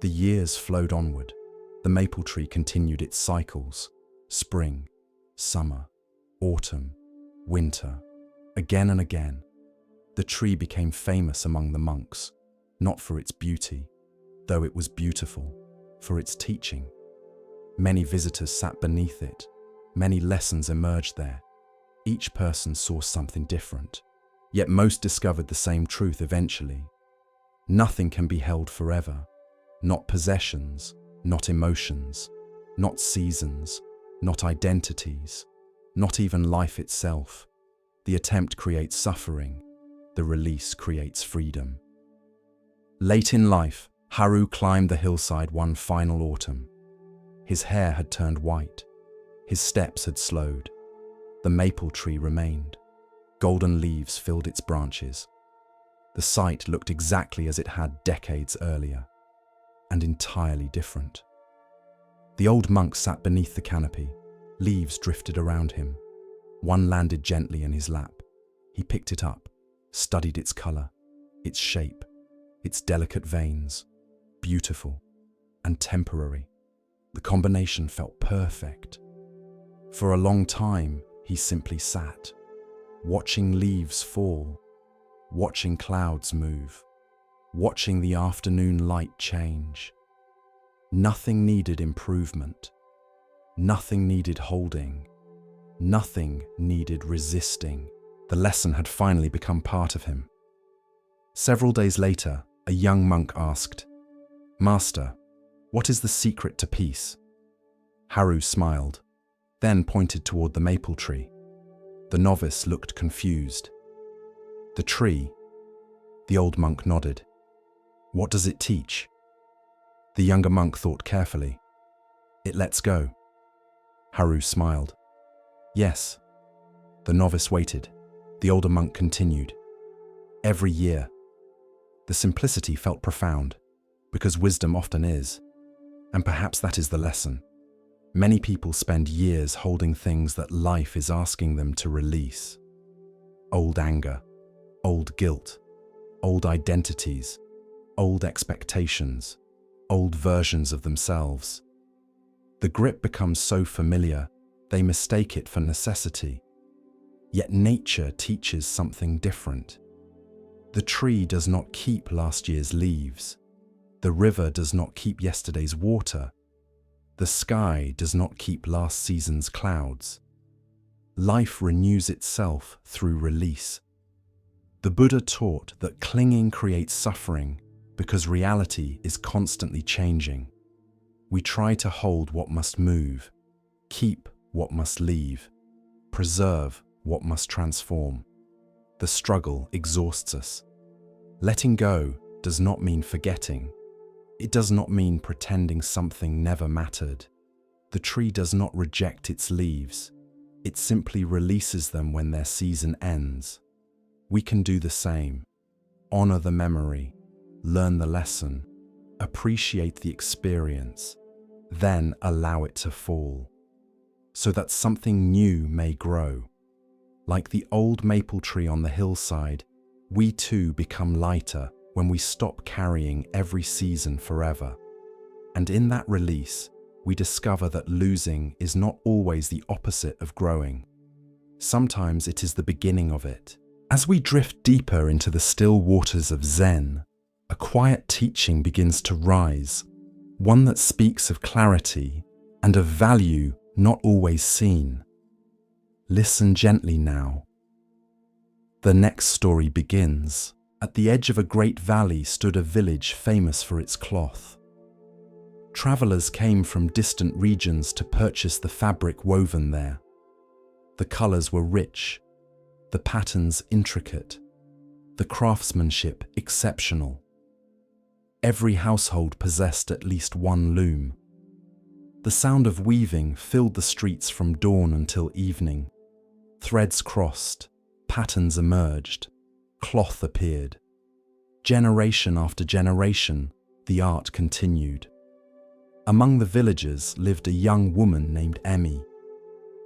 The years flowed onward. The maple tree continued its cycles: spring, summer, autumn, winter. Again and again, the tree became famous among the monks, not for its beauty, though it was beautiful, for its teaching. Many visitors sat beneath it. Many lessons emerged there. Each person saw something different, yet most discovered the same truth eventually. Nothing can be held forever. Not possessions, not emotions, not seasons, not identities, not even life itself. The attempt creates suffering. The release creates freedom. Late in life, Haru climbed the hillside one final autumn. His hair had turned white. His steps had slowed. The maple tree remained. Golden leaves filled its branches. The site looked exactly as it had decades earlier, and entirely different. The old monk sat beneath the canopy. Leaves drifted around him. One landed gently in his lap. He picked it up, studied its color, its shape, its delicate veins, beautiful and temporary. The combination felt perfect. For a long time, he simply sat, watching leaves fall, watching clouds move, watching the afternoon light change. Nothing needed improvement. Nothing needed holding. Nothing needed resisting. The lesson had finally become part of him. Several days later, a young monk asked, "Master, what is the secret to peace?" Haru smiled, then pointed toward the maple tree. The novice looked confused. "The tree?" The old monk nodded. "What does it teach?" The younger monk thought carefully. It lets go. Haru smiled. Yes. The novice waited. The older monk continued. Every year. The simplicity felt profound, because wisdom often is. And perhaps that is the lesson. Many people spend years holding things that life is asking them to release. Old anger, old guilt, old identities, old expectations, old versions of themselves. The grip becomes so familiar, they mistake it for necessity. Yet nature teaches something different. The tree does not keep last year's leaves. The river does not keep yesterday's water. The sky does not keep last season's clouds. Life renews itself through release. The Buddha taught that clinging creates suffering because reality is constantly changing. We try to hold what must move, keep what must leave, preserve what must transform. The struggle exhausts us. Letting go does not mean forgetting. It does not mean pretending something never mattered. The tree does not reject its leaves. It simply releases them when their season ends. We can do the same. Honor the memory, learn the lesson, appreciate the experience, then allow it to fall, so that something new may grow. Like the old maple tree on the hillside, we too become lighter when we stop carrying every season forever. And in that release, we discover that losing is not always the opposite of growing. Sometimes it is the beginning of it. As we drift deeper into the still waters of Zen, a quiet teaching begins to rise, one that speaks of clarity and of value not always seen. Listen gently now. The next story begins. At the edge of a great valley stood a village famous for its cloth. Travelers came from distant regions to purchase the fabric woven there. The colors were rich, the patterns intricate, the craftsmanship exceptional. Every household possessed at least one loom. The sound of weaving filled the streets from dawn until evening. Threads crossed, patterns emerged, cloth appeared. Generation after generation, the art continued. Among the villagers lived a young woman named Emmy.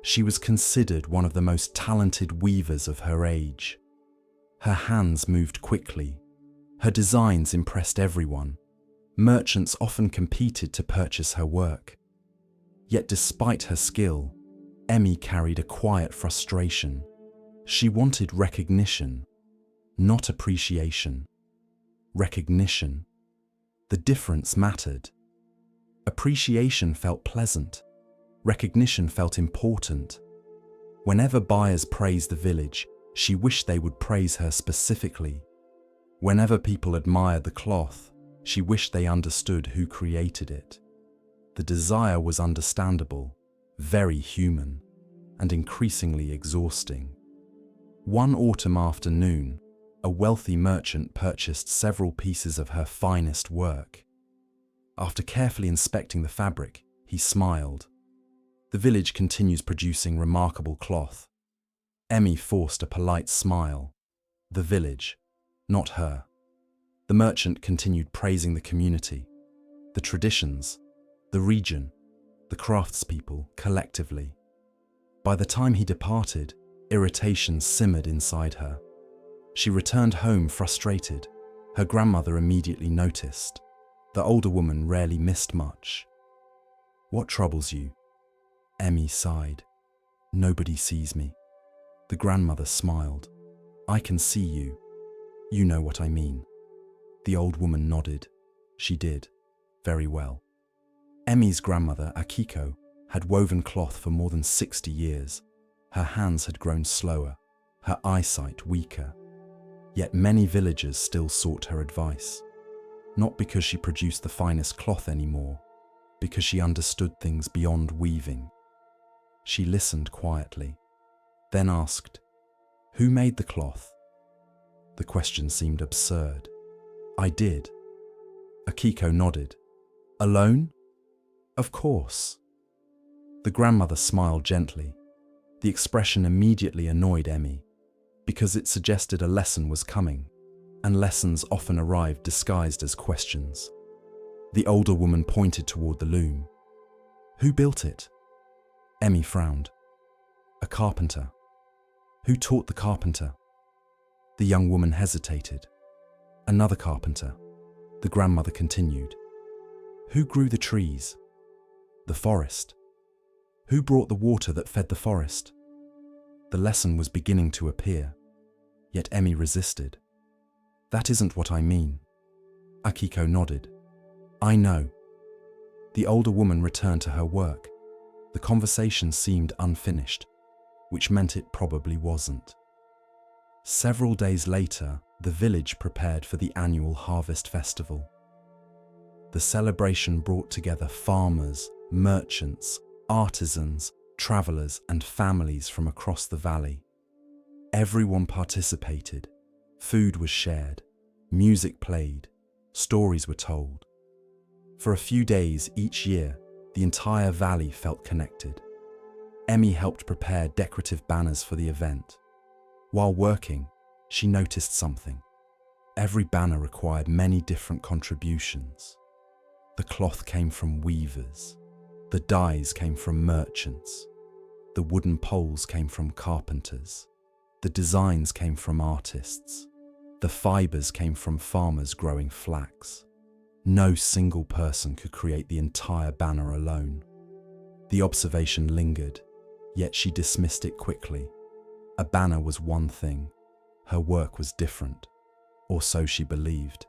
She was considered one of the most talented weavers of her age. Her hands moved quickly. Her designs impressed everyone. Merchants often competed to purchase her work. Yet despite her skill, Emmy carried a quiet frustration. She wanted recognition, not appreciation. Recognition. The difference mattered. Appreciation felt pleasant. Recognition felt important. Whenever buyers praised the village, she wished they would praise her specifically. Whenever people admired the cloth, she wished they understood who created it. The desire was understandable, very human, and increasingly exhausting. One autumn afternoon, a wealthy merchant purchased several pieces of her finest work. After carefully inspecting the fabric, he smiled. The village continues producing remarkable cloth. Emmy forced a polite smile. The village, not her. The merchant continued praising the community, the traditions, the region, the craftspeople collectively. By the time he departed, irritation simmered inside her. She returned home frustrated. Her grandmother immediately noticed. The older woman rarely missed much. "What troubles you?" Emmy sighed. "Nobody sees me." The grandmother smiled. "I can see you. You know what I mean." The old woman nodded. She did. Very well. Emmy's grandmother, Akiko, had woven cloth for more than 60 years. Her hands had grown slower, her eyesight weaker. Yet many villagers still sought her advice. Not because she produced the finest cloth anymore, because she understood things beyond weaving. She listened quietly, then asked, "Who made the cloth?" The question seemed absurd. "I did." Akiko nodded. Alone? Of course. The grandmother smiled gently. The expression immediately annoyed Emmy, because it suggested a lesson was coming, and lessons often arrived disguised as questions. The older woman pointed toward the loom. Who built it? Emmy frowned. A carpenter. Who taught the carpenter? The young woman hesitated. Another carpenter. The grandmother continued. Who grew the trees? The forest. Who brought the water that fed the forest? The lesson was beginning to appear, yet Emmy resisted. That isn't what I mean. Akiko nodded. I know. The older woman returned to her work. The conversation seemed unfinished, which meant it probably wasn't. Several days later, the village prepared for the annual harvest festival. The celebration brought together farmers, merchants, artisans, travelers, and families from across the valley. Everyone participated. Food was shared, music played, stories were told. For a few days each year, the entire valley felt connected. Emmy helped prepare decorative banners for the event. While working, she noticed something. Every banner required many different contributions. The cloth came from weavers. The dyes came from merchants. The wooden poles came from carpenters. The designs came from artists. The fibers came from farmers growing flax. No single person could create the entire banner alone. The observation lingered, yet she dismissed it quickly. A banner was one thing. Her work was different, or so she believed.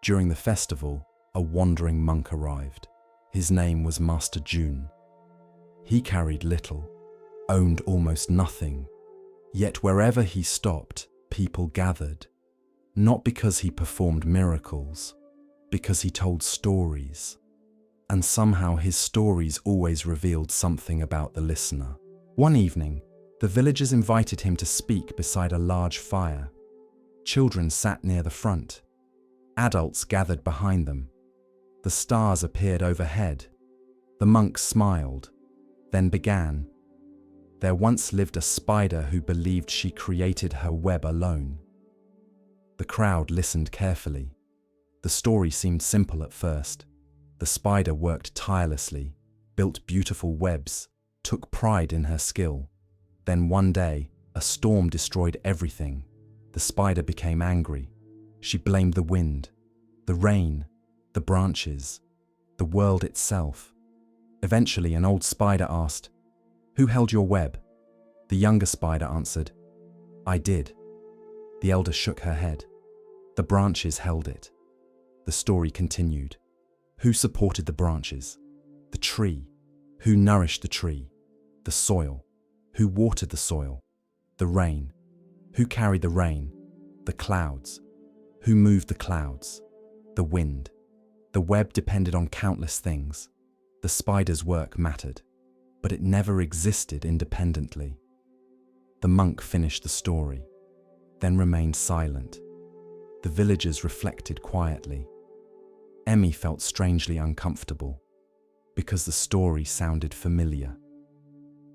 During the festival, a wandering monk arrived. His name was Master Jun. He carried little, owned almost nothing, yet wherever he stopped, people gathered. Not because he performed miracles, because he told stories. And somehow his stories always revealed something about the listener. One evening, the villagers invited him to speak beside a large fire. Children sat near the front. Adults gathered behind them. The stars appeared overhead. The monk smiled, then began. There once lived a spider who believed she created her web alone. The crowd listened carefully. The story seemed simple at first. The spider worked tirelessly, built beautiful webs, took pride in her skill. Then one day, a storm destroyed everything. The spider became angry. She blamed the wind, the rain, the branches, the world itself. Eventually, an old spider asked, "Who held your web?" The younger spider answered, "I did." The elder shook her head. "The branches held it." The story continued. Who supported the branches? The tree. Who nourished the tree? The soil. Who watered the soil? The rain. Who carried the rain? The clouds. Who moved the clouds? The wind. The web depended on countless things. The spider's work mattered, but it never existed independently. The monk finished the story, then remained silent. The villagers reflected quietly. Emmy felt strangely uncomfortable, because the story sounded familiar.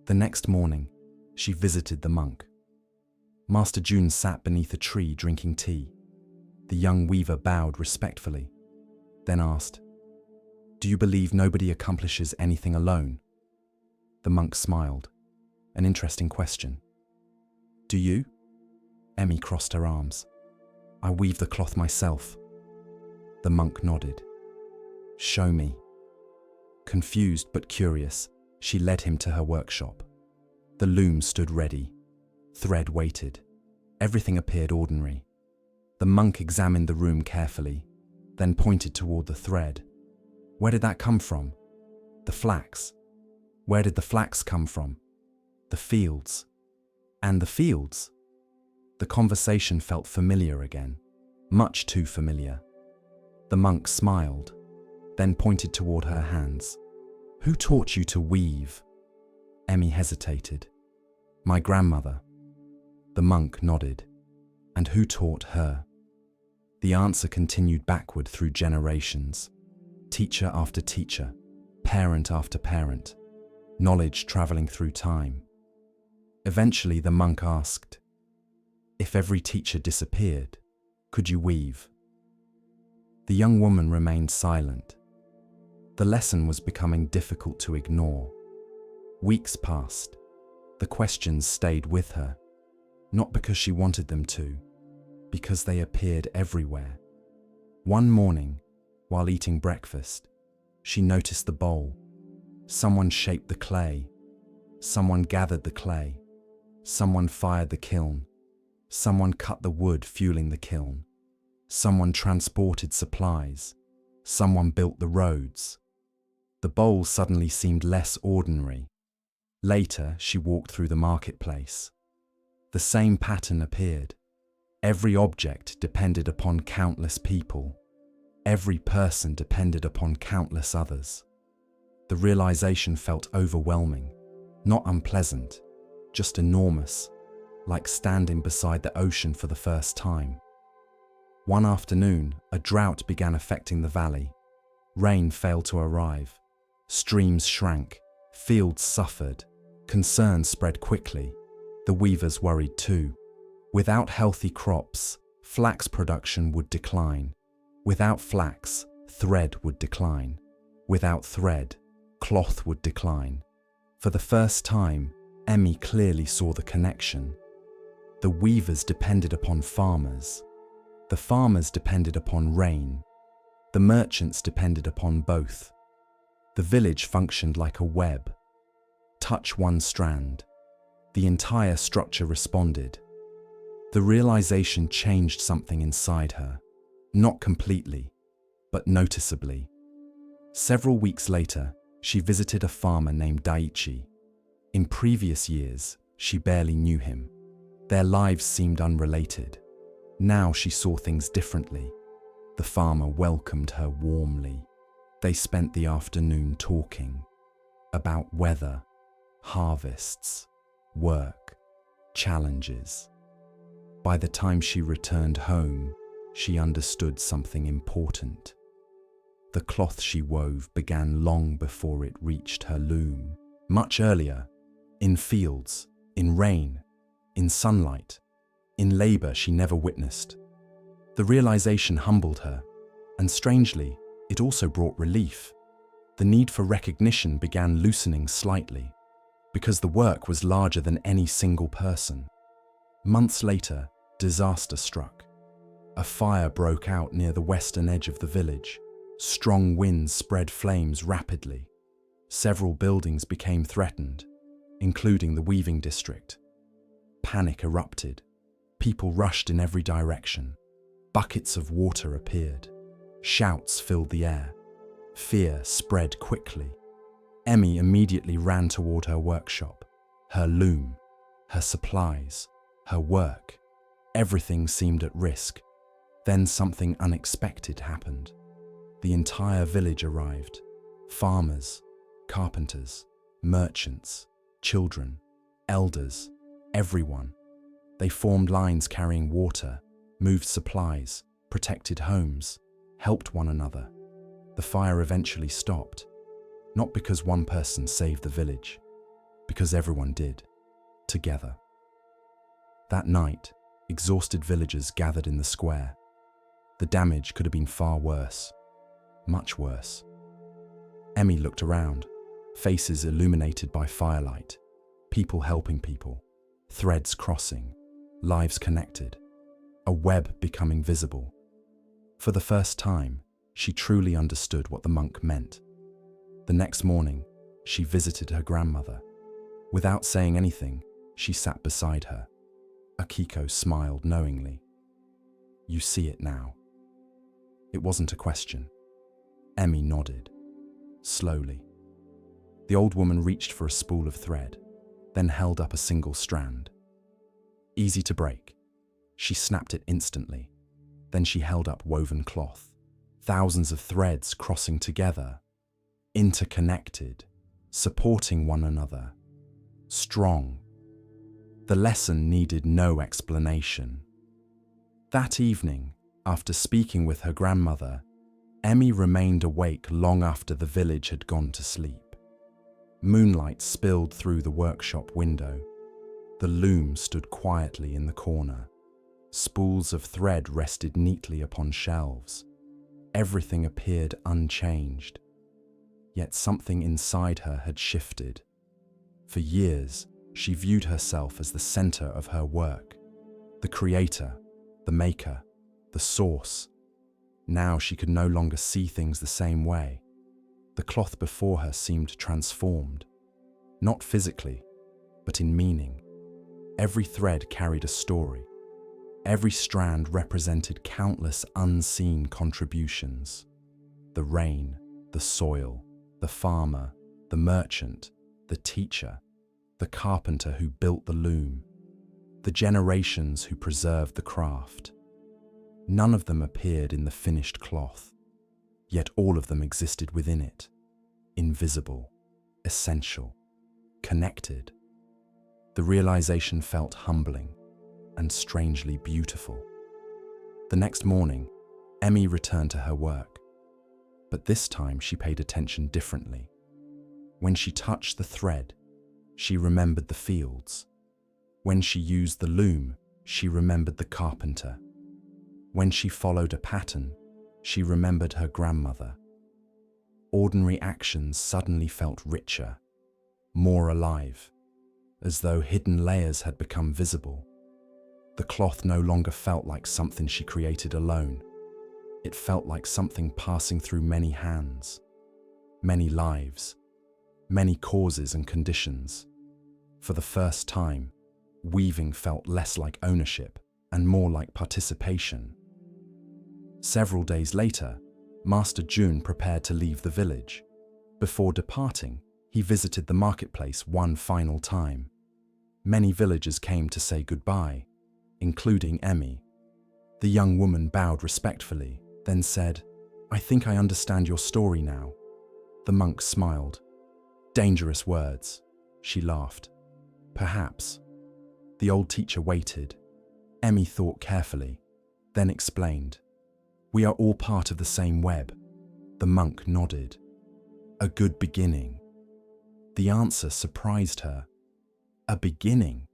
The next morning, she visited the monk. Master Jun sat beneath a tree drinking tea. The young weaver bowed respectfully, then asked, "Do you believe nobody accomplishes anything alone?" The monk smiled. An interesting question. "Do you?" Emmy crossed her arms. "I weave the cloth myself." The monk nodded. "Show me." Confused but curious, she led him to her workshop. The loom stood ready. Thread waited. Everything appeared ordinary. The monk examined the room carefully, then pointed toward the thread. "Where did that come from?" "The flax." "Where did the flax come from?" "The fields." "And the fields?" The conversation felt familiar again, much too familiar. The monk smiled, then pointed toward her hands. "Who taught you to weave?" Emmy hesitated. "My grandmother." The monk nodded. "And who taught her?" The answer continued backward through generations. Teacher after teacher, parent after parent, knowledge traveling through time. Eventually the monk asked, "If every teacher disappeared, could you weave?" The young woman remained silent. The lesson was becoming difficult to ignore. Weeks passed. The questions stayed with her, not because she wanted them to, because they appeared everywhere. One morning, while eating breakfast, she noticed the bowl. Someone shaped the clay. Someone gathered the clay. Someone fired the kiln. Someone cut the wood fueling the kiln. Someone transported supplies. Someone built the roads. The bowl suddenly seemed less ordinary. Later, she walked through the marketplace. The same pattern appeared. Every object depended upon countless people. Every person depended upon countless others. The realization felt overwhelming, not unpleasant, just enormous, like standing beside the ocean for the first time. One afternoon, a drought began affecting the valley. Rain failed to arrive. Streams shrank. Fields suffered. Concern spread quickly. The weavers worried too. Without healthy crops, flax production would decline. Without flax, thread would decline. Without thread, cloth would decline. For the first time, Emmy clearly saw the connection. The weavers depended upon farmers. The farmers depended upon rain. The merchants depended upon both. The village functioned like a web. Touch one strand. The entire structure responded. The realization changed something inside her. Not completely, but noticeably. Several weeks later, she visited a farmer named Daiichi. In previous years, she barely knew him. Their lives seemed unrelated. Now she saw things differently. The farmer welcomed her warmly. They spent the afternoon talking about weather, harvests, work, challenges. By the time she returned home, she understood something important. The cloth she wove began long before it reached her loom. Much earlier, in fields, in rain, in sunlight, in labor she never witnessed. The realization humbled her, and strangely, it also brought relief. The need for recognition began loosening slightly, because the work was larger than any single person. Months later, disaster struck. A fire broke out near the western edge of the village. Strong winds spread flames rapidly. Several buildings became threatened, including the weaving district. Panic erupted. People rushed in every direction. Buckets of water appeared. Shouts filled the air. Fear spread quickly. Emmy immediately ran toward her workshop, her loom, her supplies, her work. Everything seemed at risk. Then something unexpected happened. The entire village arrived. Farmers, carpenters, merchants, children, elders, everyone. They formed lines carrying water, moved supplies, protected homes, helped one another. The fire eventually stopped, not because one person saved the village, because everyone did, together. That night, exhausted villagers gathered in the square. The damage could have been far worse, much worse. Emmy looked around, faces illuminated by firelight, people helping people, threads crossing, lives connected, a web becoming visible. For the first time, she truly understood what the monk meant. The next morning, she visited her grandmother. Without saying anything, she sat beside her. Akiko smiled knowingly. "You see it now." It wasn't a question. Emmy nodded, slowly. The old woman reached for a spool of thread, then held up a single strand. Easy to break. She snapped it instantly. Then she held up woven cloth. Thousands of threads crossing together, interconnected, supporting one another, strong. The lesson needed no explanation. That evening, after speaking with her grandmother, Emmy remained awake long after the village had gone to sleep. Moonlight spilled through the workshop window. The loom stood quietly in the corner. Spools of thread rested neatly upon shelves. Everything appeared unchanged. Yet something inside her had shifted. For years, she viewed herself as the center of her work, the creator, the maker, the source. Now she could no longer see things the same way. The cloth before her seemed transformed, not physically, but in meaning. Every thread carried a story. Every strand represented countless unseen contributions. The rain, the soil, the farmer, the merchant, the teacher, the carpenter who built the loom, the generations who preserved the craft. None of them appeared in the finished cloth, yet all of them existed within it, invisible, essential, connected. The realization felt humbling and strangely beautiful. The next morning, Emmy returned to her work, but this time she paid attention differently. When she touched the thread, she remembered the fields. When she used the loom, she remembered the carpenter. When she followed a pattern, she remembered her grandmother. Ordinary actions suddenly felt richer, more alive, as though hidden layers had become visible. The cloth no longer felt like something she created alone. It felt like something passing through many hands, many lives, many causes and conditions. For the first time, weaving felt less like ownership and more like participation. Several days later, Master Jun prepared to leave the village. Before departing, he visited the marketplace one final time. Many villagers came to say goodbye, including Emmy. The young woman bowed respectfully, then said, "I think I understand your story now." The monk smiled. "Dangerous words," she laughed. "Perhaps." The old teacher waited. Emmy thought carefully, then explained, "We are all part of the same web." The monk nodded. "A good beginning." The answer surprised her. A beginning?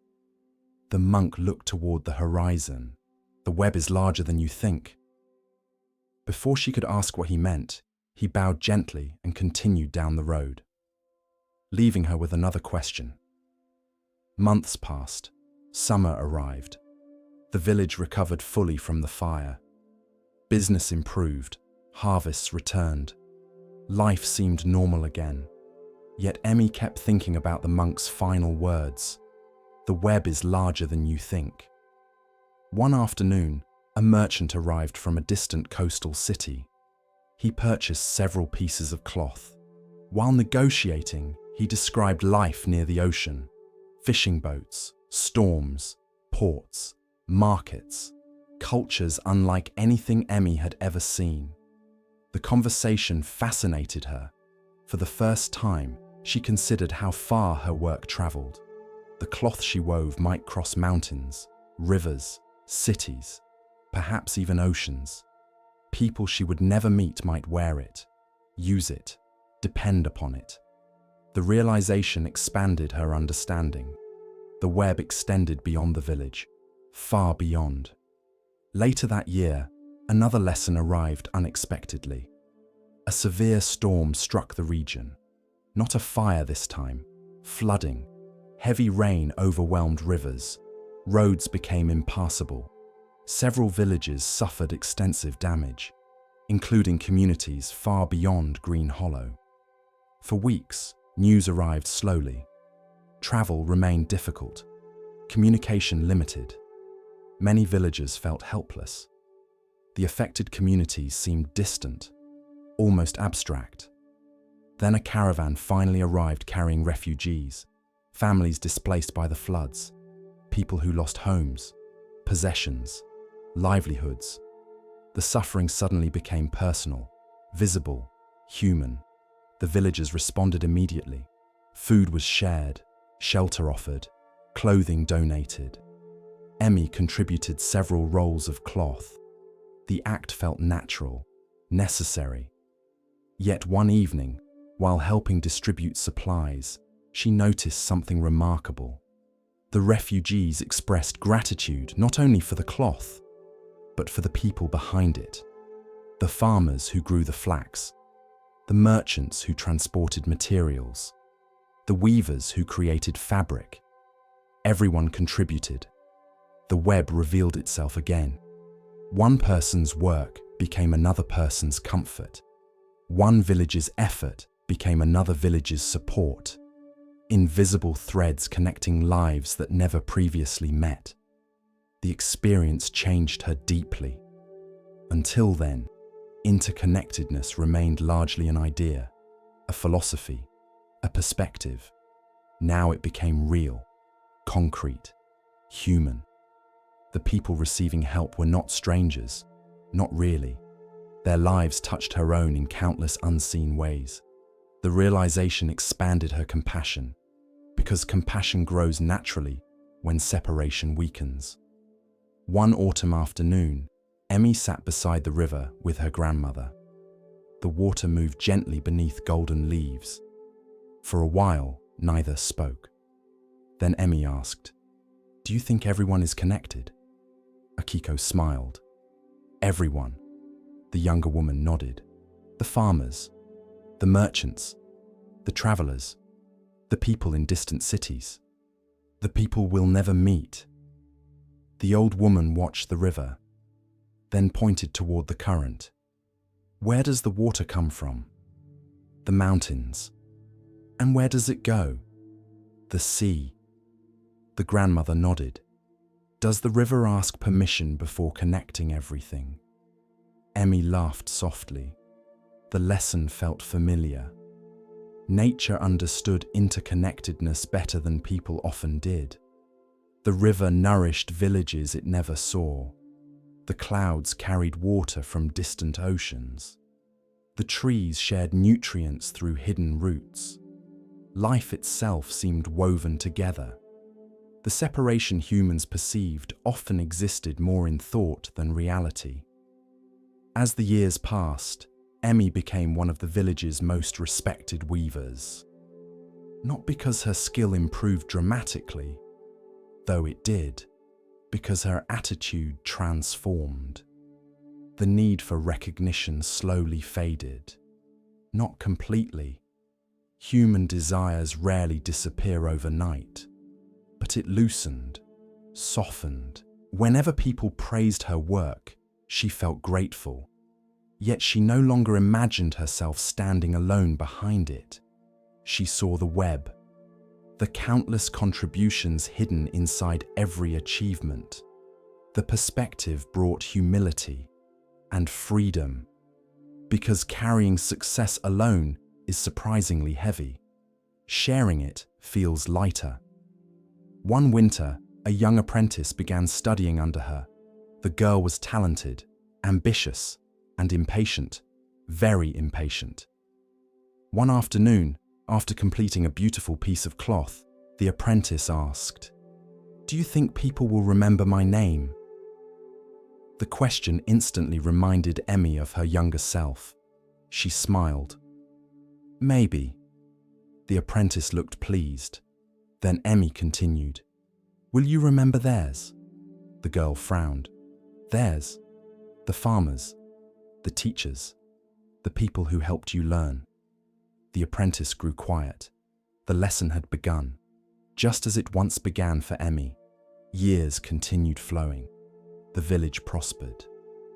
The monk looked toward the horizon. "The web is larger than you think." Before she could ask what he meant, he bowed gently and continued down the road, leaving her with another question. Months passed. Summer arrived. The village recovered fully from the fire. Business improved. Harvests returned. Life seemed normal again. Yet Emmy kept thinking about the monk's final words. "The web is larger than you think." One afternoon, a merchant arrived from a distant coastal city. He purchased several pieces of cloth. While negotiating, he described life near the ocean: fishing boats, storms, ports, markets, cultures unlike anything Emmy had ever seen. The conversation fascinated her. For the first time, she considered how far her work traveled. The cloth she wove might cross mountains, rivers, cities, perhaps even oceans. People she would never meet might wear it, use it, depend upon it. The realization expanded her understanding. The web extended beyond the village, far beyond. Later that year, another lesson arrived unexpectedly. A severe storm struck the region. Not a fire this time, flooding. Heavy rain overwhelmed rivers. Roads became impassable. Several villages suffered extensive damage, including communities far beyond Green Hollow. For weeks, news arrived slowly. Travel remained difficult. Communication limited. Many villagers felt helpless. The affected communities seemed distant, almost abstract. Then a caravan finally arrived carrying refugees, families displaced by the floods, people who lost homes, possessions, livelihoods. The suffering suddenly became personal, visible, human. The villagers responded immediately. Food was shared, shelter offered, clothing donated. Emmy contributed several rolls of cloth. The act felt natural, necessary. Yet one evening, while helping distribute supplies, she noticed something remarkable. The refugees expressed gratitude not only for the cloth, but for the people behind it. The farmers who grew the flax, the merchants who transported materials, the weavers who created fabric. Everyone contributed. The web revealed itself again. One person's work became another person's comfort. One village's effort became another village's support. Invisible threads connecting lives that never previously met. The experience changed her deeply. Until then, interconnectedness remained largely an idea, a philosophy, a perspective. Now it became real, concrete, human. The people receiving help were not strangers, not really. Their lives touched her own in countless unseen ways. The realization expanded her compassion, because compassion grows naturally when separation weakens. One autumn afternoon, Emmy sat beside the river with her grandmother. The water moved gently beneath golden leaves. For a while, neither spoke. Then Emmy asked, "Do you think everyone is connected?" Akiko smiled. "Everyone." The younger woman nodded. "The farmers, the merchants, the travelers, the people in distant cities, the people we'll never meet." The old woman watched the river, then pointed toward the current. "Where does the water come from?" "The mountains." "And where does it go?" "The sea." The grandmother nodded. "Does the river ask permission before connecting everything?" Emmy laughed softly. The lesson felt familiar. Nature understood interconnectedness better than people often did. The river nourished villages it never saw. The clouds carried water from distant oceans. The trees shared nutrients through hidden roots. Life itself seemed woven together. The separation humans perceived often existed more in thought than reality. As the years passed, Emmy became one of the village's most respected weavers. Not because her skill improved dramatically, though it did, because her attitude transformed. The need for recognition slowly faded. Not completely. Human desires rarely disappear overnight, but it loosened, softened. Whenever people praised her work, she felt grateful. Yet she no longer imagined herself standing alone behind it. She saw the web, the countless contributions hidden inside every achievement. The perspective brought humility and freedom, because carrying success alone is surprisingly heavy. Sharing it feels lighter. One winter, a young apprentice began studying under her. The girl was talented, ambitious, and impatient, very impatient. One afternoon, after completing a beautiful piece of cloth, the apprentice asked, "Do you think people will remember my name?" The question instantly reminded Emmy of her younger self. She smiled. "Maybe." The apprentice looked pleased. Then Emmy continued, "Will you remember theirs?" The girl frowned. "Theirs? The farmers, the teachers, the people who helped you learn." The apprentice grew quiet. The lesson had begun, just as it once began for Emmy. Years continued flowing. The village prospered.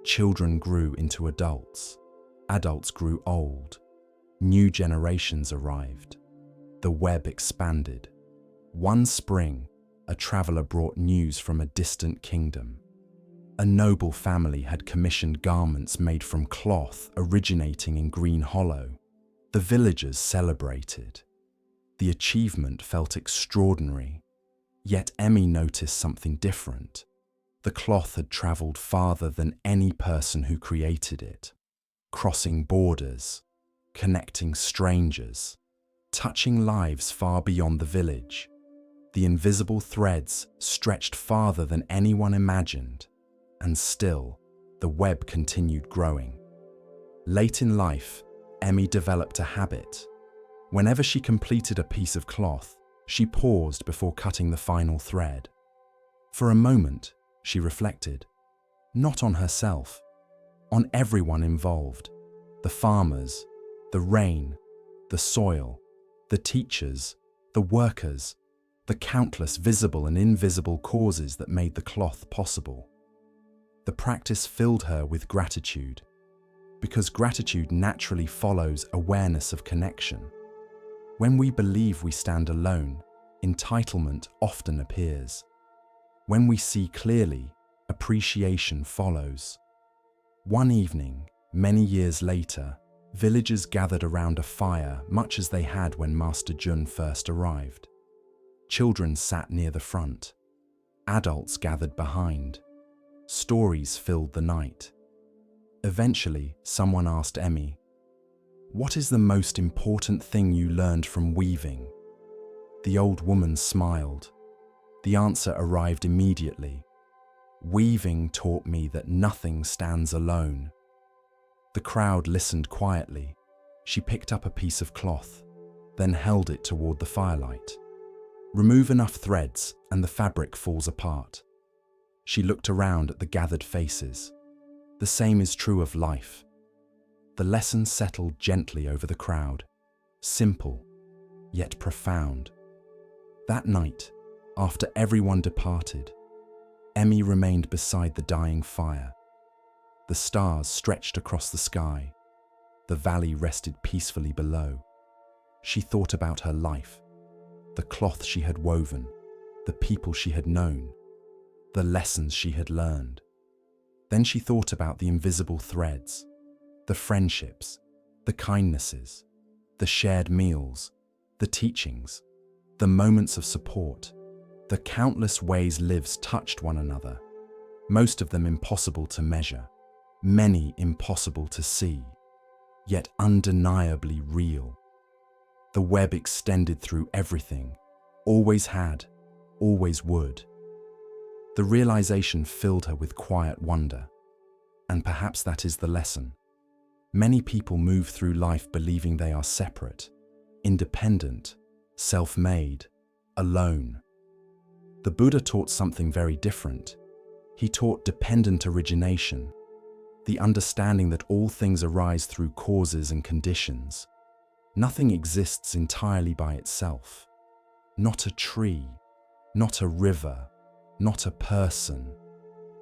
Children grew into adults. Adults grew old. New generations arrived. The web expanded. One spring, a traveler brought news from a distant kingdom. A noble family had commissioned garments made from cloth originating in Green Hollow. The villagers celebrated. The achievement felt extraordinary. Yet Emmy noticed something different. The cloth had traveled farther than any person who created it, crossing borders, connecting strangers, touching lives far beyond the village. The invisible threads stretched farther than anyone imagined, and still, the web continued growing. Late in life, Emmy developed a habit. Whenever she completed a piece of cloth, she paused before cutting the final thread. For a moment, she reflected, not on herself, on everyone involved: the farmers, the rain, the soil, the teachers, the workers, the countless visible and invisible causes that made the cloth possible. The practice filled her with gratitude, because gratitude naturally follows awareness of connection. When we believe we stand alone, entitlement often appears. When we see clearly, appreciation follows. One evening, many years later, villagers gathered around a fire much as they had when Master Jun first arrived. Children sat near the front. Adults gathered behind. Stories filled the night. Eventually, someone asked Emmy, "What is the most important thing you learned from weaving?" The old woman smiled. The answer arrived immediately. "Weaving taught me that nothing stands alone." The crowd listened quietly. She picked up a piece of cloth, then held it toward the firelight. Remove enough threads and the fabric falls apart. She looked around at the gathered faces. The same is true of life. The lesson settled gently over the crowd, simple, yet profound. That night, after everyone departed, Emmy remained beside the dying fire. The stars stretched across the sky. The valley rested peacefully below. She thought about her life, the cloth she had woven, the people she had known, the lessons she had learned. Then she thought about the invisible threads, the friendships, the kindnesses, the shared meals, the teachings, the moments of support, the countless ways lives touched one another, most of them impossible to measure, many impossible to see, yet undeniably real. The web extended through everything, always had, always would. The realization filled her with quiet wonder, and perhaps that is the lesson. Many people move through life believing they are separate, independent, self-made, alone. The Buddha taught something very different. He taught dependent origination, the understanding that all things arise through causes and conditions. Nothing exists entirely by itself. Not a tree, not a river, not a person.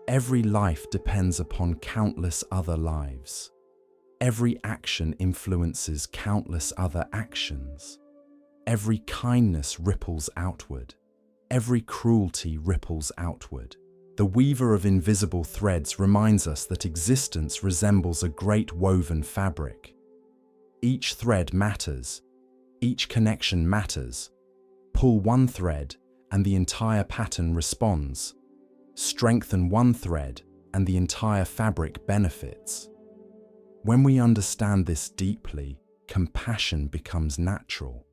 Every life depends upon countless other lives. Every action influences countless other actions. Every kindness ripples outward. Every cruelty ripples outward. The weaver of invisible threads reminds us that existence resembles a great woven fabric. Each thread matters. Each connection matters. Pull one thread and the entire pattern responds. Strengthen one thread and the entire fabric benefits. When we understand this deeply, compassion becomes natural,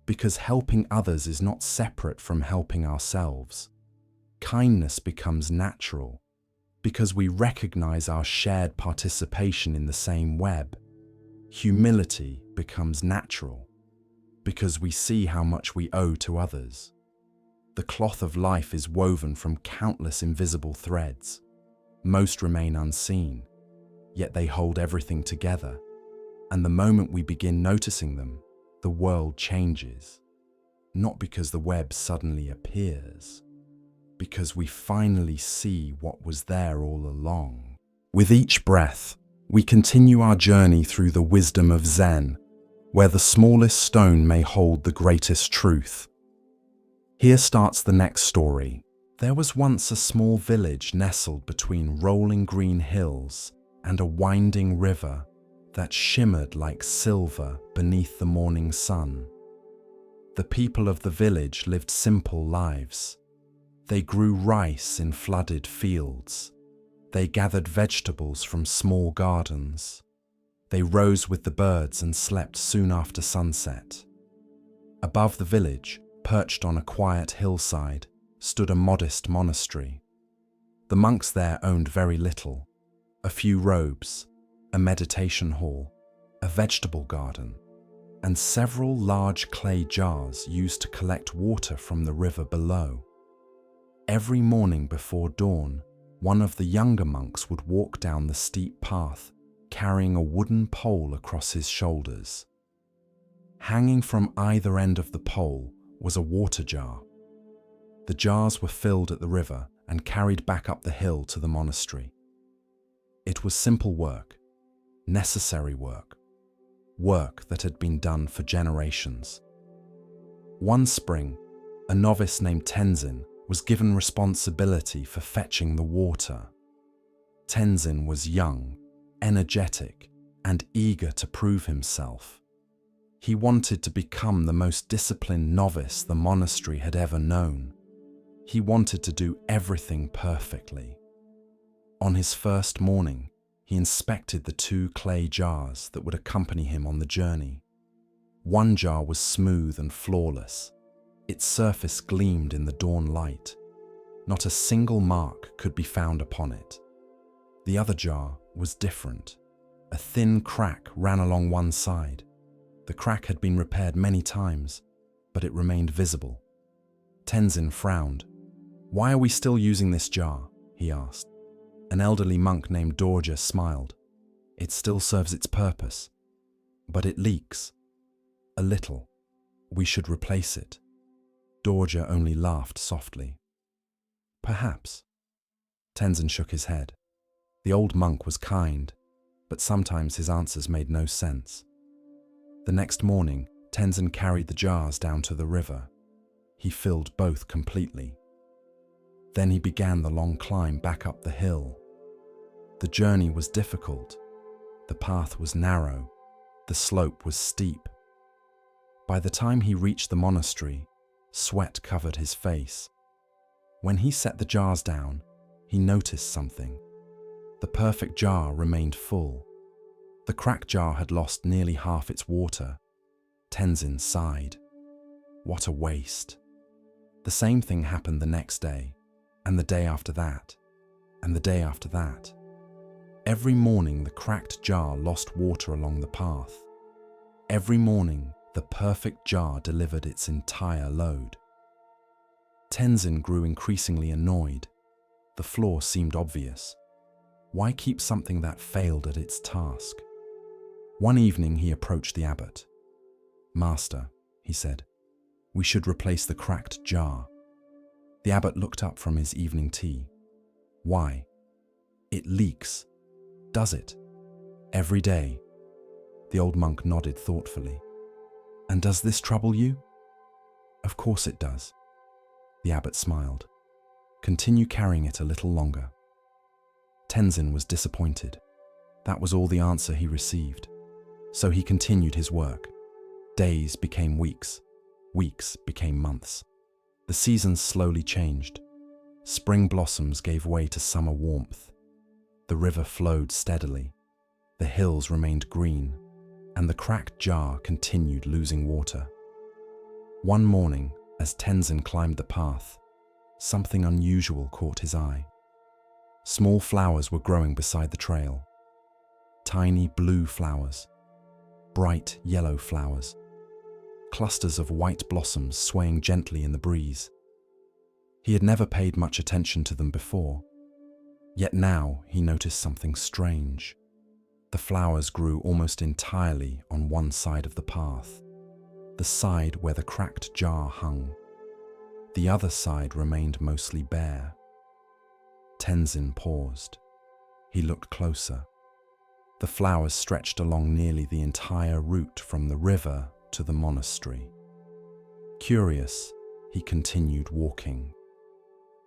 because helping others is not separate from helping ourselves. Kindness becomes natural, because we recognize our shared participation in the same web. Humility becomes natural, because we see how much we owe to others. The cloth of life is woven from countless invisible threads. Most remain unseen, yet they hold everything together. And the moment we begin noticing them, the world changes. Not because the web suddenly appears, because we finally see what was there all along. With each breath, we continue our journey through the wisdom of Zen, where the smallest stone may hold the greatest truth. Here starts the next story. There was once a small village nestled between rolling green hills and a winding river that shimmered like silver beneath the morning sun. The people of the village lived simple lives. They grew rice in flooded fields. They gathered vegetables from small gardens. They rose with the birds and slept soon after sunset. Above the village, perched on a quiet hillside, stood a modest monastery. The monks there owned very little: a few robes, a meditation hall, a vegetable garden, and several large clay jars used to collect water from the river below. Every morning before dawn, one of the younger monks would walk down the steep path, carrying a wooden pole across his shoulders. Hanging from either end of the pole was a water jar. The jars were filled at the river and carried back up the hill to the monastery. It was simple work, necessary work, work that had been done for generations. One spring, a novice named Tenzin was given responsibility for fetching the water. Tenzin was young, energetic, and eager to prove himself. He wanted to become the most disciplined novice the monastery had ever known. He wanted to do everything perfectly. On his first morning, he inspected the 2 clay jars that would accompany him on the journey. One jar was smooth and flawless. Its surface gleamed in the dawn light. Not a single mark could be found upon it. The other jar was different. A thin crack ran along one side. The crack had been repaired many times, but it remained visible. Tenzin frowned. "Why are we still using this jar?" he asked. An elderly monk named Dorje smiled. "It still serves its purpose, but it leaks. A little. We should replace it." Dorje only laughed softly. "Perhaps." Tenzin shook his head. The old monk was kind, but sometimes his answers made no sense. The next morning, Tenzin carried the jars down to the river. He filled both completely. Then he began the long climb back up the hill. The journey was difficult. The path was narrow. The slope was steep. By the time he reached the monastery, sweat covered his face. When he set the jars down, he noticed something. The perfect jar remained full. The cracked jar had lost nearly half its water. Tenzin sighed. What a waste. The same thing happened the next day, and the day after that, and the day after that. Every morning the cracked jar lost water along the path. Every morning the perfect jar delivered its entire load. Tenzin grew increasingly annoyed. The flaw seemed obvious. Why keep something that failed at its task? One evening he approached the abbot. "Master," he said, "we should replace the cracked jar." The abbot looked up from his evening tea. "Why?" "It leaks." "Does it?" "Every day." The old monk nodded thoughtfully. "And does this trouble you?" "Of course it does." The abbot smiled. "Continue carrying it a little longer." Tenzin was disappointed. That was all the answer he received. So he continued his work. Days became weeks. Weeks became months. The seasons slowly changed. Spring blossoms gave way to summer warmth. The river flowed steadily. The hills remained green, and the cracked jar continued losing water. One morning, as Tenzin climbed the path, something unusual caught his eye. Small flowers were growing beside the trail. Tiny blue flowers, bright yellow flowers, clusters of white blossoms swaying gently in the breeze. He had never paid much attention to them before, yet now he noticed something strange. The flowers grew almost entirely on one side of the path, the side where the cracked jar hung. The other side remained mostly bare. Tenzin paused. He looked closer. The flowers stretched along nearly the entire route from the river to the monastery. Curious, he continued walking.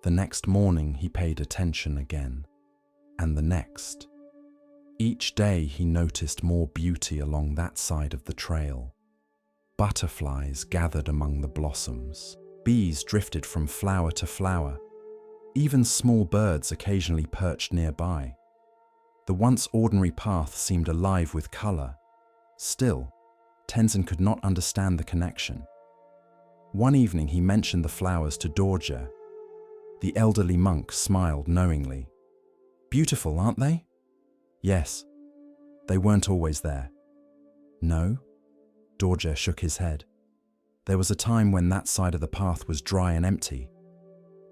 The next morning he paid attention again, and the next. Each day he noticed more beauty along that side of the trail. Butterflies gathered among the blossoms. Bees drifted from flower to flower. Even small birds occasionally perched nearby. The once ordinary path seemed alive with color. Still, Tenzin could not understand the connection. One evening he mentioned the flowers to Dorje. The elderly monk smiled knowingly. "Beautiful, aren't they?" "Yes." They weren't always there. No? Dorje shook his head. There was a time when that side of the path was dry and empty.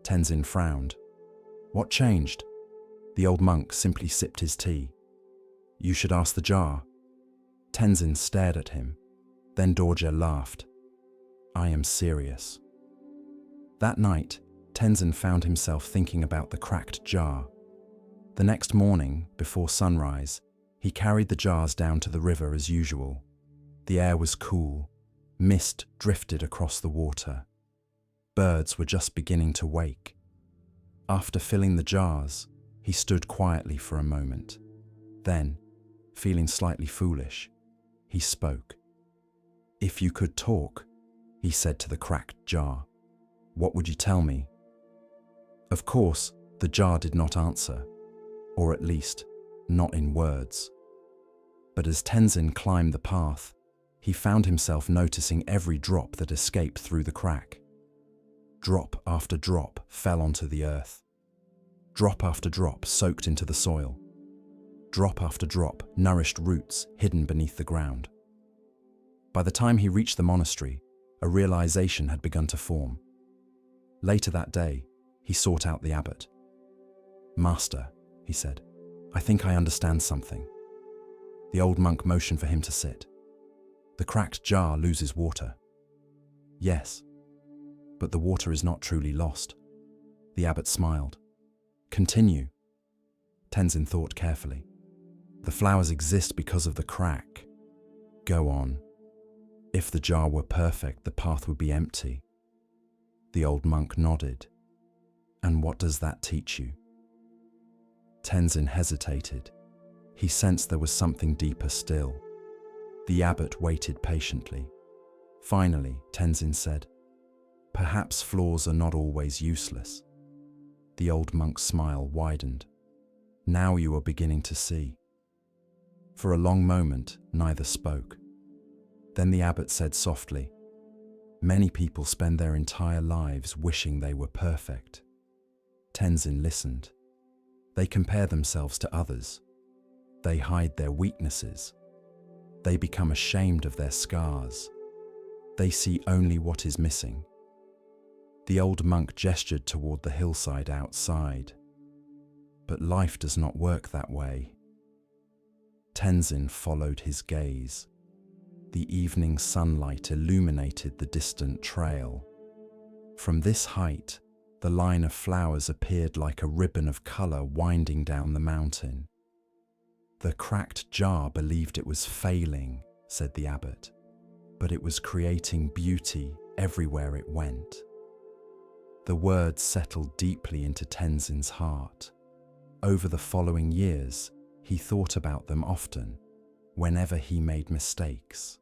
Tenzin frowned. What changed? The old monk simply sipped his tea. You should ask the jar. Tenzin stared at him. Then Dorje laughed. I am serious. That night, Tenzin found himself thinking about the cracked jar. The next morning, before sunrise, he carried the jars down to the river as usual. The air was cool. Mist drifted across the water. Birds were just beginning to wake. After filling the jars, he stood quietly for a moment. Then, feeling slightly foolish, he spoke. If you could talk, he said to the cracked jar, what would you tell me? Of course, the jar did not answer, or at least, not in words. But as Tenzin climbed the path, he found himself noticing every drop that escaped through the crack. Drop after drop fell onto the earth. Drop after drop soaked into the soil. Drop after drop nourished roots hidden beneath the ground. By the time he reached the monastery, a realization had begun to form. Later that day, he sought out the abbot. Master, he said, I think I understand something. The old monk motioned for him to sit. The cracked jar loses water. Yes, but the water is not truly lost. The abbot smiled. Continue. Tenzin thought carefully. The flowers exist because of the crack. Go on. If the jar were perfect, the path would be empty. The old monk nodded. And what does that teach you? Tenzin hesitated. He sensed there was something deeper still. The abbot waited patiently. Finally, Tenzin said, perhaps flaws are not always useless. The old monk's smile widened. Now you are beginning to see. For a long moment, neither spoke. Then the abbot said softly, many people spend their entire lives wishing they were perfect. Tenzin listened. They compare themselves to others. They hide their weaknesses. They become ashamed of their scars. They see only what is missing. The old monk gestured toward the hillside outside. But life does not work that way. Tenzin followed his gaze. The evening sunlight illuminated the distant trail. From this height, the line of flowers appeared like a ribbon of color winding down the mountain. The cracked jar believed it was failing, said the abbot, but it was creating beauty everywhere it went. The words settled deeply into Tenzin's heart. Over the following years, he thought about them often, whenever he made mistakes,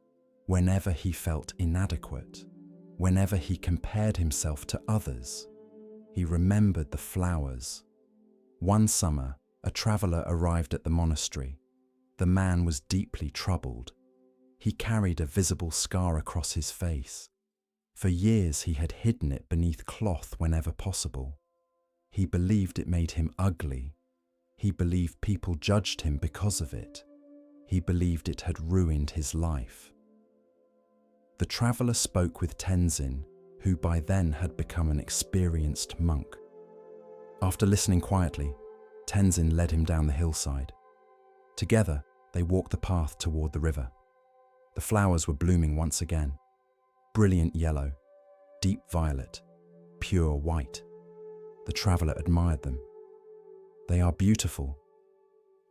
whenever he felt inadequate, whenever he compared himself to others. He remembered the flowers. One summer, a traveler arrived at the monastery. The man was deeply troubled. He carried a visible scar across his face. For years he had hidden it beneath cloth whenever possible. He believed it made him ugly. He believed people judged him because of it. He believed it had ruined his life. The traveler spoke with Tenzin, who by then had become an experienced monk. After listening quietly, Tenzin led him down the hillside. Together, they walked the path toward the river. The flowers were blooming once again. Brilliant yellow, deep violet, pure white. The traveler admired them. They are beautiful.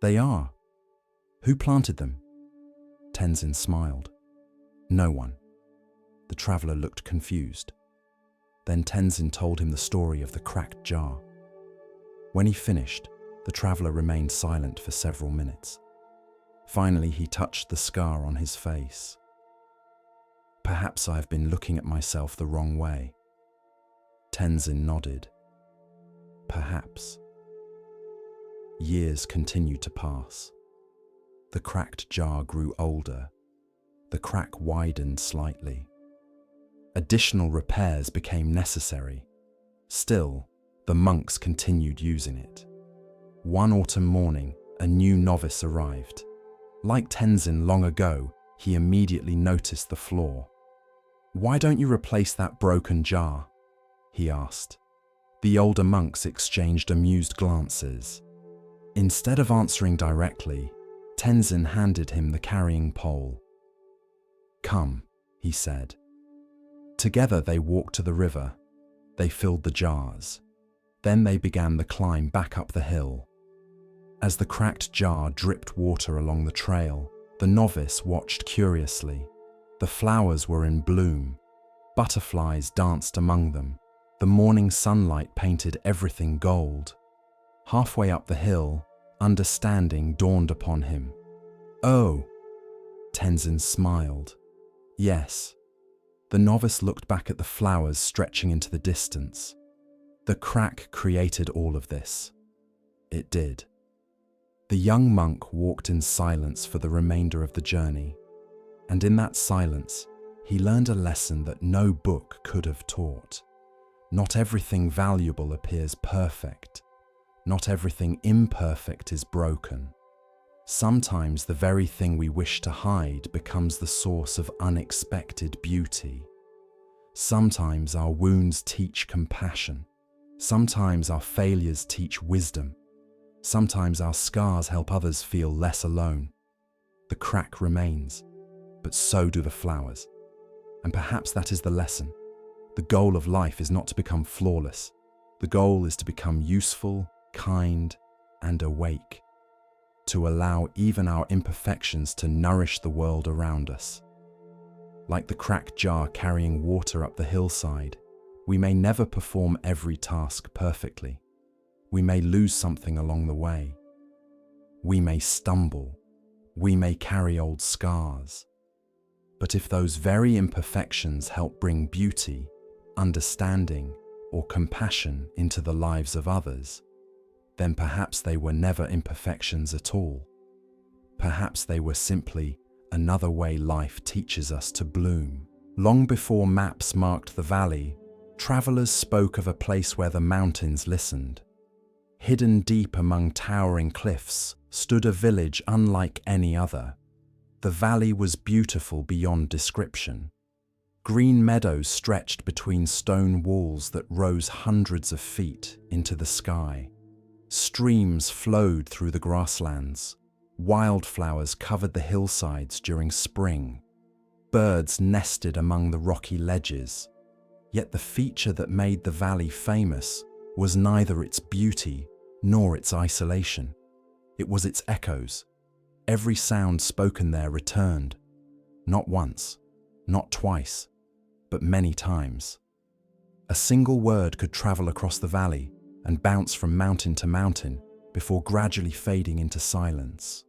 They are. Who planted them? Tenzin smiled. No one. The traveler looked confused. Then Tenzin told him the story of the cracked jar. When he finished, the traveler remained silent for several minutes. Finally, he touched the scar on his face. Perhaps I have been looking at myself the wrong way. Tenzin nodded. Perhaps. Years continued to pass. The cracked jar grew older. The crack widened slightly. Additional repairs became necessary. Still, the monks continued using it. One autumn morning, a new novice arrived. Like Tenzin long ago, he immediately noticed the flaw. "Why don't you replace that broken jar?" he asked. The older monks exchanged amused glances. Instead of answering directly, Tenzin handed him the carrying pole. "Come," he said. Together they walked to the river. They filled the jars. Then they began the climb back up the hill. As the cracked jar dripped water along the trail, the novice watched curiously. The flowers were in bloom. Butterflies danced among them. The morning sunlight painted everything gold. Halfway up the hill, understanding dawned upon him. "Oh," Tenzin smiled. "Yes." The novice looked back at the flowers stretching into the distance. The crack created all of this. It did. The young monk walked in silence for the remainder of the journey, and in that silence, he learned a lesson that no book could have taught. Not everything valuable appears perfect. Not everything imperfect is broken. Sometimes the very thing we wish to hide becomes the source of unexpected beauty. Sometimes our wounds teach compassion. Sometimes our failures teach wisdom. Sometimes our scars help others feel less alone. The crack remains, but so do the flowers. And perhaps that is the lesson. The goal of life is not to become flawless. The goal is to become useful, kind, and awake. To allow even our imperfections to nourish the world around us. Like the cracked jar carrying water up the hillside, we may never perform every task perfectly. We may lose something along the way. We may stumble. We may carry old scars. But if those very imperfections help bring beauty, understanding, or compassion into the lives of others, then perhaps they were never imperfections at all. Perhaps they were simply another way life teaches us to bloom. Long before maps marked the valley, travelers spoke of a place where the mountains listened. Hidden deep among towering cliffs stood a village unlike any other. The valley was beautiful beyond description. Green meadows stretched between stone walls that rose hundreds of feet into the sky. Streams flowed through the grasslands. Wildflowers covered the hillsides during spring. Birds nested among the rocky ledges. Yet the feature that made the valley famous was neither its beauty nor its isolation. It was its echoes. Every sound spoken there returned. Not once, not twice, but many times. A single word could travel across the valley and bounce from mountain to mountain before gradually fading into silence.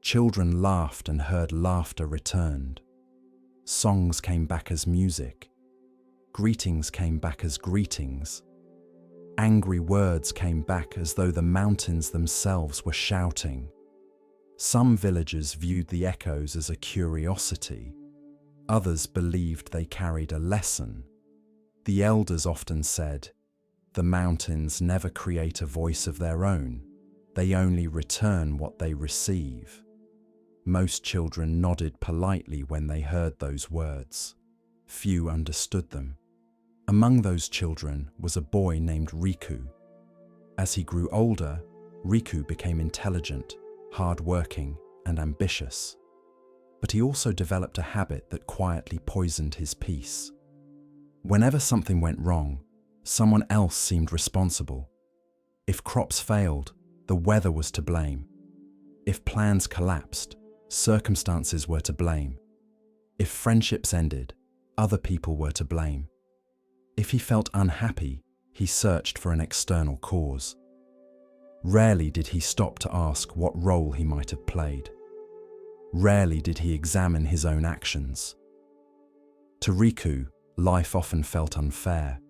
Children laughed and heard laughter returned. Songs came back as music. Greetings came back as greetings. Angry words came back as though the mountains themselves were shouting. Some villagers viewed the echoes as a curiosity. Others believed they carried a lesson. The elders often said, "The mountains never create a voice of their own. They only return what they receive." Most children nodded politely when they heard those words. Few understood them. Among those children was a boy named Riku. As he grew older, Riku became intelligent, hard-working, and ambitious. But he also developed a habit that quietly poisoned his peace. Whenever something went wrong, someone else seemed responsible. If crops failed, the weather was to blame. If plans collapsed, circumstances were to blame. If friendships ended, other people were to blame. If he felt unhappy, he searched for an external cause. Rarely did he stop to ask what role he might have played. Rarely did he examine his own actions. To Riku, life often felt unfair.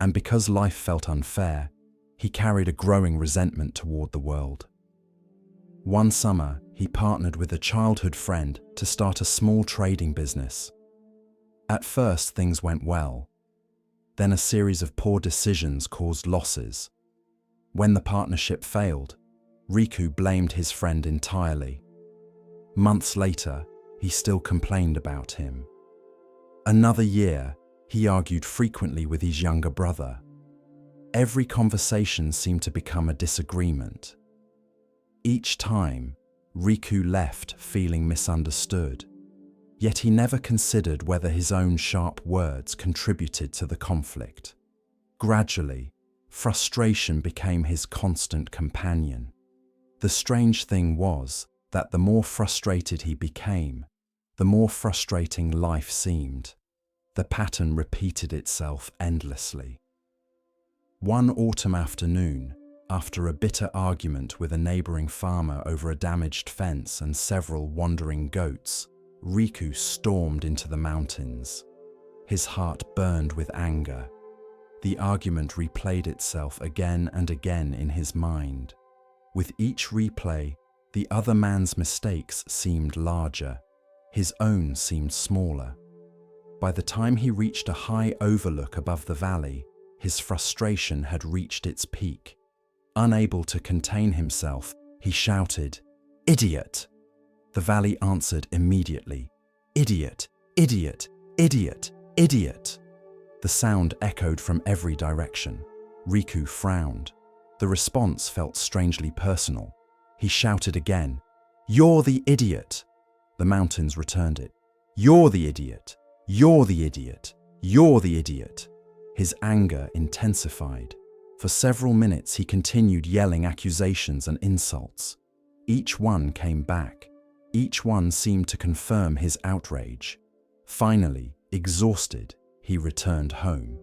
And because life felt unfair, he carried a growing resentment toward the world. One summer, he partnered with a childhood friend to start a small trading business. At first, things went well. Then a series of poor decisions caused losses. When the partnership failed, Riku blamed his friend entirely. Months later, he still complained about him. Another year, he argued frequently with his younger brother. Every conversation seemed to become a disagreement. Each time, Riku left feeling misunderstood, yet he never considered whether his own sharp words contributed to the conflict. Gradually, frustration became his constant companion. The strange thing was that the more frustrated he became, the more frustrating life seemed. The pattern repeated itself endlessly. One autumn afternoon, after a bitter argument with a neighboring farmer over a damaged fence and several wandering goats, Riku stormed into the mountains. His heart burned with anger. The argument replayed itself again and again in his mind. With each replay, the other man's mistakes seemed larger. His own seemed smaller. By the time he reached a high overlook above the valley, his frustration had reached its peak. Unable to contain himself, he shouted, "Idiot!" The valley answered immediately, "Idiot! Idiot! Idiot! Idiot!" The sound echoed from every direction. Riku frowned. The response felt strangely personal. He shouted again, "You're the idiot!" The mountains returned it. "You're the idiot! You're the idiot! You're the idiot!" His anger intensified. For several minutes he continued yelling accusations and insults. Each one came back. Each one seemed to confirm his outrage. Finally, exhausted, he returned home.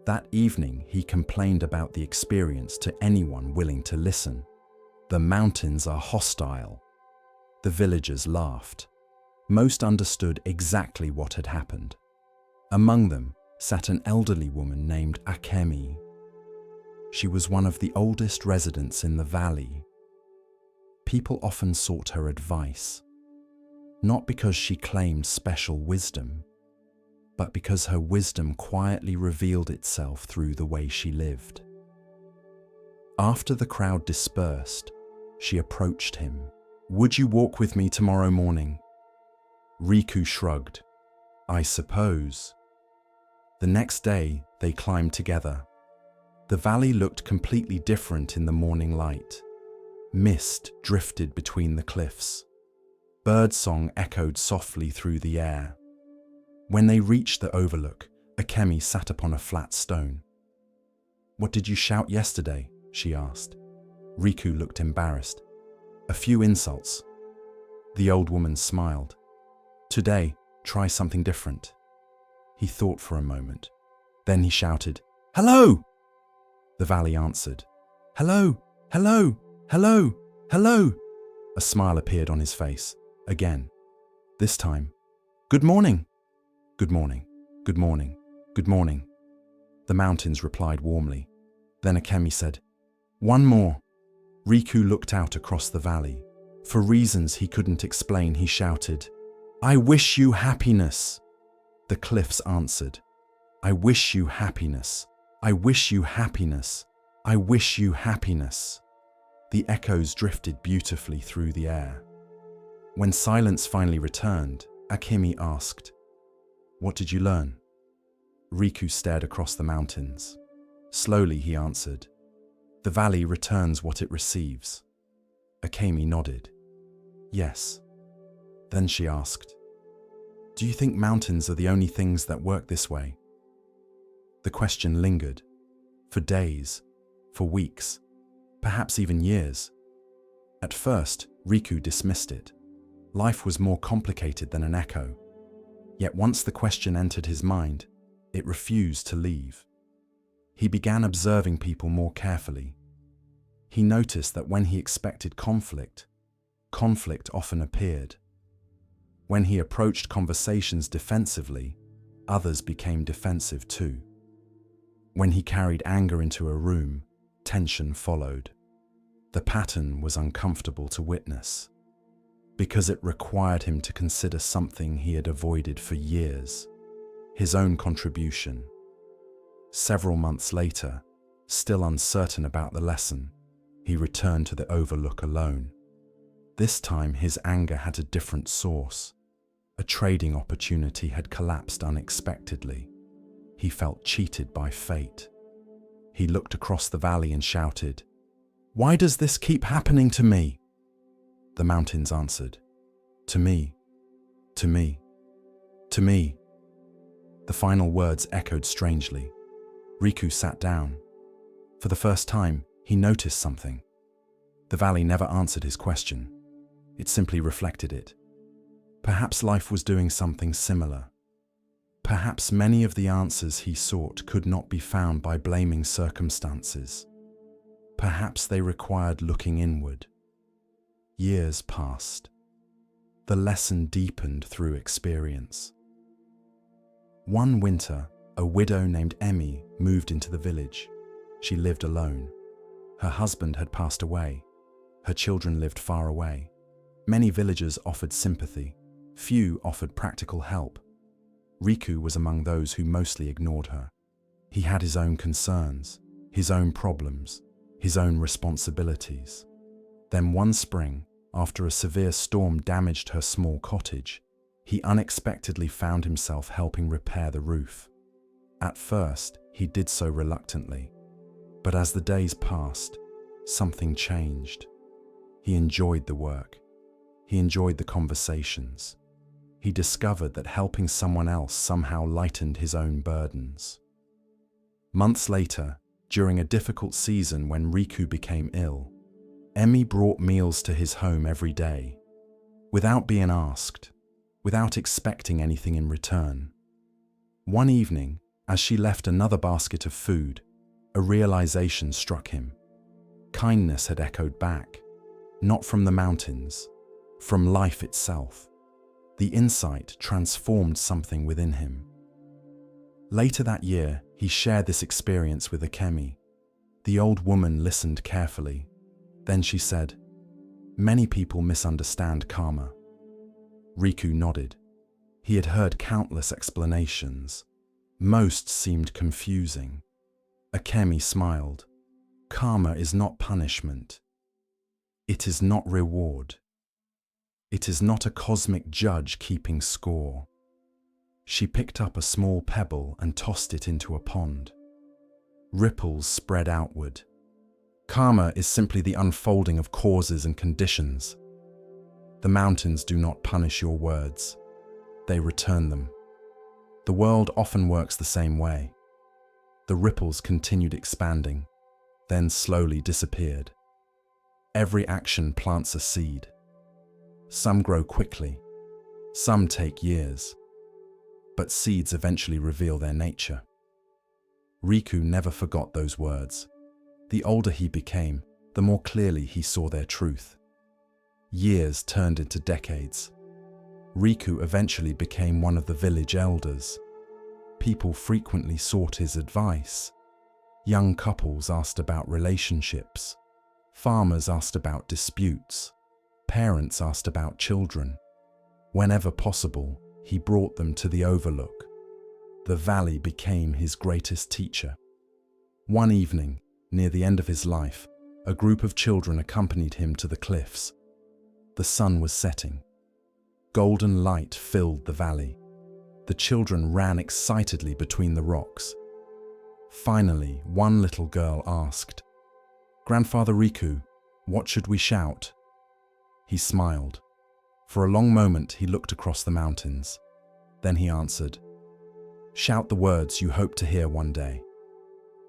That evening he complained about the experience to anyone willing to listen. "The mountains are hostile." The villagers laughed. Most understood exactly what had happened. Among them sat an elderly woman named Akemi. She was one of the oldest residents in the valley. People often sought her advice, not because she claimed special wisdom, but because her wisdom quietly revealed itself through the way she lived. After the crowd dispersed, she approached him. "Would you walk with me tomorrow morning?" Riku shrugged. "I suppose." The next day, they climbed together. The valley looked completely different in the morning light. Mist drifted between the cliffs. Birdsong echoed softly through the air. When they reached the overlook, Akemi sat upon a flat stone. "What did you shout yesterday?" she asked. Riku looked embarrassed. "A few insults." The old woman smiled. "Today, try something different." He thought for a moment. Then he shouted, "Hello!" The valley answered, "Hello, hello, hello, hello." A smile appeared on his face. Again. This time, "Good morning." "Good morning, good morning, good morning." The mountains replied warmly. Then Akemi said, "One more." Riku looked out across the valley. For reasons he couldn't explain, he shouted, "I wish you happiness." The cliffs answered, "I wish you happiness. I wish you happiness. I wish you happiness." The echoes drifted beautifully through the air. When silence finally returned, Akemi asked, "What did you learn?" Riku stared across the mountains. Slowly he answered, "The valley returns what it receives." Akemi nodded. "Yes." Then she asked, "Do you think mountains are the only things that work this way?" The question lingered. For days, for weeks, perhaps even years. At first, Riku dismissed it. Life was more complicated than an echo. Yet once the question entered his mind, it refused to leave. He began observing people more carefully. He noticed that when he expected conflict, conflict often appeared. When he approached conversations defensively, others became defensive too. When he carried anger into a room, tension followed. The pattern was uncomfortable to witness, because it required him to consider something he had avoided for years, his own contribution. Several months later, still uncertain about the lesson, he returned to the overlook alone. This time his anger had a different source. A trading opportunity had collapsed unexpectedly. He felt cheated by fate. He looked across the valley and shouted, "Why does this keep happening to me?" The mountains answered, "To me, to me, to me." The final words echoed strangely. Riku sat down. For the first time, he noticed something. The valley never answered his question. It simply reflected it. Perhaps life was doing something similar. Perhaps many of the answers he sought could not be found by blaming circumstances. Perhaps they required looking inward. Years passed. The lesson deepened through experience. One winter, a widow named Emmy moved into the village. She lived alone. Her husband had passed away. Her children lived far away. Many villagers offered sympathy. Few offered practical help. Riku was among those who mostly ignored her. He had his own concerns, his own problems, his own responsibilities. Then one spring, after a severe storm damaged her small cottage, he unexpectedly found himself helping repair the roof. At first, he did so reluctantly, but as the days passed, something changed. He enjoyed the work. He enjoyed the conversations. He discovered that helping someone else somehow lightened his own burdens. Months later, during a difficult season when Riku became ill, Emmy brought meals to his home every day, without being asked, without expecting anything in return. One evening, as she left another basket of food, a realization struck him. Kindness had echoed back, not from the mountains, from life itself. The insight transformed something within him. Later that year, he shared this experience with Akemi. The old woman listened carefully. Then she said, "Many people misunderstand karma." Riku nodded. He had heard countless explanations. Most seemed confusing. Akemi smiled. "Karma is not punishment. It is not reward. It is not a cosmic judge keeping score." She picked up a small pebble and tossed it into a pond. Ripples spread outward. Karma is simply the unfolding of causes and conditions. The mountains do not punish your words. They return them. The world often works the same way. The ripples continued expanding, then slowly disappeared. Every action plants a seed. Some grow quickly. Some take years. But seeds eventually reveal their nature. Riku never forgot those words. The older he became, the more clearly he saw their truth. Years turned into decades. Riku eventually became one of the village elders. People frequently sought his advice. Young couples asked about relationships. Farmers asked about disputes. Parents asked about children. Whenever possible, he brought them to the overlook. The valley became his greatest teacher. One evening, near the end of his life, a group of children accompanied him to the cliffs. The sun was setting. Golden light filled the valley. The children ran excitedly between the rocks. Finally, one little girl asked, "Grandfather Riku, what should we shout?" He smiled. For a long moment, he looked across the mountains. Then he answered, "Shout the words you hope to hear one day."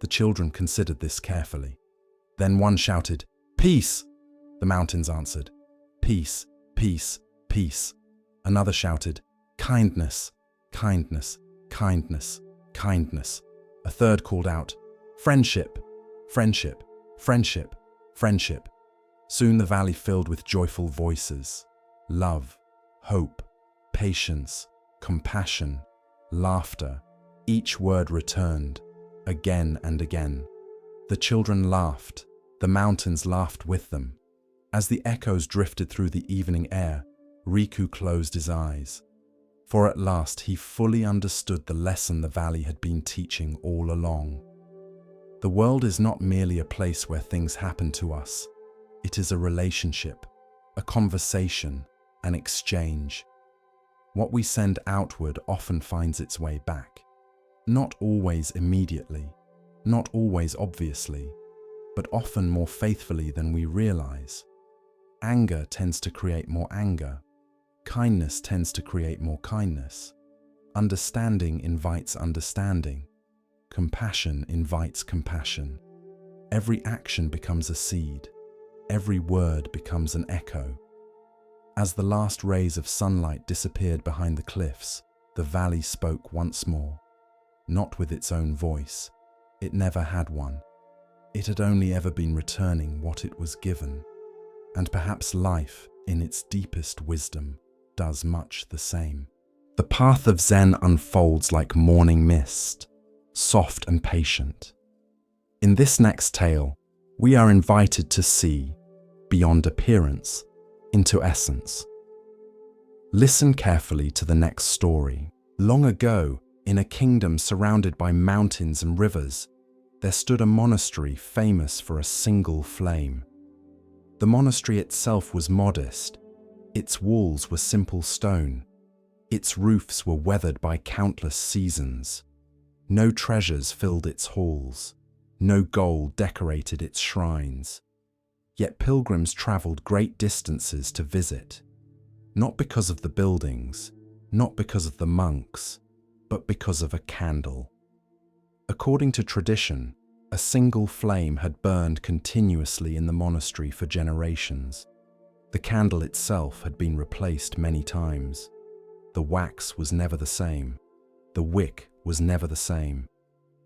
The children considered this carefully. Then one shouted, "Peace!" The mountains answered, "Peace, peace, peace." Another shouted, "Kindness, kindness, kindness, kindness." A third called out, "Friendship, friendship, friendship, friendship." Soon the valley filled with joyful voices. Love, hope, patience, compassion, laughter. Each word returned, again and again. The children laughed. The mountains laughed with them. As the echoes drifted through the evening air, Riku closed his eyes. For at last he fully understood the lesson the valley had been teaching all along. The world is not merely a place where things happen to us. It is a relationship, a conversation, an exchange. What we send outward often finds its way back. Not always immediately, not always obviously, but often more faithfully than we realize. Anger tends to create more anger. Kindness tends to create more kindness. Understanding invites understanding. Compassion invites compassion. Every action becomes a seed. Every word becomes an echo. As the last rays of sunlight disappeared behind the cliffs, the valley spoke once more. Not with its own voice. It never had one. It had only ever been returning what it was given. And perhaps life, in its deepest wisdom, does much the same. The path of Zen unfolds like morning mist, soft and patient. In this next tale, we are invited to see, beyond appearance, into essence. Listen carefully to the next story. Long ago, in a kingdom surrounded by mountains and rivers, there stood a monastery famous for a single flame. The monastery itself was modest. Its walls were simple stone. Its roofs were weathered by countless seasons. No treasures filled its halls. No gold decorated its shrines. Yet pilgrims traveled great distances to visit, not because of the buildings, not because of the monks, but because of a candle. According to tradition, a single flame had burned continuously in the monastery for generations. The candle itself had been replaced many times. The wax was never the same. The wick was never the same.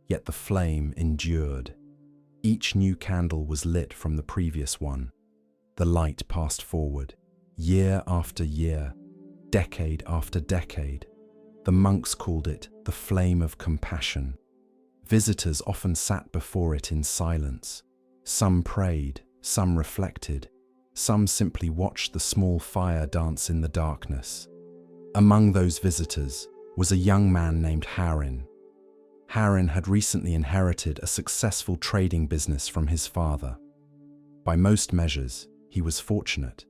Yet the flame endured. Each new candle was lit from the previous one. The light passed forward, year after year, decade after decade. The monks called it the flame of compassion. Visitors often sat before it in silence. Some prayed, some reflected, some simply watched the small fire dance in the darkness. Among those visitors was a young man named Harin. Harin had recently inherited a successful trading business from his father. By most measures, he was fortunate.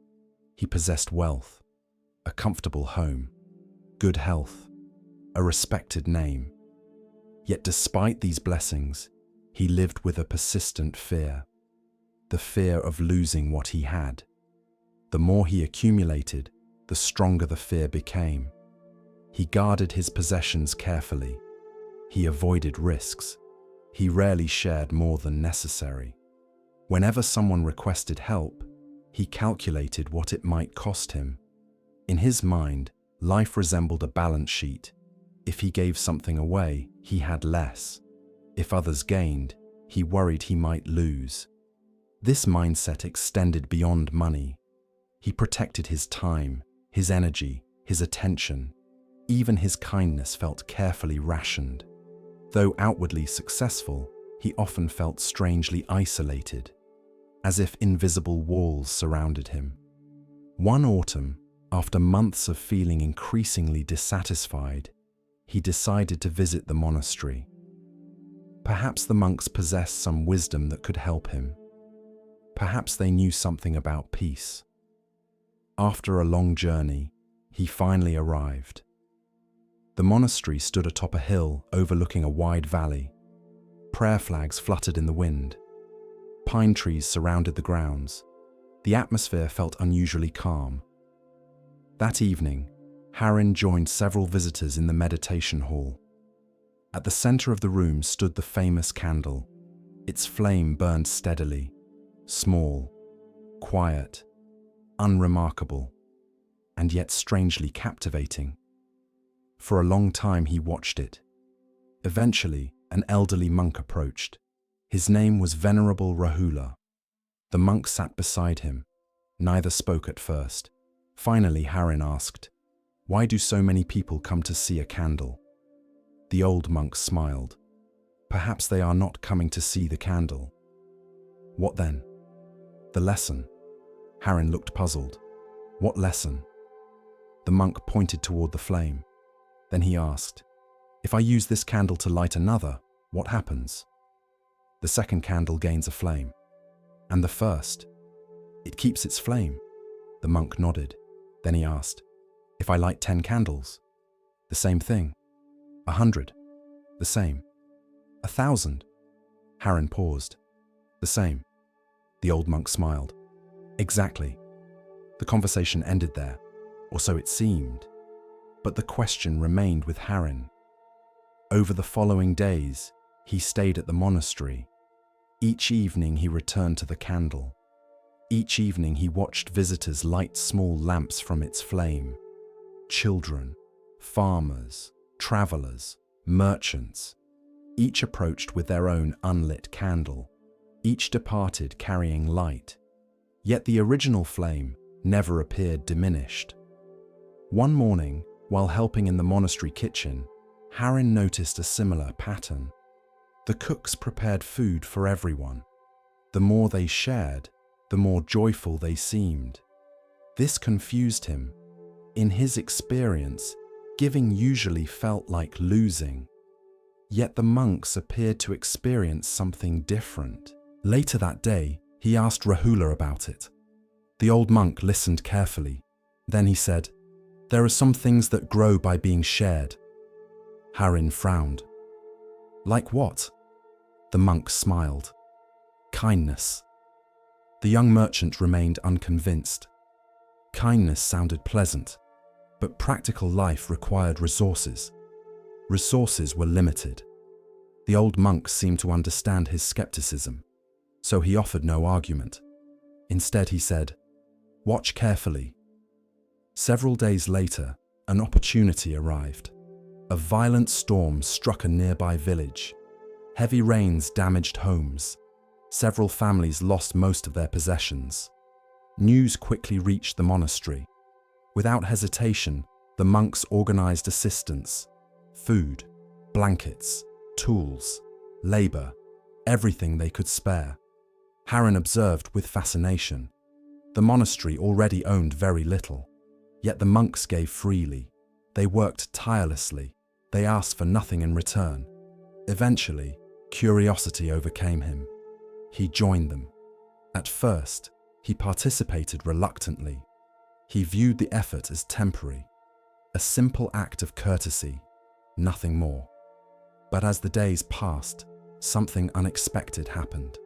He possessed wealth, a comfortable home, good health, a respected name. Yet despite these blessings, he lived with a persistent fear, the fear of losing what he had. The more he accumulated, the stronger the fear became. He guarded his possessions carefully. He avoided risks. He rarely shared more than necessary. Whenever someone requested help, he calculated what it might cost him. In his mind, life resembled a balance sheet. If he gave something away, he had less. If others gained, he worried he might lose. This mindset extended beyond money. He protected his time, his energy, his attention. Even his kindness felt carefully rationed. Though outwardly successful, he often felt strangely isolated, as if invisible walls surrounded him. One autumn, after months of feeling increasingly dissatisfied, he decided to visit the monastery. Perhaps the monks possessed some wisdom that could help him. Perhaps they knew something about peace. After a long journey, he finally arrived. The monastery stood atop a hill overlooking a wide valley. Prayer flags fluttered in the wind. Pine trees surrounded the grounds. The atmosphere felt unusually calm. That evening, Harin joined several visitors in the meditation hall. At the center of the room stood the famous candle. Its flame burned steadily, small, quiet, unremarkable, and yet strangely captivating. For a long time he watched it. Eventually, an elderly monk approached. His name was Venerable Rahula. The monk sat beside him. Neither spoke at first. Finally, Harin asked, "Why do so many people come to see a candle?" The old monk smiled. "Perhaps they are not coming to see the candle." "What then?" "The lesson." Harin looked puzzled. "What lesson?" The monk pointed toward the flame. Then he asked, "If I use this candle to light another, what happens?" "The second candle gains a flame. And the first? It keeps its flame." The monk nodded. Then he asked, "If I light 10 candles?" "The same thing." 100? "The same." 1,000? Harren paused. "The same." The old monk smiled. "Exactly." The conversation ended there, or so it seemed. But the question remained with Harren. Over the following days, he stayed at the monastery. Each evening he returned to the candle. Each evening he watched visitors light small lamps from its flame. Children, farmers, travelers, merchants. Each approached with their own unlit candle. Each departed carrying light. Yet the original flame never appeared diminished. One morning, while helping in the monastery kitchen, Harren noticed a similar pattern. The cooks prepared food for everyone. The more they shared, the more joyful they seemed. This confused him. In his experience, giving usually felt like losing. Yet the monks appeared to experience something different. Later that day, he asked Rahula about it. The old monk listened carefully. Then he said, "There are some things that grow by being shared." Harren frowned. "Like what?" The monk smiled. "Kindness." The young merchant remained unconvinced. Kindness sounded pleasant, but practical life required resources. Resources were limited. The old monk seemed to understand his skepticism, so he offered no argument. Instead he said, "Watch carefully." Several days later, an opportunity arrived. A violent storm struck a nearby village. Heavy rains damaged homes. Several families lost most of their possessions. News quickly reached the monastery. Without hesitation, the monks organized assistance. Food, blankets, tools, labor, everything they could spare. Harren observed with fascination. The monastery already owned very little, yet the monks gave freely. They worked tirelessly. They asked for nothing in return. Eventually, curiosity overcame him. He joined them. At first, he participated reluctantly. He viewed the effort as temporary, a simple act of courtesy, nothing more. But as the days passed, something unexpected happened.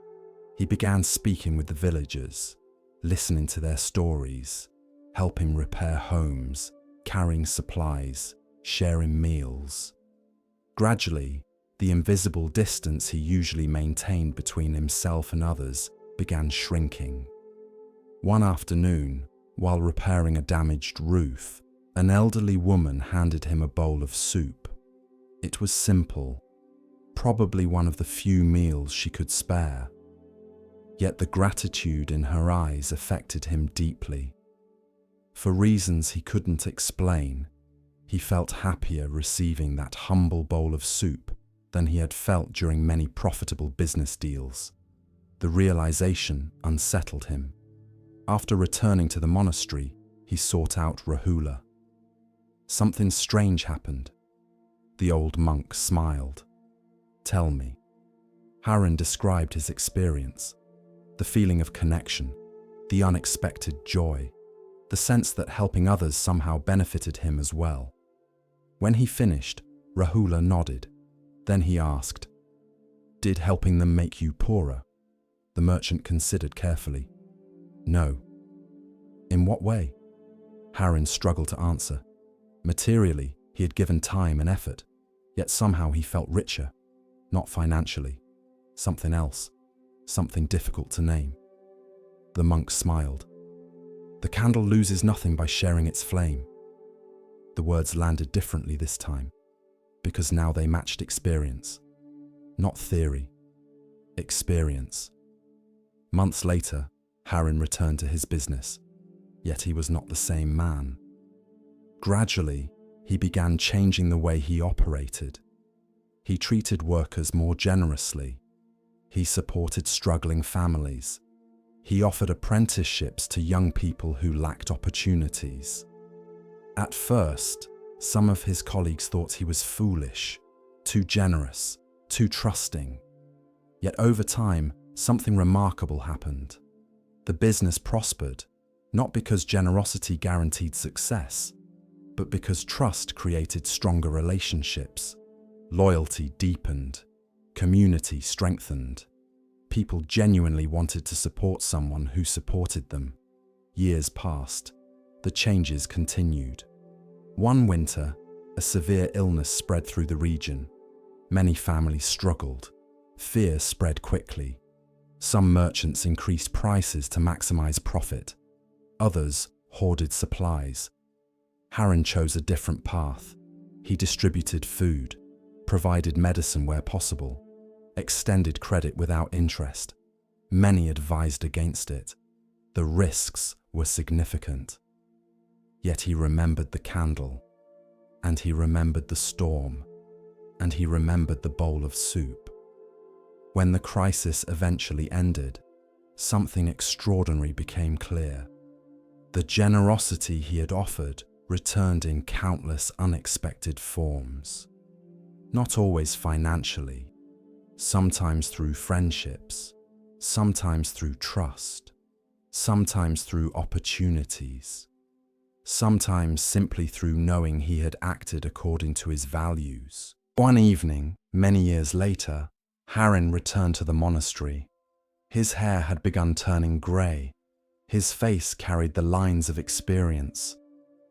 He began speaking with the villagers, listening to their stories, helping repair homes, carrying supplies, sharing meals. Gradually, the invisible distance he usually maintained between himself and others began shrinking. One afternoon, while repairing a damaged roof, an elderly woman handed him a bowl of soup. It was simple, probably one of the few meals she could spare. Yet the gratitude in her eyes affected him deeply. For reasons he couldn't explain, he felt happier receiving that humble bowl of soup than he had felt during many profitable business deals. The realization unsettled him. After returning to the monastery, he sought out Rahula. Something strange happened. The old monk smiled. "Tell me." Harren described his experience. The feeling of connection, the unexpected joy, the sense that helping others somehow benefited him as well. When he finished, Rahula nodded. Then he asked, "Did helping them make you poorer?" The merchant considered carefully. "No." "In what way?" Harren struggled to answer. Materially, he had given time and effort, yet somehow he felt richer. Not financially. Something else. Something difficult to name. The monk smiled. "The candle loses nothing by sharing its flame." The words landed differently this time, because now they matched experience. Not theory. Experience. Months later, Harren returned to his business, yet he was not the same man. Gradually, he began changing the way he operated. He treated workers more generously. He supported struggling families. He offered apprenticeships to young people who lacked opportunities. At first, some of his colleagues thought he was foolish, too generous, too trusting. Yet over time, something remarkable happened. The business prospered, not because generosity guaranteed success, but because trust created stronger relationships, loyalty deepened, community strengthened. People genuinely wanted to support someone who supported them. Years passed. The changes continued. One winter, a severe illness spread through the region. Many families struggled. Fear spread quickly. Some merchants increased prices to maximize profit. Others hoarded supplies. Harren chose a different path. He distributed food, provided medicine where possible, extended credit without interest. Many advised against it. The risks were significant. Yet he remembered the candle, and he remembered the storm, and he remembered the bowl of soup. When the crisis eventually ended, something extraordinary became clear. The generosity he had offered returned in countless unexpected forms. Not always financially, sometimes through friendships, sometimes through trust, sometimes through opportunities, sometimes simply through knowing he had acted according to his values. One evening, many years later, Harren returned to the monastery. His hair had begun turning grey. His face carried the lines of experience.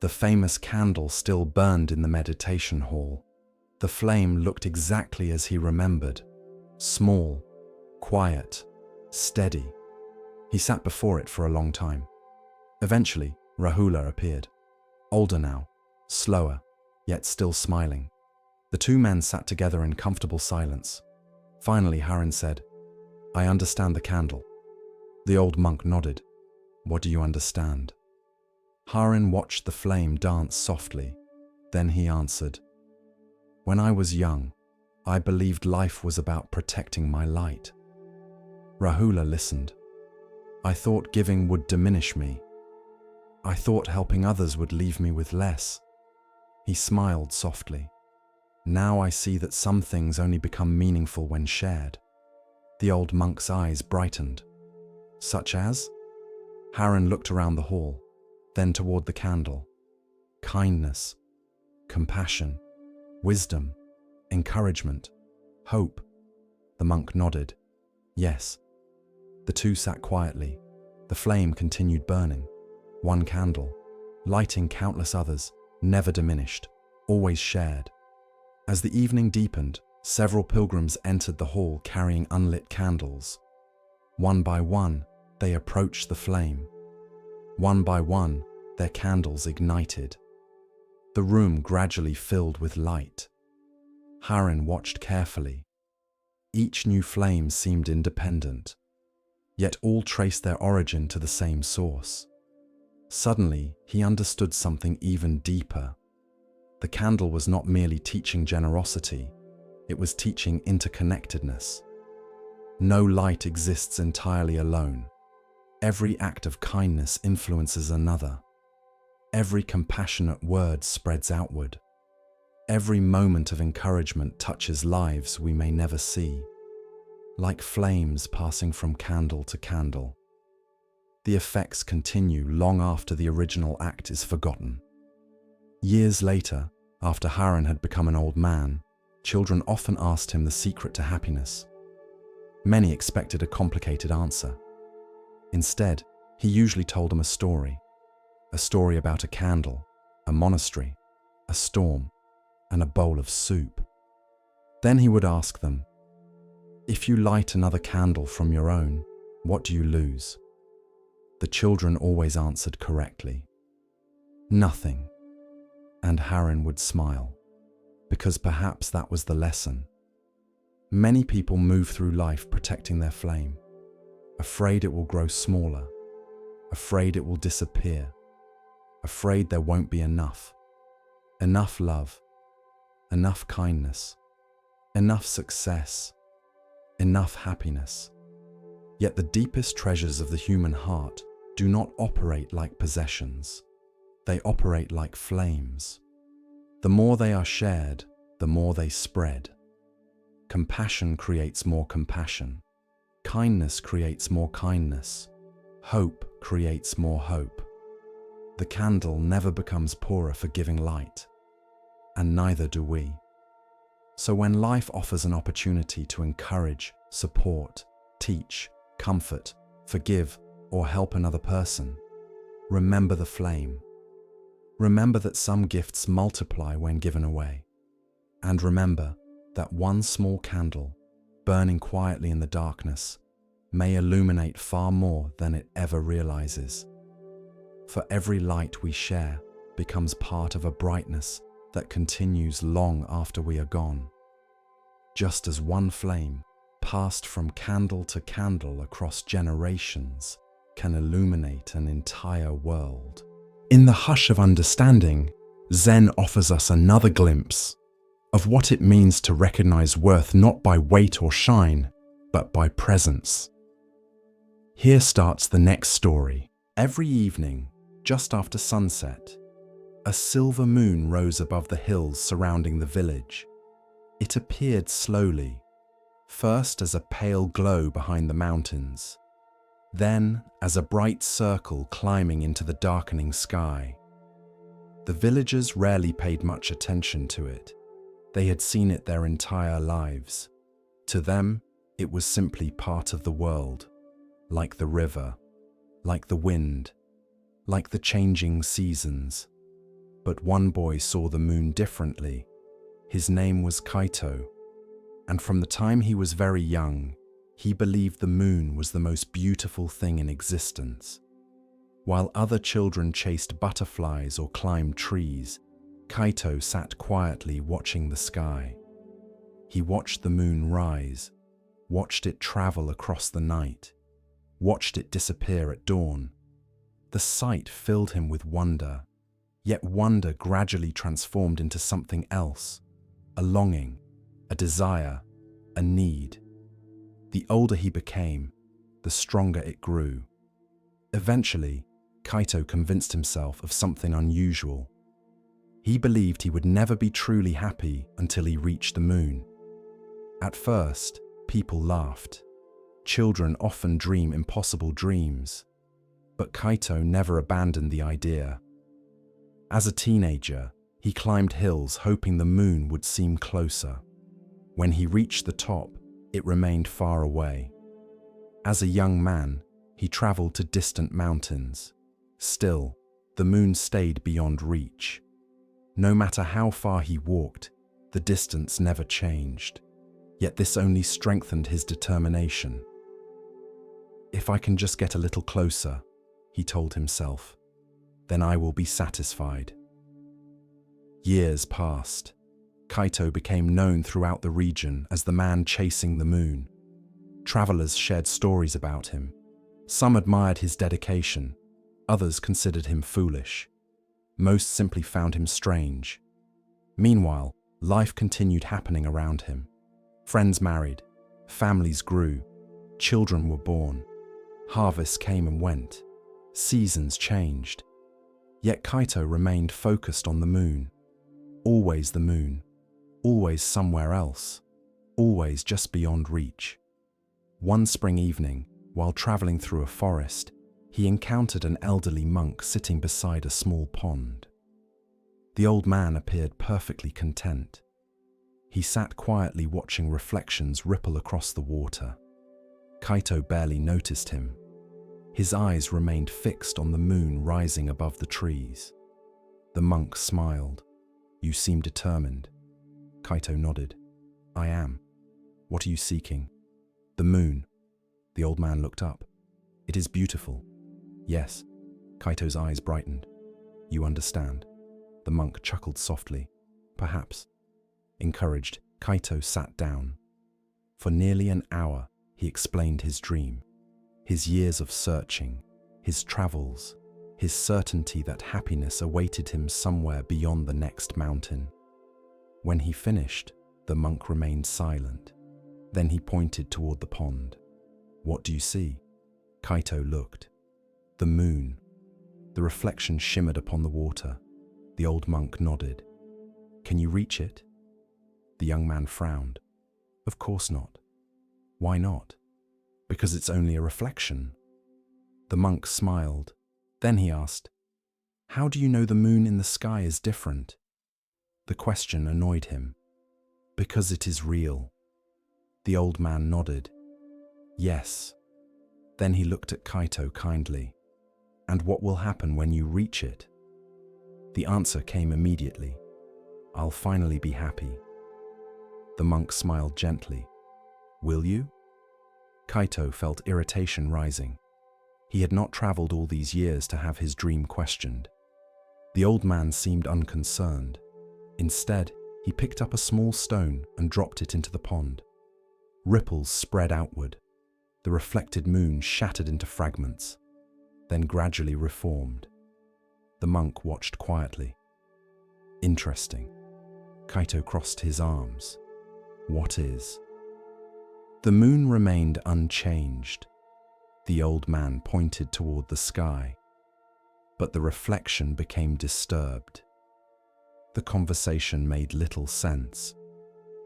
The famous candle still burned in the meditation hall. The flame looked exactly as he remembered. Small, quiet, steady. He sat before it for a long time. Eventually, Rahula appeared. Older now, slower, yet still smiling. The two men sat together in comfortable silence. Finally, Harren said, "I understand the candle." The old monk nodded. "What do you understand?" Harren watched the flame dance softly. Then he answered, "When I was young, I believed life was about protecting my light." Rahula listened. "I thought giving would diminish me. I thought helping others would leave me with less." He smiled softly. "Now I see that some things only become meaningful when shared." The old monk's eyes brightened. "Such as?" Harren looked around the hall, then toward the candle. "Kindness, compassion, wisdom, encouragement, hope." The monk nodded. "Yes." The two sat quietly. The flame continued burning. One candle, lighting countless others, never diminished, always shared. As the evening deepened, several pilgrims entered the hall carrying unlit candles. One by one, they approached the flame. One by one, their candles ignited. The room gradually filled with light. Harren watched carefully. Each new flame seemed independent, yet all traced their origin to the same source. Suddenly, he understood something even deeper. The candle was not merely teaching generosity, it was teaching interconnectedness. No light exists entirely alone. Every act of kindness influences another. Every compassionate word spreads outward. Every moment of encouragement touches lives we may never see, like flames passing from candle to candle. The effects continue long after the original act is forgotten. Years later, after Harren had become an old man, children often asked him the secret to happiness. Many expected a complicated answer. Instead, he usually told them a story about a candle, a monastery, a storm, and a bowl of soup. Then he would ask them, "If you light another candle from your own, what do you lose?" The children always answered correctly, "Nothing." And Harren would smile, because perhaps that was the lesson. Many people move through life protecting their flame, afraid it will grow smaller, afraid it will disappear, afraid there won't be enough love, enough kindness, enough success, enough happiness. Yet the deepest treasures of the human heart do not operate like possessions. They operate like flames. The more they are shared, the more they spread. Compassion creates more compassion. Kindness creates more kindness. Hope creates more hope. The candle never becomes poorer for giving light, and neither do we. So when life offers an opportunity to encourage, support, teach, comfort, forgive, or help another person, remember the flame. Remember that some gifts multiply when given away. And remember that one small candle, burning quietly in the darkness, may illuminate far more than it ever realizes. For every light we share becomes part of a brightness that continues long after we are gone. Just as one flame, passed from candle to candle across generations, can illuminate an entire world. In the hush of understanding, Zen offers us another glimpse of what it means to recognize worth not by weight or shine, but by presence. Here starts the next story. Every evening, just after sunset, a silver moon rose above the hills surrounding the village. It appeared slowly, first as a pale glow behind the mountains, then as a bright circle climbing into the darkening sky. The villagers rarely paid much attention to it. They had seen it their entire lives. To them, it was simply part of the world, like the river, like the wind, like the changing seasons. But one boy saw the moon differently. His name was Kaito, and from the time he was very young, he believed the moon was the most beautiful thing in existence. While other children chased butterflies or climbed trees, Kaito sat quietly watching the sky. He watched the moon rise, watched it travel across the night, watched it disappear at dawn. The sight filled him with wonder, yet wonder gradually transformed into something else, a longing, a desire, a need. The older he became, the stronger it grew. Eventually, Kaito convinced himself of something unusual. He believed he would never be truly happy until he reached the moon. At first, people laughed. Children often dream impossible dreams. But Kaito never abandoned the idea. As a teenager, he climbed hills hoping the moon would seem closer. When he reached the top, it remained far away. As a young man, he traveled to distant mountains. Still, the moon stayed beyond reach. No matter how far he walked, the distance never changed. Yet this only strengthened his determination. If I can just get a little closer, he told himself, then I will be satisfied. Years passed. Kaito became known throughout the region as the man chasing the moon. Travelers shared stories about him. Some admired his dedication, others considered him foolish. Most simply found him strange. Meanwhile, life continued happening around him. Friends married, families grew, children were born, harvests came and went, seasons changed. Yet Kaito remained focused on the moon. Always the moon, always somewhere else, always just beyond reach. One spring evening, while traveling through a forest, he encountered an elderly monk sitting beside a small pond. The old man appeared perfectly content. He sat quietly watching reflections ripple across the water. Kaito barely noticed him. His eyes remained fixed on the moon rising above the trees. The monk smiled. "You seem determined." Kaito nodded. "I am. What are you seeking?" "The moon." The old man looked up. "It is beautiful." "Yes." Kaito's eyes brightened. "You understand." The monk chuckled softly. "Perhaps." Encouraged, Kaito sat down. For nearly an hour, he explained his dream. His years of searching, his travels, his certainty that happiness awaited him somewhere beyond the next mountain. When he finished, the monk remained silent. Then he pointed toward the pond. "What do you see?" Kaito looked. "The moon." The reflection shimmered upon the water. The old monk nodded. "Can you reach it?" The young man frowned. "Of course not." "Why not?" "Because it's only a reflection." The monk smiled. Then he asked, How do you know the moon in the sky is different? The question annoyed him. Because it is real. The old man nodded. Yes. Then he looked at Kaito kindly. And what will happen when you reach it? The answer came immediately. I'll finally be happy. The monk smiled gently. Will you? Kaito felt irritation rising. He had not traveled all these years to have his dream questioned. The old man seemed unconcerned. Instead, he picked up a small stone and dropped it into the pond. Ripples spread outward. The reflected moon shattered into fragments, then gradually reformed. The monk watched quietly. Interesting. Kaito crossed his arms. What is? The moon remained unchanged. The old man pointed toward the sky, but the reflection became disturbed. The conversation made little sense,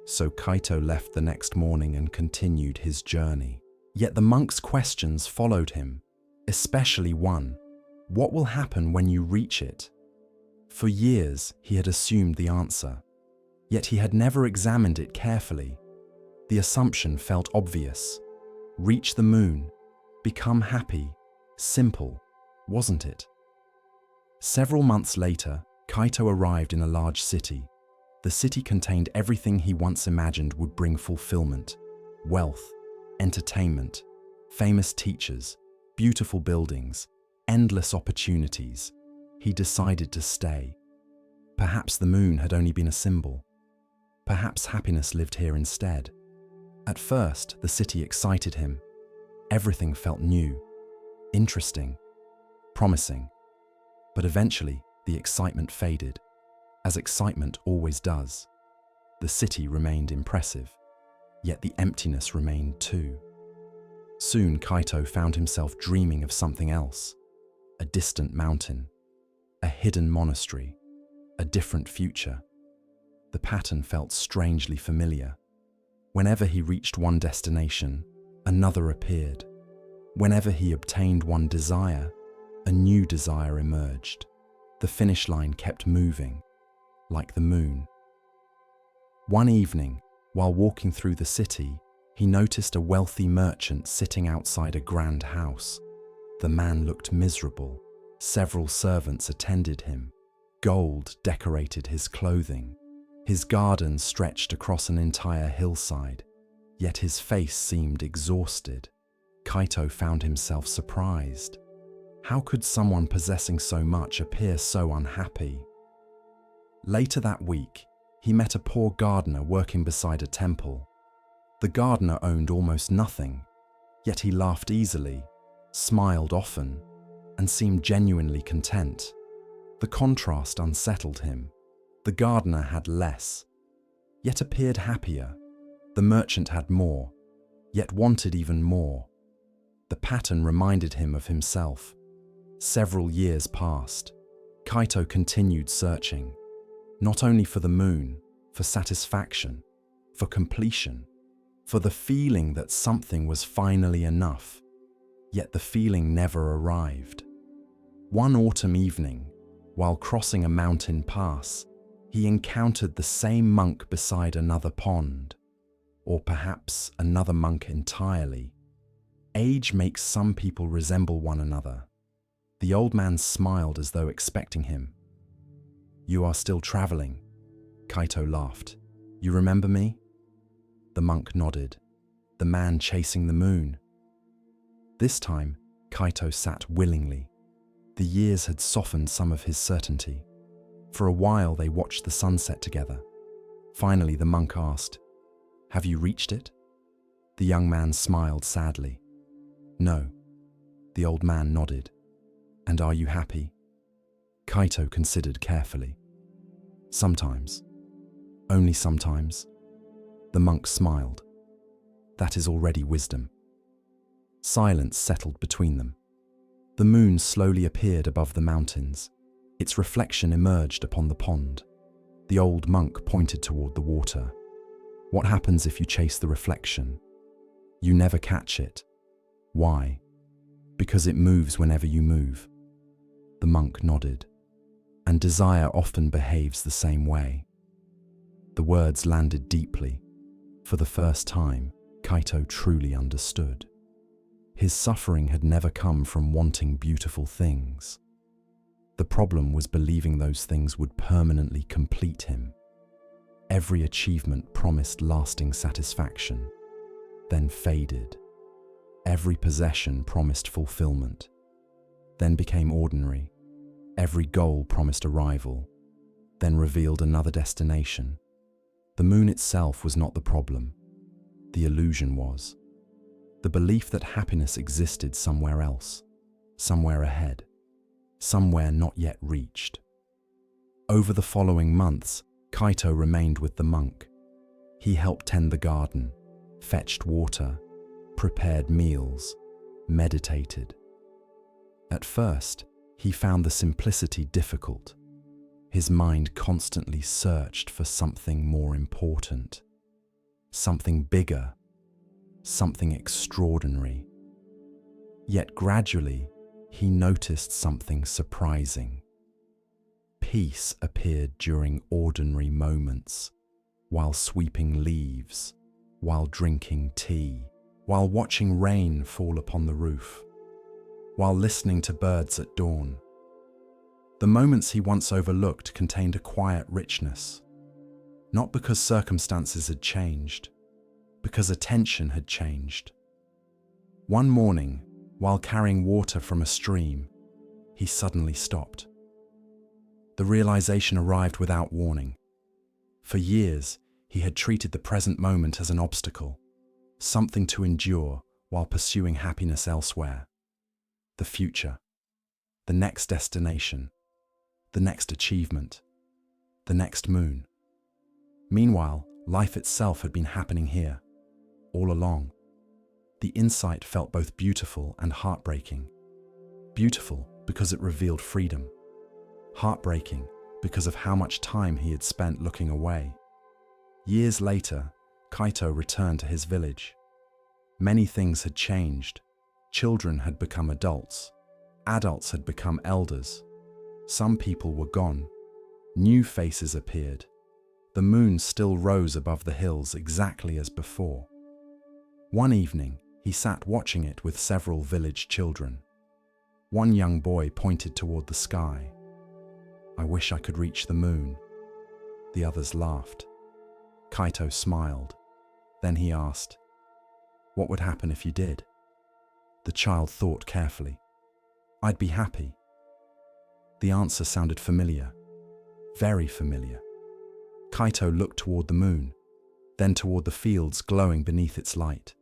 so Kaito left the next morning and continued his journey. Yet the monk's questions followed him, especially one, what will happen when you reach it? For years, he had assumed the answer, yet he had never examined it carefully. The assumption felt obvious. Reach the moon, become happy, simple, wasn't it? Several months later, Kaito arrived in a large city. The city contained everything he once imagined would bring fulfillment: wealth, entertainment, famous teachers, beautiful buildings, endless opportunities. He decided to stay. Perhaps the moon had only been a symbol. Perhaps happiness lived here instead. At first, the city excited him. Everything felt new, interesting, promising. But eventually, the excitement faded, as excitement always does. The city remained impressive, yet the emptiness remained too. Soon, Kaito found himself dreaming of something else: a distant mountain, a hidden monastery, a different future. The pattern felt strangely familiar. Whenever he reached one destination, another appeared. Whenever he obtained one desire, a new desire emerged. The finish line kept moving, like the moon. One evening, while walking through the city, he noticed a wealthy merchant sitting outside a grand house. The man looked miserable. Several servants attended him. Gold decorated his clothing. His garden stretched across an entire hillside, yet his face seemed exhausted. Kaito found himself surprised. How could someone possessing so much appear so unhappy? Later that week, he met a poor gardener working beside a temple. The gardener owned almost nothing, yet he laughed easily, smiled often, and seemed genuinely content. The contrast unsettled him. The gardener had less, yet appeared happier. The merchant had more, yet wanted even more. The pattern reminded him of himself. Several years passed. Kaito continued searching, not only for the moon, for satisfaction, for completion, for the feeling that something was finally enough. Yet the feeling never arrived. One autumn evening, while crossing a mountain pass, he encountered the same monk beside another pond, or perhaps another monk entirely. Age makes some people resemble one another. The old man smiled as though expecting him. "You are still traveling," Kaito laughed. "You remember me?" The monk nodded. "The man chasing the moon." This time, Kaito sat willingly. The years had softened some of his certainty. For a while, they watched the sunset together. Finally, the monk asked, "Have you reached it?" The young man smiled sadly. "No." The old man nodded. "And are you happy?" Kaito considered carefully. "Sometimes. Only sometimes." The monk smiled. "That is already wisdom." Silence settled between them. The moon slowly appeared above the mountains. Its reflection emerged upon the pond. The old monk pointed toward the water. "What happens if you chase the reflection? You never catch it. Why? Because it moves whenever you move." The monk nodded. And desire often behaves the same way. The words landed deeply. For the first time, Kaito truly understood. His suffering had never come from wanting beautiful things. The problem was believing those things would permanently complete him. Every achievement promised lasting satisfaction, then faded. Every possession promised fulfillment, then became ordinary. Every goal promised arrival, then revealed another destination. The moon itself was not the problem. The illusion was. The belief that happiness existed somewhere else, somewhere ahead, somewhere not yet reached. Over the following months, Kaito remained with the monk. He helped tend the garden, fetched water, prepared meals, meditated. At first, he found the simplicity difficult. His mind constantly searched for something more important, something bigger, something extraordinary. Yet gradually, he noticed something surprising. Peace appeared during ordinary moments, while sweeping leaves, while drinking tea, while watching rain fall upon the roof, while listening to birds at dawn. The moments he once overlooked contained a quiet richness, not because circumstances had changed, because attention had changed. One morning, while carrying water from a stream, he suddenly stopped. The realization arrived without warning. For years, he had treated the present moment as an obstacle, something to endure while pursuing happiness elsewhere. The future, the next destination, the next achievement, the next moon. Meanwhile, life itself had been happening here, all along. The insight felt both beautiful and heartbreaking. Beautiful because it revealed freedom. Heartbreaking because of how much time he had spent looking away. Years later, Kaito returned to his village. Many things had changed. Children had become adults. Adults had become elders. Some people were gone. New faces appeared. The moon still rose above the hills exactly as before. One evening, he sat watching it with several village children. One young boy pointed toward the sky. "I wish I could reach the moon." The others laughed. Kaito smiled. Then he asked, "What would happen if you did?" The child thought carefully. "I'd be happy." The answer sounded familiar, very familiar. Kaito looked toward the moon, then toward the fields glowing beneath its light.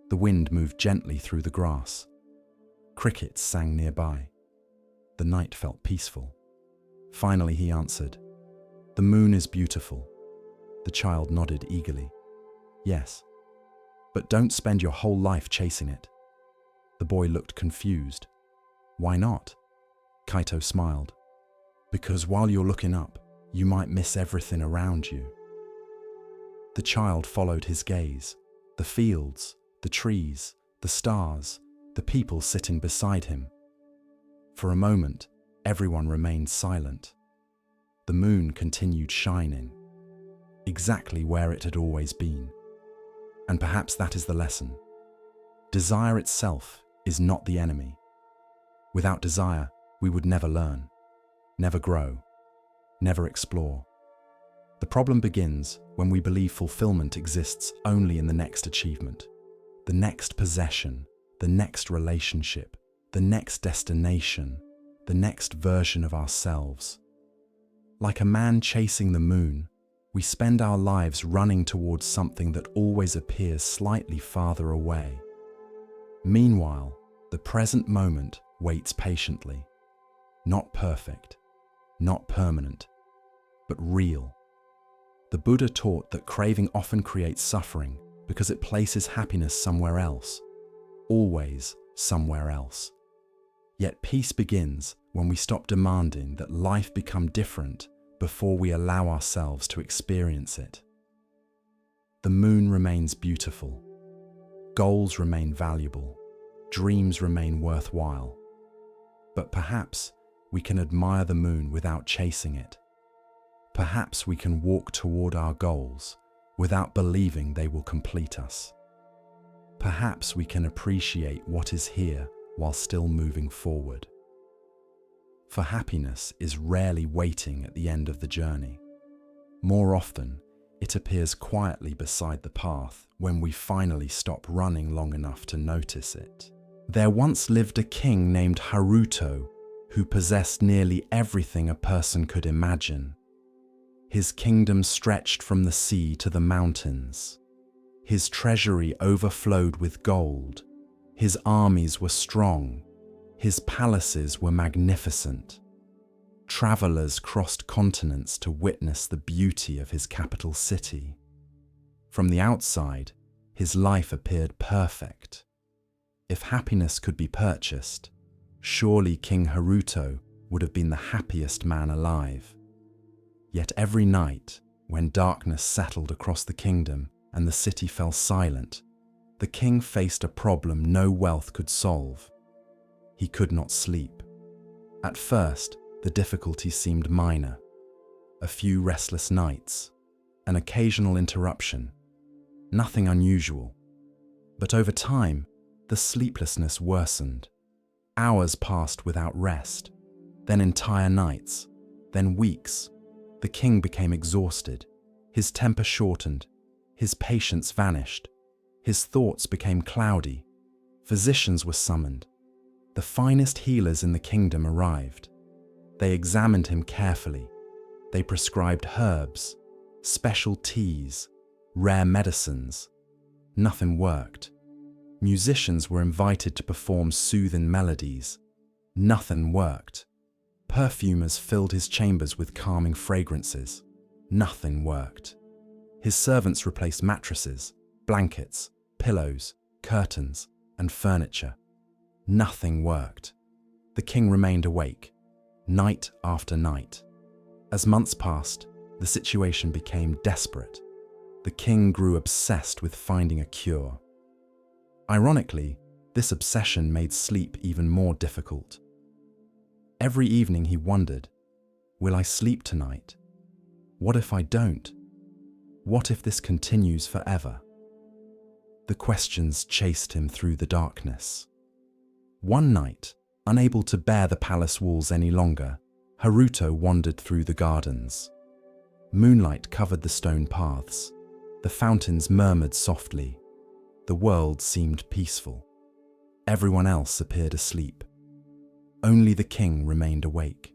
The wind moved gently through the grass. Crickets sang nearby. The night felt peaceful. Finally he answered, "The moon is beautiful." The child nodded eagerly. "Yes, but don't spend your whole life chasing it." The boy looked confused. "Why not?" Kaito smiled. "Because while you're looking up, you might miss everything around you." The child followed his gaze. The fields, the trees, the stars, the people sitting beside him. For a moment, everyone remained silent. The moon continued shining, exactly where it had always been. And perhaps that is the lesson. Desire itself is not the enemy. Without desire, we would never learn, never grow, never explore. The problem begins when we believe fulfillment exists only in the next achievement, the next possession, the next relationship, the next destination, the next version of ourselves. Like a man chasing the moon, we spend our lives running towards something that always appears slightly farther away. Meanwhile, the present moment waits patiently. Not perfect, not permanent, but real. The Buddha taught that craving often creates suffering because it places happiness somewhere else, always somewhere else. Yet peace begins when we stop demanding that life become different before we allow ourselves to experience it. The moon remains beautiful. Goals remain valuable. Dreams remain worthwhile. But perhaps We can admire the moon without chasing it. Perhaps we can walk toward our goals without believing they will complete us. Perhaps we can appreciate what is here while still moving forward. For happiness is rarely waiting at the end of the journey. More often, it appears quietly beside the path when we finally stop running long enough to notice it. There once lived a king named Haruto who possessed nearly everything a person could imagine. His kingdom stretched from the sea to the mountains. His treasury overflowed with gold. His armies were strong. His palaces were magnificent. Travelers crossed continents to witness the beauty of his capital city. From the outside, his life appeared perfect. If happiness could be purchased, surely King Haruto would have been the happiest man alive. Yet every night, when darkness settled across the kingdom and the city fell silent, the king faced a problem no wealth could solve. He could not sleep. At first, the difficulty seemed minor. A few restless nights, an occasional interruption, nothing unusual. But over time, the sleeplessness worsened. Hours passed without rest, then entire nights, then weeks. The king became exhausted. His temper shortened. His patience vanished. His thoughts became cloudy. Physicians were summoned. The finest healers in the kingdom arrived. They examined him carefully. They prescribed herbs, special teas, rare medicines. Nothing worked. Musicians were invited to perform soothing melodies. Nothing worked. Perfumers filled his chambers with calming fragrances. Nothing worked. His servants replaced mattresses, blankets, pillows, curtains, and furniture. Nothing worked. The king remained awake, night after night. As months passed, the situation became desperate. The king grew obsessed with finding a cure. Ironically, this obsession made sleep even more difficult. Every evening he wondered, will I sleep tonight? What if I don't? What if this continues forever? The questions chased him through the darkness. One night, unable to bear the palace walls any longer, Haruto wandered through the gardens. Moonlight covered the stone paths. The fountains murmured softly. The world seemed peaceful. Everyone else appeared asleep. Only the king remained awake.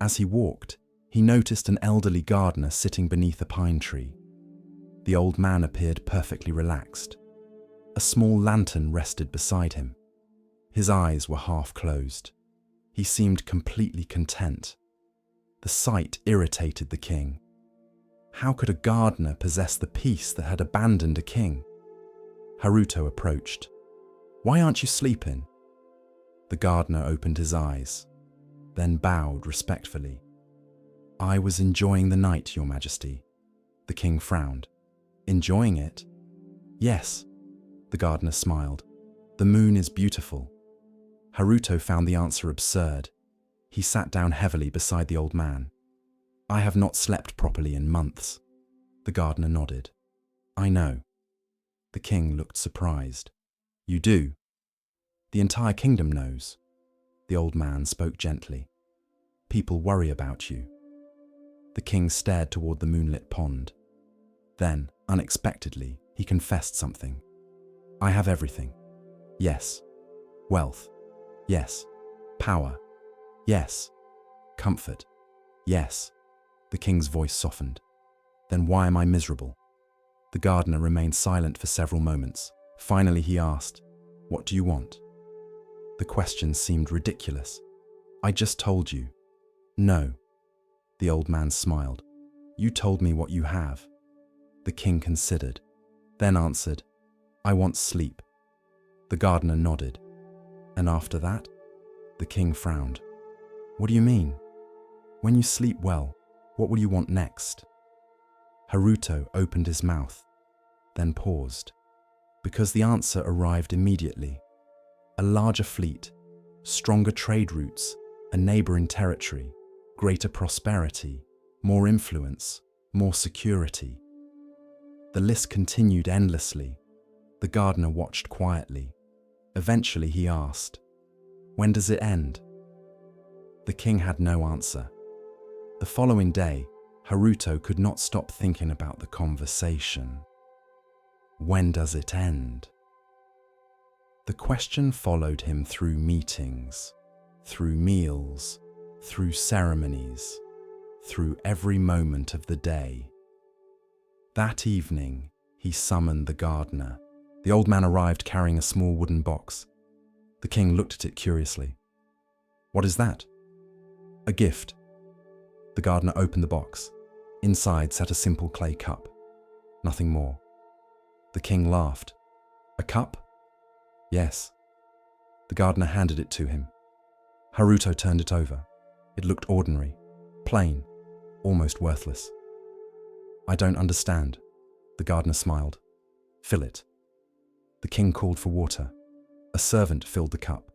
As he walked, he noticed an elderly gardener sitting beneath a pine tree. The old man appeared perfectly relaxed. A small lantern rested beside him. His eyes were half closed. He seemed completely content. The sight irritated the king. How could a gardener possess the peace that had abandoned a king? Haruto approached. "Why aren't you sleeping?" The gardener opened his eyes, then bowed respectfully. "I was enjoying the night, Your Majesty." The king frowned. "Enjoying it?" "Yes." The gardener smiled. "The moon is beautiful." Haruto found the answer absurd. He sat down heavily beside the old man. "I have not slept properly in months." The gardener nodded. "I know." The king looked surprised. "You do?" "The entire kingdom knows." The old man spoke gently. "People worry about you." The king stared toward the moonlit pond. Then, unexpectedly, he confessed something. "I have everything. Yes. Wealth. Yes. Power. Yes. Comfort. Yes." The king's voice softened. "Then why am I miserable?" The gardener remained silent for several moments. Finally he asked, "What do you want?" The question seemed ridiculous. "I just told you." "No." The old man smiled. "You told me what you have." The king considered, then answered, "I want sleep." The gardener nodded. "And after that?" The king frowned. "What do you mean? When you sleep well, what will you want next?" Haruto opened his mouth, then paused, because the answer arrived immediately. A larger fleet, stronger trade routes, a neighboring territory, greater prosperity, more influence, more security. The list continued endlessly. The gardener watched quietly. Eventually he asked, "When does it end?" The king had no answer. The following day, Haruto could not stop thinking about the conversation. When does it end? The question followed him through meetings, through meals, through ceremonies, through every moment of the day. That evening, he summoned the gardener. The old man arrived carrying a small wooden box. The king looked at it curiously. "What is that?" "A gift." The gardener opened the box. Inside sat a simple clay cup. Nothing more. The king laughed. "A cup?" "Yes." The gardener handed it to him. Haruto turned it over. It looked ordinary, plain, almost worthless. "I don't understand." The gardener smiled. "Fill it." The king called for water. A servant filled the cup.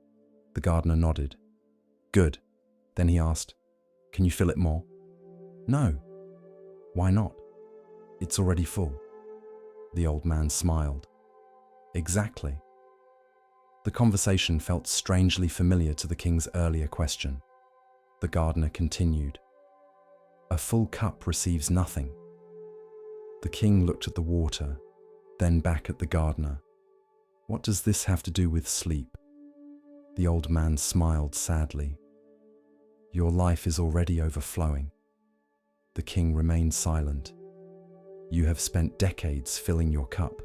The gardener nodded. "Good." Then he asked, "Can you fill it more?" "No." "Why not?" "It's already full." The old man smiled. "Exactly." The conversation felt strangely familiar to the king's earlier question. The gardener continued, "A full cup receives nothing." The king looked at the water, then back at the gardener. "What does this have to do with sleep?" The old man smiled sadly. "Your life is already overflowing." The king remained silent. "You have spent decades filling your cup."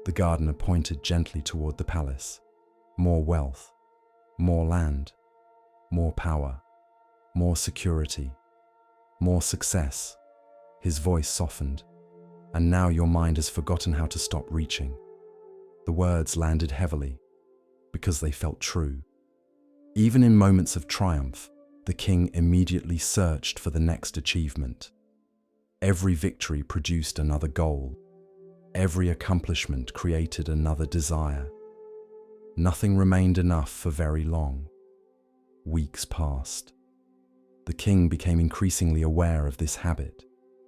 The gardener pointed gently toward the palace. More wealth, more land, more power, more security, more success. His voice softened. "And now your mind has forgotten how to stop reaching." The words landed heavily, because they felt true. Even in moments of triumph, the king immediately searched for the next achievement. Every victory produced another goal. Every accomplishment created another desire. Nothing remained enough for very long. Weeks passed. The king became increasingly aware of this habit.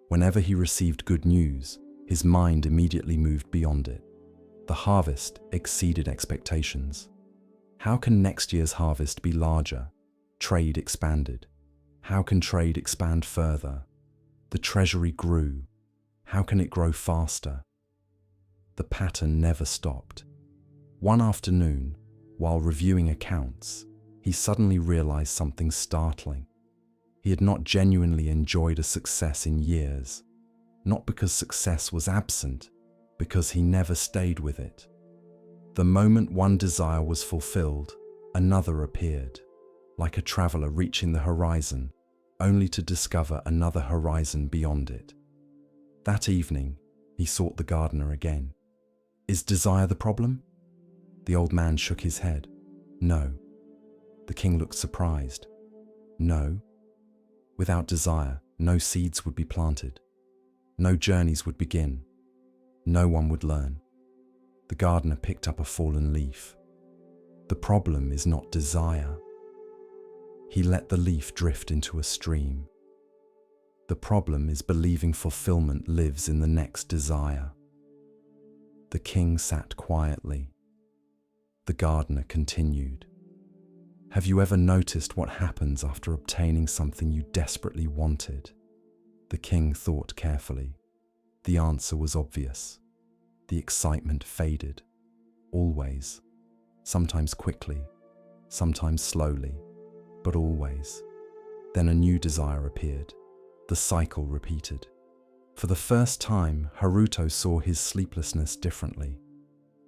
Whenever he received good news, his mind immediately moved beyond it. The harvest exceeded expectations. How can next year's harvest be larger? Trade expanded. How can trade expand further? The treasury grew. How can it grow faster? The pattern never stopped. One afternoon, while reviewing accounts, he suddenly realized something startling. He had not genuinely enjoyed a success in years, not because success was absent, because he never stayed with it. The moment one desire was fulfilled, another appeared, like a traveler reaching the horizon, only to discover another horizon beyond it. That evening, he sought the gardener again. "Is desire the problem?" The old man shook his head. "No." The king looked surprised. "No." Without desire, no seeds would be planted. No journeys would begin. No one would learn. The gardener picked up a fallen leaf. "The problem is not desire." He let the leaf drift into a stream. "The problem is believing fulfillment lives in the next desire." The king sat quietly. The gardener continued. "Have you ever noticed what happens after obtaining something you desperately wanted?" The king thought carefully. The answer was obvious. The excitement faded. Always. Sometimes quickly, sometimes slowly, but always. Then a new desire appeared. The cycle repeated. For the first time, Haruto saw his sleeplessness differently.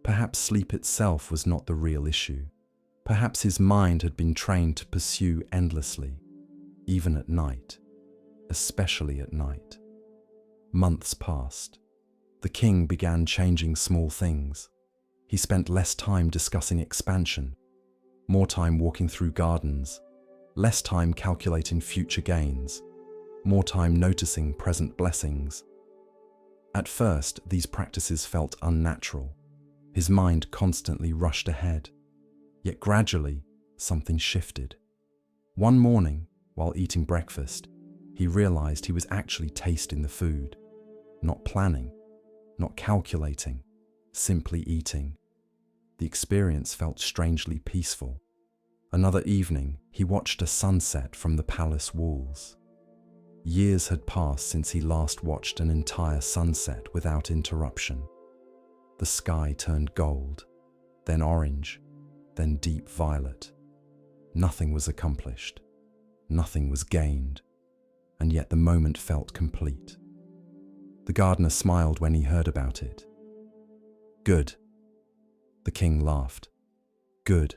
Perhaps sleep itself was not the real issue. Perhaps his mind had been trained to pursue endlessly, even at night, especially at night. Months passed. The king began changing small things. He spent less time discussing expansion, more time walking through gardens, less time calculating future gains, more time noticing present blessings. At first, these practices felt unnatural. His mind constantly rushed ahead. Yet gradually, something shifted. One morning, while eating breakfast, he realized he was actually tasting the food, not planning, not calculating, simply eating. The experience felt strangely peaceful. Another evening, he watched a sunset from the palace walls. Years had passed since he last watched an entire sunset without interruption. The sky turned gold, then orange, then deep violet. Nothing was accomplished. Nothing was gained. And yet the moment felt complete. The gardener smiled when he heard about it. Good. The king laughed. Good.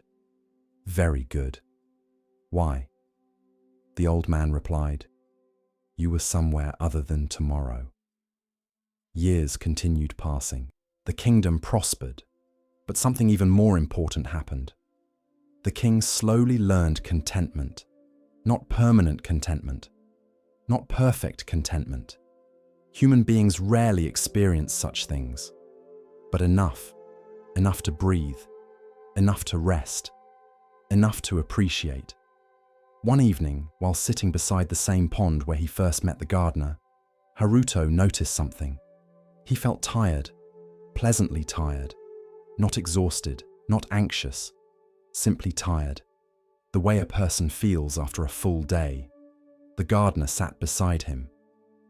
Very good. Why? The old man replied, You were somewhere other than tomorrow. Years continued passing. The kingdom prospered, but something even more important happened. The king slowly learned contentment, not permanent contentment, not perfect contentment. Human beings rarely experience such things, but enough to breathe, enough to rest, enough to appreciate. One evening, while sitting beside the same pond where he first met the gardener, Haruto noticed something. He felt tired, pleasantly tired, not exhausted, not anxious, simply tired, the way a person feels after a full day. The gardener sat beside him.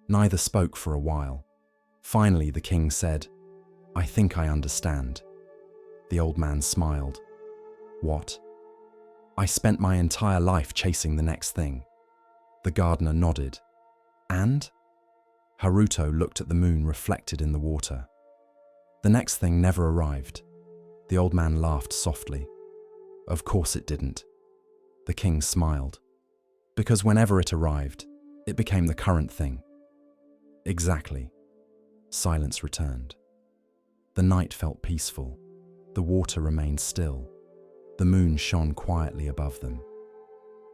Neither spoke for a while. Finally, the king said, I think I understand. The old man smiled. What? I spent my entire life chasing the next thing. The gardener nodded. And? Haruto looked at the moon reflected in the water. The next thing never arrived. The old man laughed softly. Of course it didn't. The king smiled. Because whenever it arrived, it became the current thing. Exactly. Silence returned. The night felt peaceful. The water remained still. The moon shone quietly above them.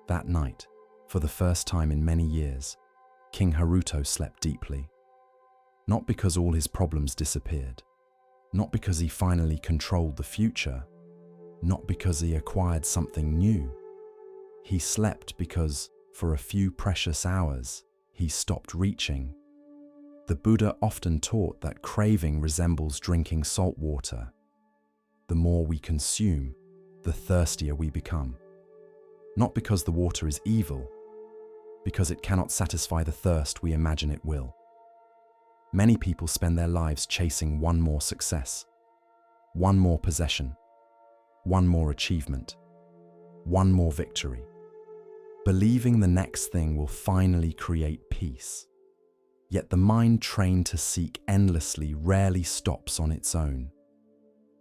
That night, for the first time in many years, King Haruto slept deeply. Not because all his problems disappeared. Not because he finally controlled the future. Not because he acquired something new. He slept because, for a few precious hours, he stopped reaching. The Buddha often taught that craving resembles drinking salt water. The more we consume, the thirstier we become. Not because the water is evil, because it cannot satisfy the thirst we imagine it will. Many people spend their lives chasing one more success, one more possession, one more achievement, one more victory, believing the next thing will finally create peace. Yet the mind trained to seek endlessly rarely stops on its own.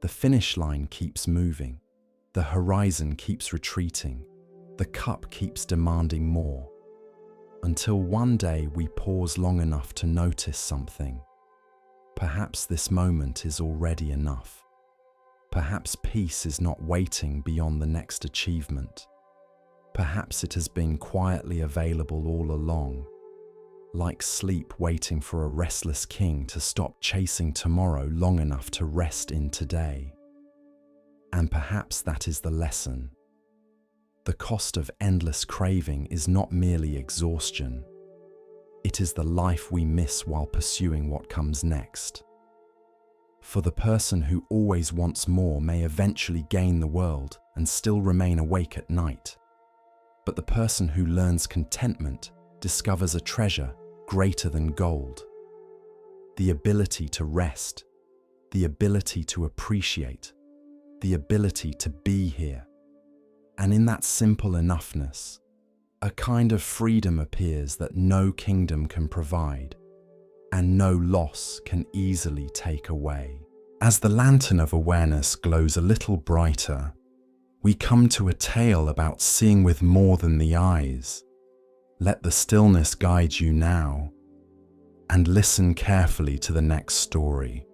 The finish line keeps moving, the horizon keeps retreating, the cup keeps demanding more, until one day we pause long enough to notice something. Perhaps this moment is already enough. Perhaps peace is not waiting beyond the next achievement. Perhaps it has been quietly available all along, like sleep waiting for a restless king to stop chasing tomorrow long enough to rest in today. And perhaps that is the lesson. The cost of endless craving is not merely exhaustion. It is the life we miss while pursuing what comes next. For the person who always wants more may eventually gain the world and still remain awake at night. But the person who learns contentment discovers a treasure greater than gold. The ability to rest, the ability to appreciate, the ability to be here. And in that simple enoughness, a kind of freedom appears that no kingdom can provide, and no loss can easily take away. As the lantern of awareness glows a little brighter, we come to a tale about seeing with more than the eyes. Let the stillness guide you now, and listen carefully to the next story.